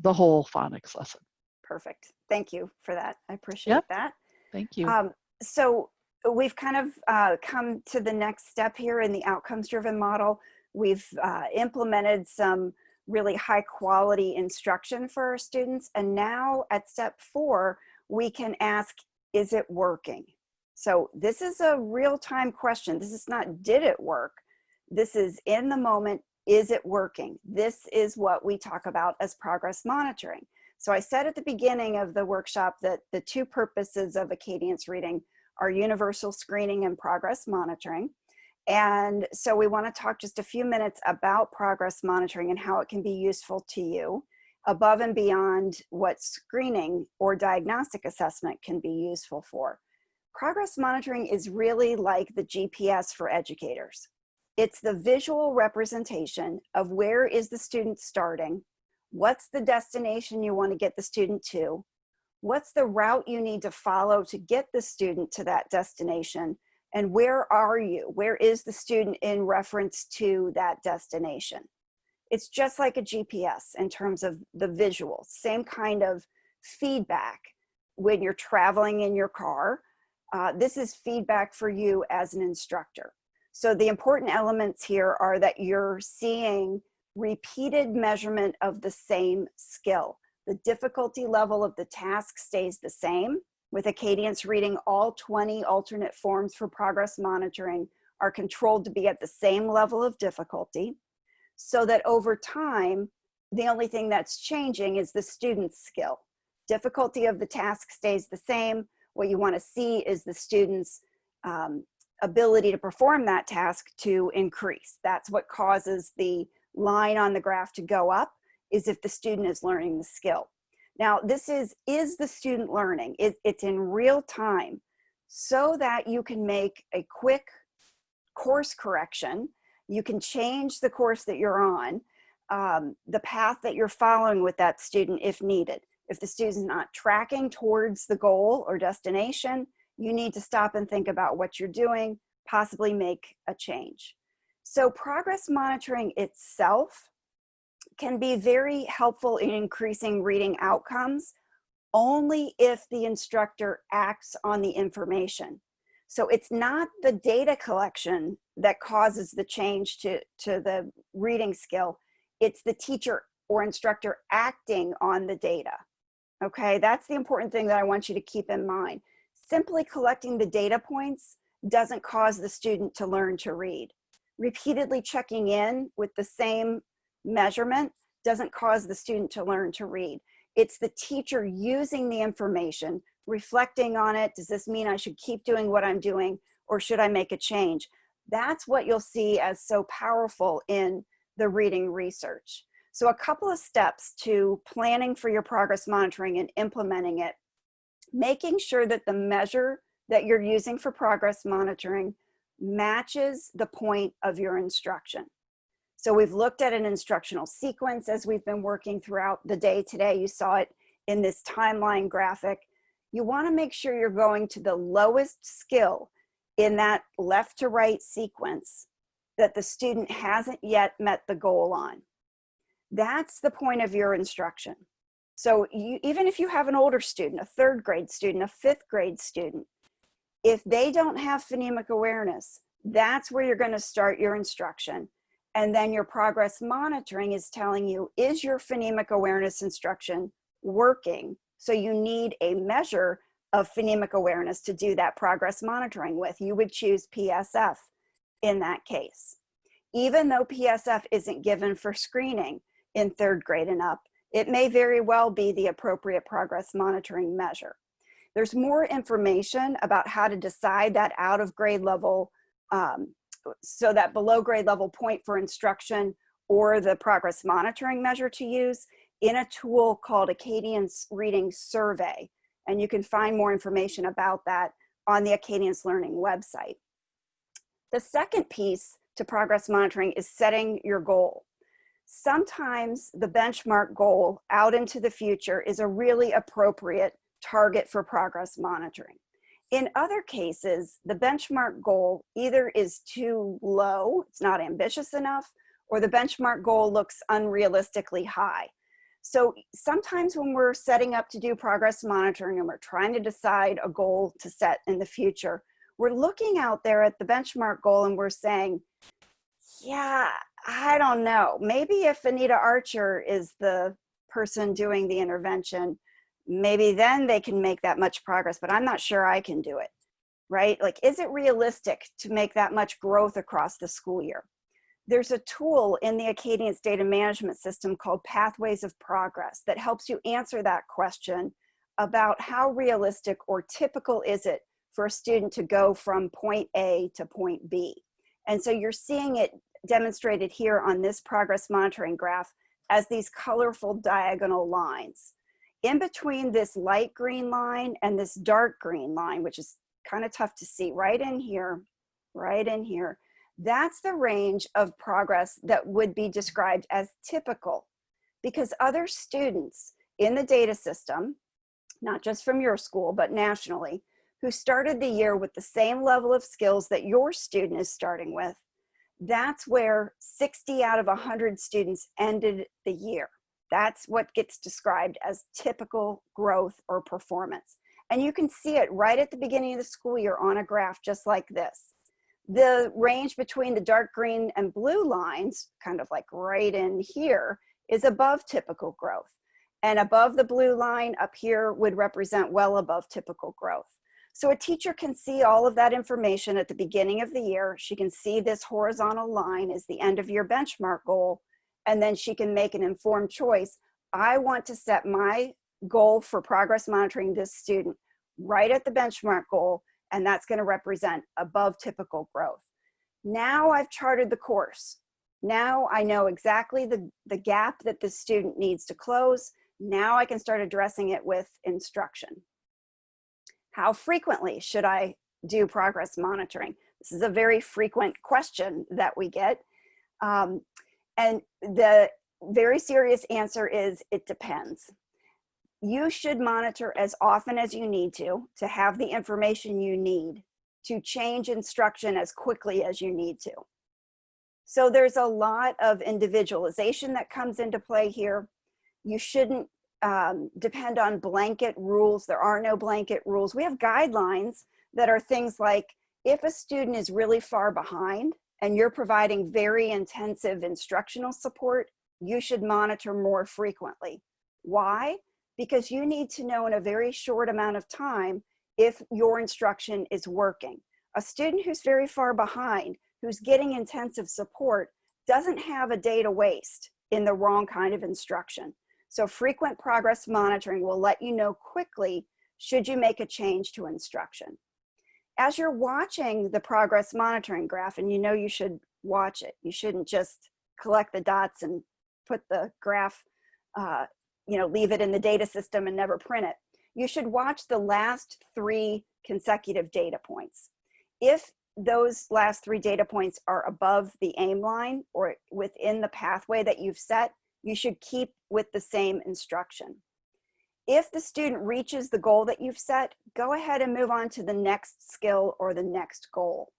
the whole phonics lesson. Perfect. Thank you for that. I appreciate that. Thank you. So we've kind of come to the next step here in the outcomes-driven model. We've implemented some really high quality instruction for our students. And now at step 4, we can ask, is it working? So this is a real-time question. This is not, did it work? This is in the moment, is it working? This is what we talk about as progress monitoring. So I said at the beginning of the workshop that the 2 purposes of Acadience reading are universal screening and progress monitoring. And so we want to talk just a few minutes about progress monitoring and how it can be useful to you above and beyond what screening or diagnostic assessment can be useful for. Progress monitoring is really like the GPS for educators. It's the visual representation of where is the student starting, what's the destination you want to get the student to, what's the route you need to follow to get the student to that destination, and where are you? Where is the student in reference to that destination? It's just like a GPS in terms of the visual, same kind of feedback when you're traveling in your car. This is feedback for you as an instructor. So the important elements here are that you're seeing repeated measurement of the same skill. The difficulty level of the task stays the same. With Acadience reading, all 20 alternate forms for progress monitoring are controlled to be at the same level of difficulty, so that over time, the only thing that's changing is the student's skill. Difficulty of the task stays the same. What you want to see is the student's ability to perform that task to increase. That's what causes the line on the graph to go up, is if the student is learning the skill. Now, this is the student learning? It's in real time so that you can make a quick course correction. You can change the course that you're on, the path that you're following with that student if needed. If the student's not tracking towards the goal or destination, you need to stop and think about what you're doing, possibly make a change. So progress monitoring itself can be very helpful in increasing reading outcomes only if the instructor acts on the information. So it's not the data collection that causes the change to the reading skill. It's the teacher or instructor acting on the data. Okay, that's the important thing that I want you to keep in mind. Simply collecting the data points doesn't cause the student to learn to read. Repeatedly checking in with the same measurement doesn't cause the student to learn to read. It's the teacher using the information, reflecting on it. Does this mean I should keep doing what I'm doing, or should I make a change? That's what you'll see as so powerful in the reading research. So a couple of steps to planning for your progress monitoring and implementing it: making sure that the measure that you're using for progress monitoring matches the point of your instruction. So we've looked at an instructional sequence as we've been working throughout the day today. You saw it in this timeline graphic. You want to make sure you're going to the lowest skill in that left to right sequence that the student hasn't yet met the goal on. That's the point of your instruction. So even if you have an older student, a 3rd grade student, a 5th grade student, if they don't have phonemic awareness, that's where you're going to start your instruction. And then your progress monitoring is telling you, is your phonemic awareness instruction working? So you need a measure of phonemic awareness to do that progress monitoring with. You would choose PSF. in that case. Even though PSF isn't given for screening in 3rd grade and up, it may very well be the appropriate progress monitoring measure. There's more information about how to decide that out of grade level, so that below grade level point for instruction or the progress monitoring measure to use in a tool called Acadience Reading Survey. And you can find more information about that on the Acadience Learning website. The second piece to progress monitoring is setting your goal. Sometimes the benchmark goal out into the future is a really appropriate target for progress monitoring. In other cases, the benchmark goal either is too low, it's not ambitious enough, or the benchmark goal looks unrealistically high. So sometimes when we're setting up to do progress monitoring and we're trying to decide a goal to set in the future, we're looking out there at the benchmark goal and we're saying, yeah, I don't know. Maybe if Anita Archer is the person doing the intervention, maybe then they can make that much progress, but I'm not sure I can do it, right? Like, is it realistic to make that much growth across the school year? There's a tool in the Acadience data management system called Pathways of Progress that helps you answer that question about how realistic or typical is it for a student to go from point A to point B. And so you're seeing it demonstrated here on this progress monitoring graph as these colorful diagonal lines. In between this light green line and this dark green line, which is kind of tough to see, right in here, that's the range of progress that would be described as typical, because other students in the data system, not just from your school, but nationally, who started the year with the same level of skills that your student is starting with, that's where 60 out of 100 students ended the year. That's what gets described as typical growth or performance. And you can see it right at the beginning of the school year on a graph just like this. The range between the dark green and blue lines, kind of like right in here, is above typical growth. And above the blue line up here would represent well above typical growth. So a teacher can see all of that information at the beginning of the year. She can see this horizontal line is the end of year benchmark goal, and then she can make an informed choice. I want to set my goal for progress monitoring this student right at the benchmark goal, and that's going to represent above typical growth. Now I've charted the course. Now I know exactly the gap that the student needs to close. Now I can start addressing it with instruction. How frequently should I do progress monitoring? This is a very frequent question that we get. And the very serious answer is it depends. You should monitor as often as you need to have the information you need to change instruction as quickly as you need to. So there's a lot of individualization that comes into play here. You shouldn't depend on blanket rules. There are no blanket rules. We have guidelines that are things like, if a student is really far behind and you're providing very intensive instructional support, you should monitor more frequently. Why? Because you need to know in a very short amount of time if your instruction is working. A student who's very far behind, who's getting intensive support, doesn't have a day to waste in the wrong kind of instruction. So frequent progress monitoring will let you know quickly should you make a change to instruction. As you're watching the progress monitoring graph, and you know you should watch it, you shouldn't just collect the dots and put the graph, leave it in the data system and never print it. You should watch the last 3 consecutive data points. If those last 3 data points are above the aim line or within the pathway that you've set, you should keep with the same instruction. If the student reaches the goal that you've set, go ahead and move on to the next skill or the next goal.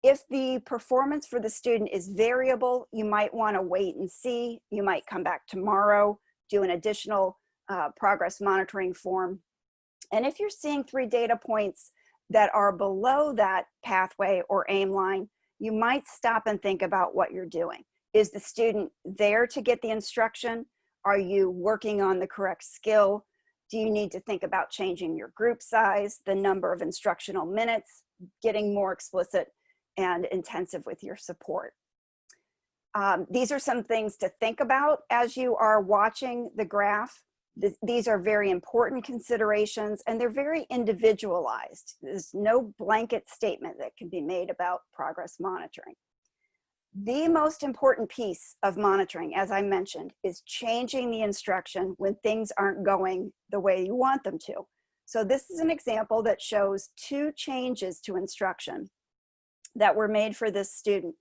If the performance for the student is variable, you might want to wait and see. You might come back tomorrow, do an additional progress monitoring form. And if you're seeing 3 data points that are below that pathway or aim line, you might stop and think about what you're doing. Is the student there to get the instruction? Are you working on the correct skill? Do you need to think about changing your group size, the number of instructional minutes, getting more explicit and intensive with your support. These are some things to think about as you are watching the graph. These are very important considerations, and they're very individualized. There's no blanket statement that can be made about progress monitoring. The most important piece of monitoring, as I mentioned, is changing the instruction when things aren't going the way you want them to. So this is an example that shows 2 changes to instruction that were made for this student.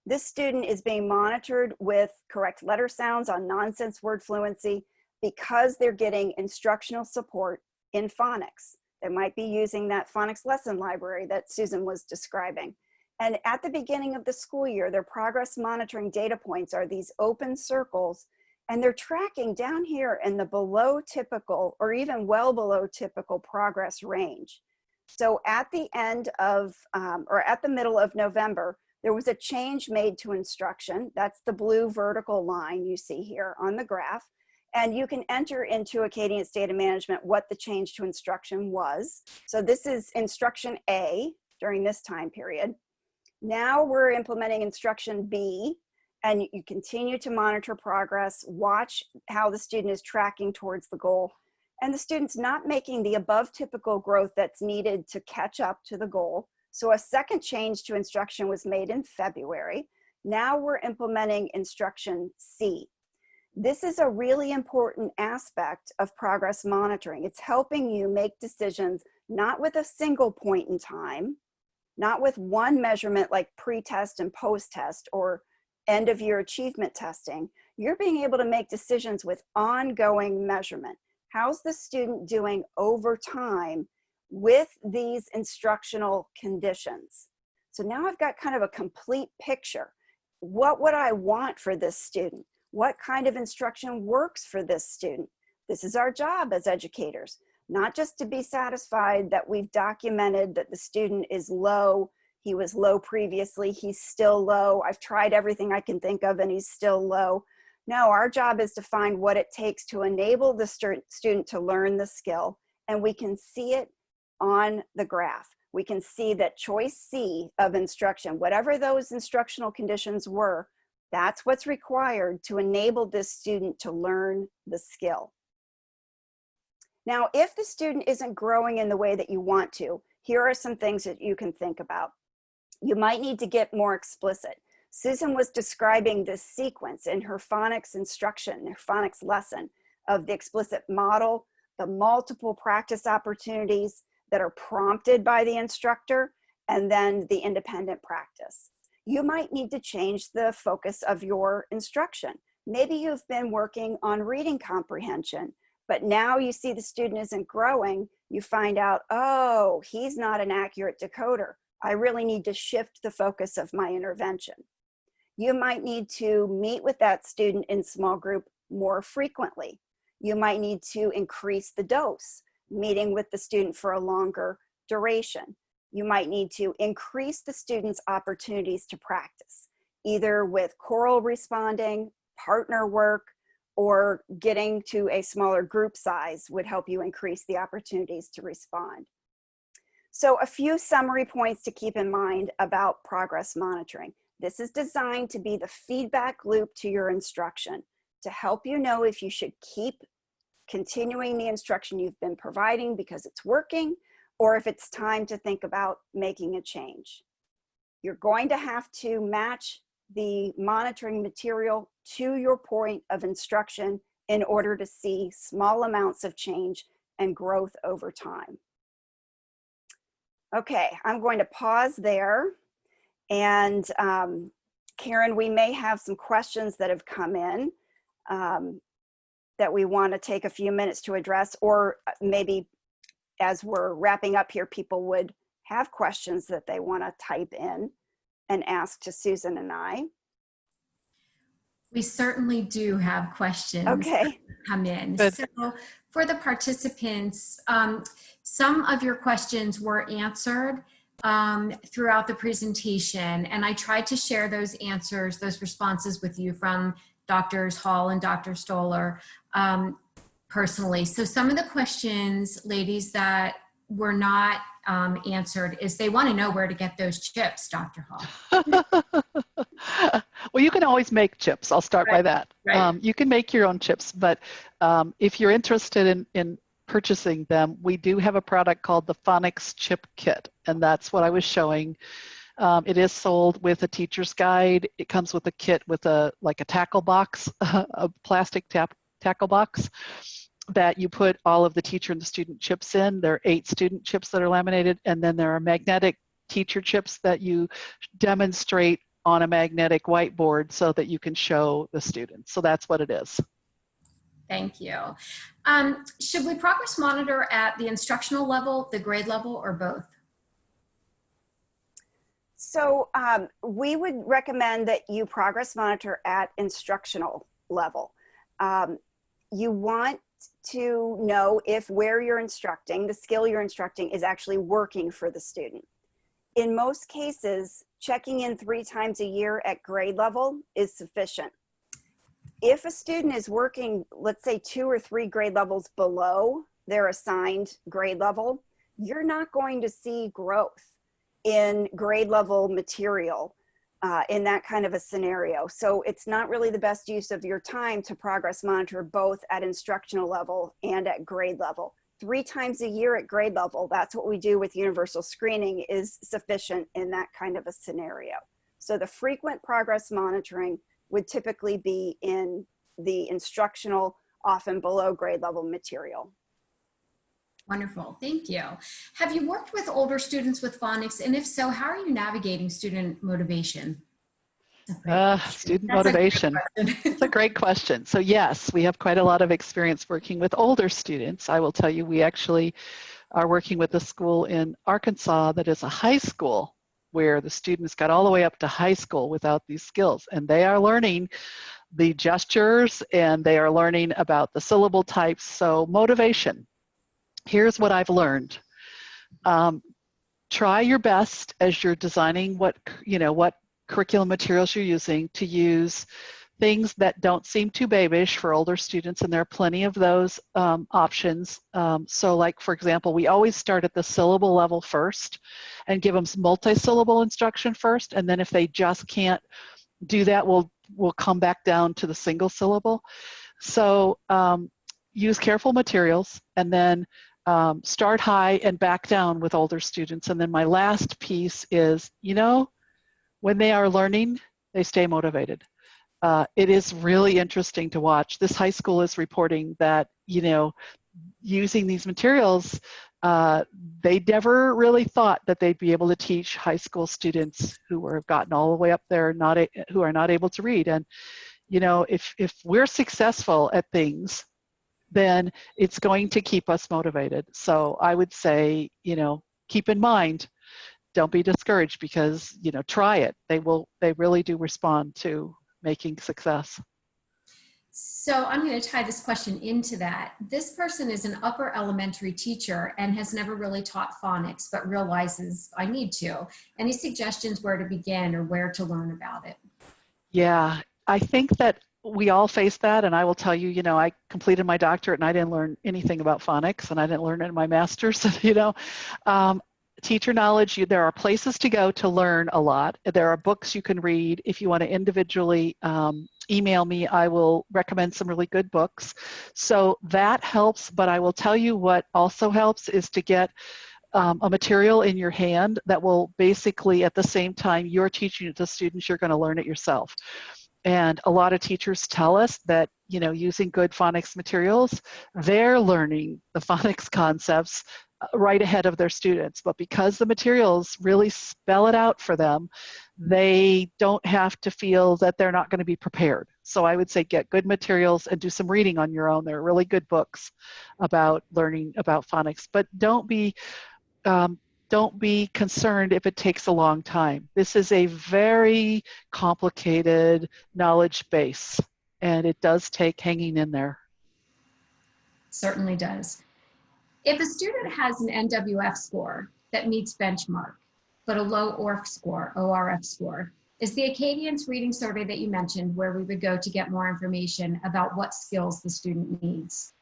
This student is being monitored with correct letter sounds on nonsense word fluency because they're getting instructional support in phonics. They might be using that phonics lesson library that Susan was describing. And at the beginning of the school year, their progress monitoring data points are these open circles, and they're tracking down here in the below typical or even well below typical progress range. So at the end of, or at the middle of November, there was a change made to instruction. That's the blue vertical line you see here on the graph. And you can enter into Acadience Data Management what the change to instruction was. So this is instruction A during this time period. Now we're implementing instruction B, and you continue to monitor progress, watch how the student is tracking towards the goal, and the student's not making the above typical growth that's needed to catch up to the goal. So a second change to instruction was made in February. Now we're implementing instruction C. This is a really important aspect of progress monitoring. It's helping you make decisions not with a single point in time, not with one measurement like pre-test and post-test or end of year achievement testing. You're being able to make decisions with ongoing measurement. How's the student doing over time with these instructional conditions? So now I've got kind of a complete picture. What would I want for this student? What kind of instruction works for this student? This is our job as educators. Not just to be satisfied that we've documented that the student is low, he was low previously, he's still low, I've tried everything I can think of and he's still low. No, our job is to find what it takes to enable the student to learn the skill, and we can see it on the graph. We can see that choice C of instruction, whatever those instructional conditions were, that's what's required to enable this student to learn the skill. Now, if the student isn't growing in the way that you want to, here are some things that you can think about. You might need to get more explicit. Susan was describing this sequence in her phonics instruction, her phonics lesson, of the explicit model, the multiple practice opportunities that are prompted by the instructor, and then the independent practice. You might need to change the focus of your instruction. Maybe you've been working on reading comprehension, but now you see the student isn't growing. You find out, oh, he's not an accurate decoder. I really need to shift the focus of my intervention. You might need to meet with that student in small group more frequently. You might need to increase the dose, meeting with the student for a longer duration. You might need to increase the student's opportunities to practice, either with choral responding, partner work, or getting to a smaller group size would help you increase the opportunities to respond. So a few summary points to keep in mind about progress monitoring. This is designed to be the feedback loop to your instruction to help you know if you should keep continuing the instruction you've been providing because it's working, or if it's time to think about making a change. You're going to have to match the monitoring material to your point of instruction in order to see small amounts of change and growth over time. Okay, I'm going to pause there. And Karen, we may have some questions that have come in that we want to take a few minutes to address, or maybe as we're wrapping up here, people would have questions that they want to type in and ask to Susan and I. We certainly do have questions okay. come in. Good. So for the participants, some of your questions were answered throughout the presentation, and I tried to share those answers, those responses with you from Drs. Hall and Dr. Stollar personally. So some of the questions, ladies, that were not answered is they want to know where to get those chips, Dr. Hall. Well, you can always make chips. I'll start by that. Right. You can make your own chips, but if you're interested in purchasing them, we do have a product called the Phonics Chip Kit, and that's what I was showing. It is sold with a teacher's guide. It comes with a kit with like a tackle box, a plastic tackle box that you put all of the teacher and the student chips in. There are 8 student chips that are laminated, and then there are magnetic teacher chips that you demonstrate on a magnetic whiteboard so that you can show the students. So that's what it is. Thank you. Should we progress monitor at the instructional level, the grade level, or both? So we would recommend that you progress monitor at instructional level. You want to know if where you're instructing, the skill you're instructing is actually working for the student. In most cases, checking in 3 times a year at grade level is sufficient. If a student is working, let's say 2 or 3 grade levels below their assigned grade level, you're not going to see growth in grade level material in that kind of a scenario. So it's not really the best use of your time to progress monitor both at instructional level and at grade level. 3 times a year at grade level, that's what we do with universal screening, is sufficient in that kind of a scenario. So the frequent progress monitoring would typically be in the instructional, often below grade level material. Wonderful, thank you. Have you worked with older students with phonics, and if so, how are you navigating student motivation? Student motivation. That's a great question. So yes, we have quite a lot of experience working with older students. I will tell you, we actually are working with a school in Arkansas that is a high school where the students got all the way up to high school without these skills, and they are learning the gestures and they are learning about the syllable types. So motivation. Here's what I've learned. Try your best as you're designing what curriculum materials you're using to use things that don't seem too babyish for older students, and there are plenty of those options. So like, for example, we always start at the syllable level first and give them multi-syllable instruction first, and then if they just can't do that, we'll come back down to the single syllable. So use careful materials, and then start high and back down with older students. And then my last piece is, when they are learning, they stay motivated. It is really interesting to watch. This high school is reporting that, using these materials, they never really thought that they'd be able to teach high school students who have gotten all the way up there, who are not able to read. And, if we're successful at things, then it's going to keep us motivated. So I would say, keep in mind, don't be discouraged, because, try it. They really do respond to making success. So I'm going to tie this question into that. This person is an upper elementary teacher and has never really taught phonics, but realizes I need to. Any suggestions where to begin or where to learn about it? Yeah, I think that we all face that, and I will tell you, I completed my doctorate and I didn't learn anything about phonics, and I didn't learn it in my master's. Teacher knowledge, there are places to go to learn a lot. There are books you can read. If you want to individually email me, I will recommend some really good books. So that helps, but I will tell you what also helps is to get a material in your hand that will basically, at the same time you're teaching it to students, you're going to learn it yourself. And a lot of teachers tell us that, using good phonics materials, they're learning the phonics concepts right ahead of their students. But because the materials really spell it out for them, they don't have to feel that they're not going to be prepared. So I would say get good materials and do some reading on your own. There are really good books about learning about phonics. But don't be concerned if it takes a long time. This is a very complicated knowledge base, and it does take hanging in there. Certainly does. If a student has an NWF score that meets benchmark, but a low ORF score, is the Acadience reading survey that you mentioned where we would go to get more information about what skills the student needs?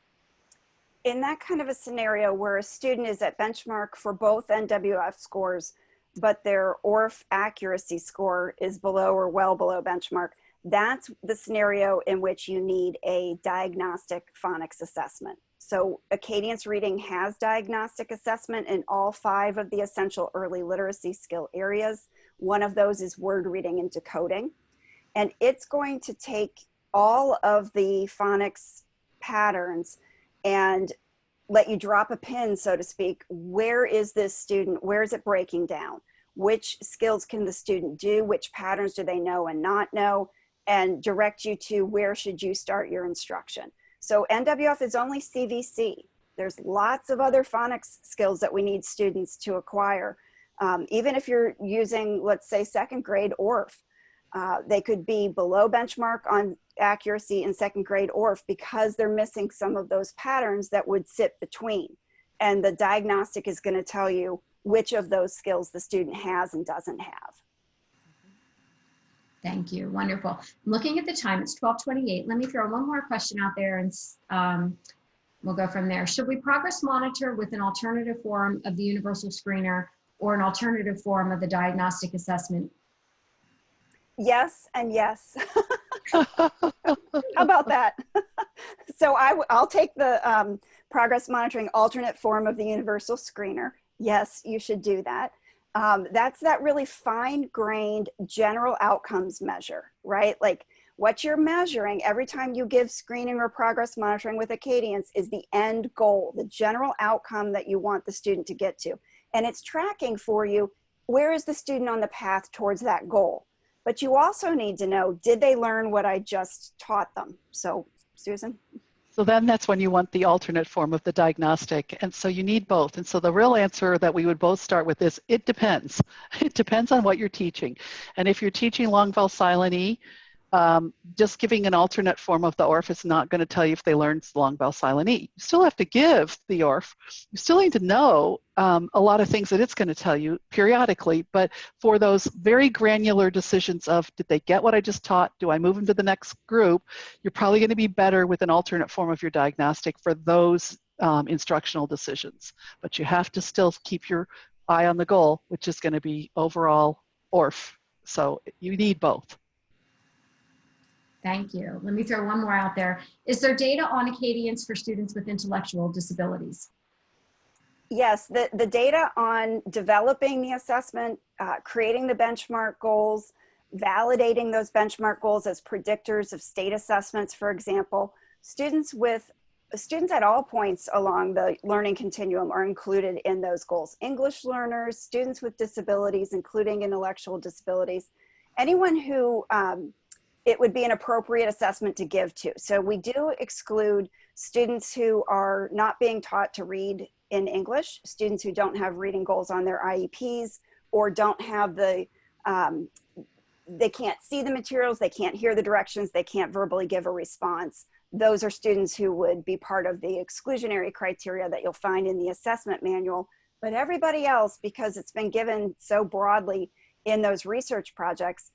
in that kind of a scenario where a student is at benchmark for both NWF scores, but their ORF accuracy score is below or well below benchmark, that's the scenario in which you need a diagnostic phonics assessment. So Acadience Reading has diagnostic assessment in all 5 of the essential early literacy skill areas. One of those is word reading and decoding. And it's going to take all of the phonics patterns and let you drop a pin, so to speak. Where is this student? Where is it breaking down? Which skills can the student do? Which patterns do they know and not know? And direct you to where should you start your instruction. So NWF is only CVC. There's lots of other phonics skills that we need students to acquire. Even if you're using, let's say, 2nd grade ORF, they could be below benchmark on accuracy in 2nd grade ORF because they're missing some of those patterns that would sit between. And the diagnostic is going to tell you which of those skills the student has and doesn't have. Thank you. Wonderful. I'm looking at the time. It's 12:28. Let me throw one more question out there and we'll go from there. Should we progress monitor with an alternative form of the universal screener or an alternative form of the diagnostic assessment? Yes and yes. How about that? So I'll take the progress monitoring alternate form of the universal screener. Yes, you should do that. That's that really fine-grained general outcomes measure, right? Like what you're measuring every time you give screening or progress monitoring with Acadience is the end goal, the general outcome that you want the student to get to. And it's tracking for you, where is the student on the path towards that goal? But you also need to know, did they learn what I just taught them? So, Susan? So then that's when you want the alternate form of the diagnostic. And so you need both. And so the real answer that we would both start with is, it depends. It depends on what you're teaching. And if you're teaching long vowel silent E, just giving an alternate form of the ORF is not going to tell you if they learned long vowel silent E. You still have to give the ORF. You still need to know a lot of things that it's going to tell you periodically, but for those very granular decisions of, did they get what I just taught? Do I move them to the next group? You're probably going to be better with an alternate form of your diagnostic for those instructional decisions. But you have to still keep your eye on the goal, which is going to be overall ORF. So you need both. Thank you. Let me throw one more out there. Is there data on Acadience for students with intellectual disabilities? Yes, the data on developing the assessment, creating the benchmark goals, validating those benchmark goals as predictors of state assessments, for example. Students at all points along the learning continuum are included in those goals. English learners, students with disabilities, including intellectual disabilities, anyone who it would be an appropriate assessment to give to. So we do exclude students who are not being taught to read in English, students who don't have reading goals on their IEPs, or don't have the, they can't see the materials, they can't hear the directions, they can't verbally give a response. Those are students who would be part of the exclusionary criteria that you'll find in the assessment manual. But everybody else, because it's been given so broadly in those research projects,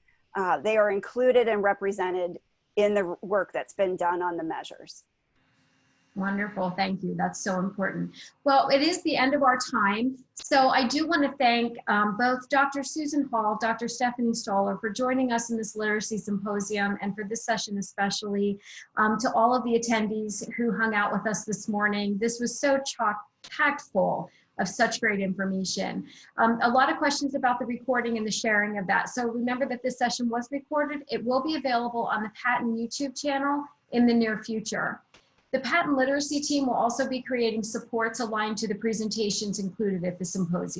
they are included and represented in the work that's been done on the measures. Wonderful, thank you. That's so important. Well, it is the end of our time. So I do want to thank both Dr. Susan Hall, Dr. Stephanie Stollar for joining us in this literacy symposium, and for this session especially, to all of the attendees who hung out with us this morning. This was so chock-packed full of such great information. A lot of questions about the recording and the sharing of that. So remember that this session was recorded. It will be available on the Patent YouTube channel in the near future. The patent literacy team will also be creating supports aligned to the presentations included at the symposium.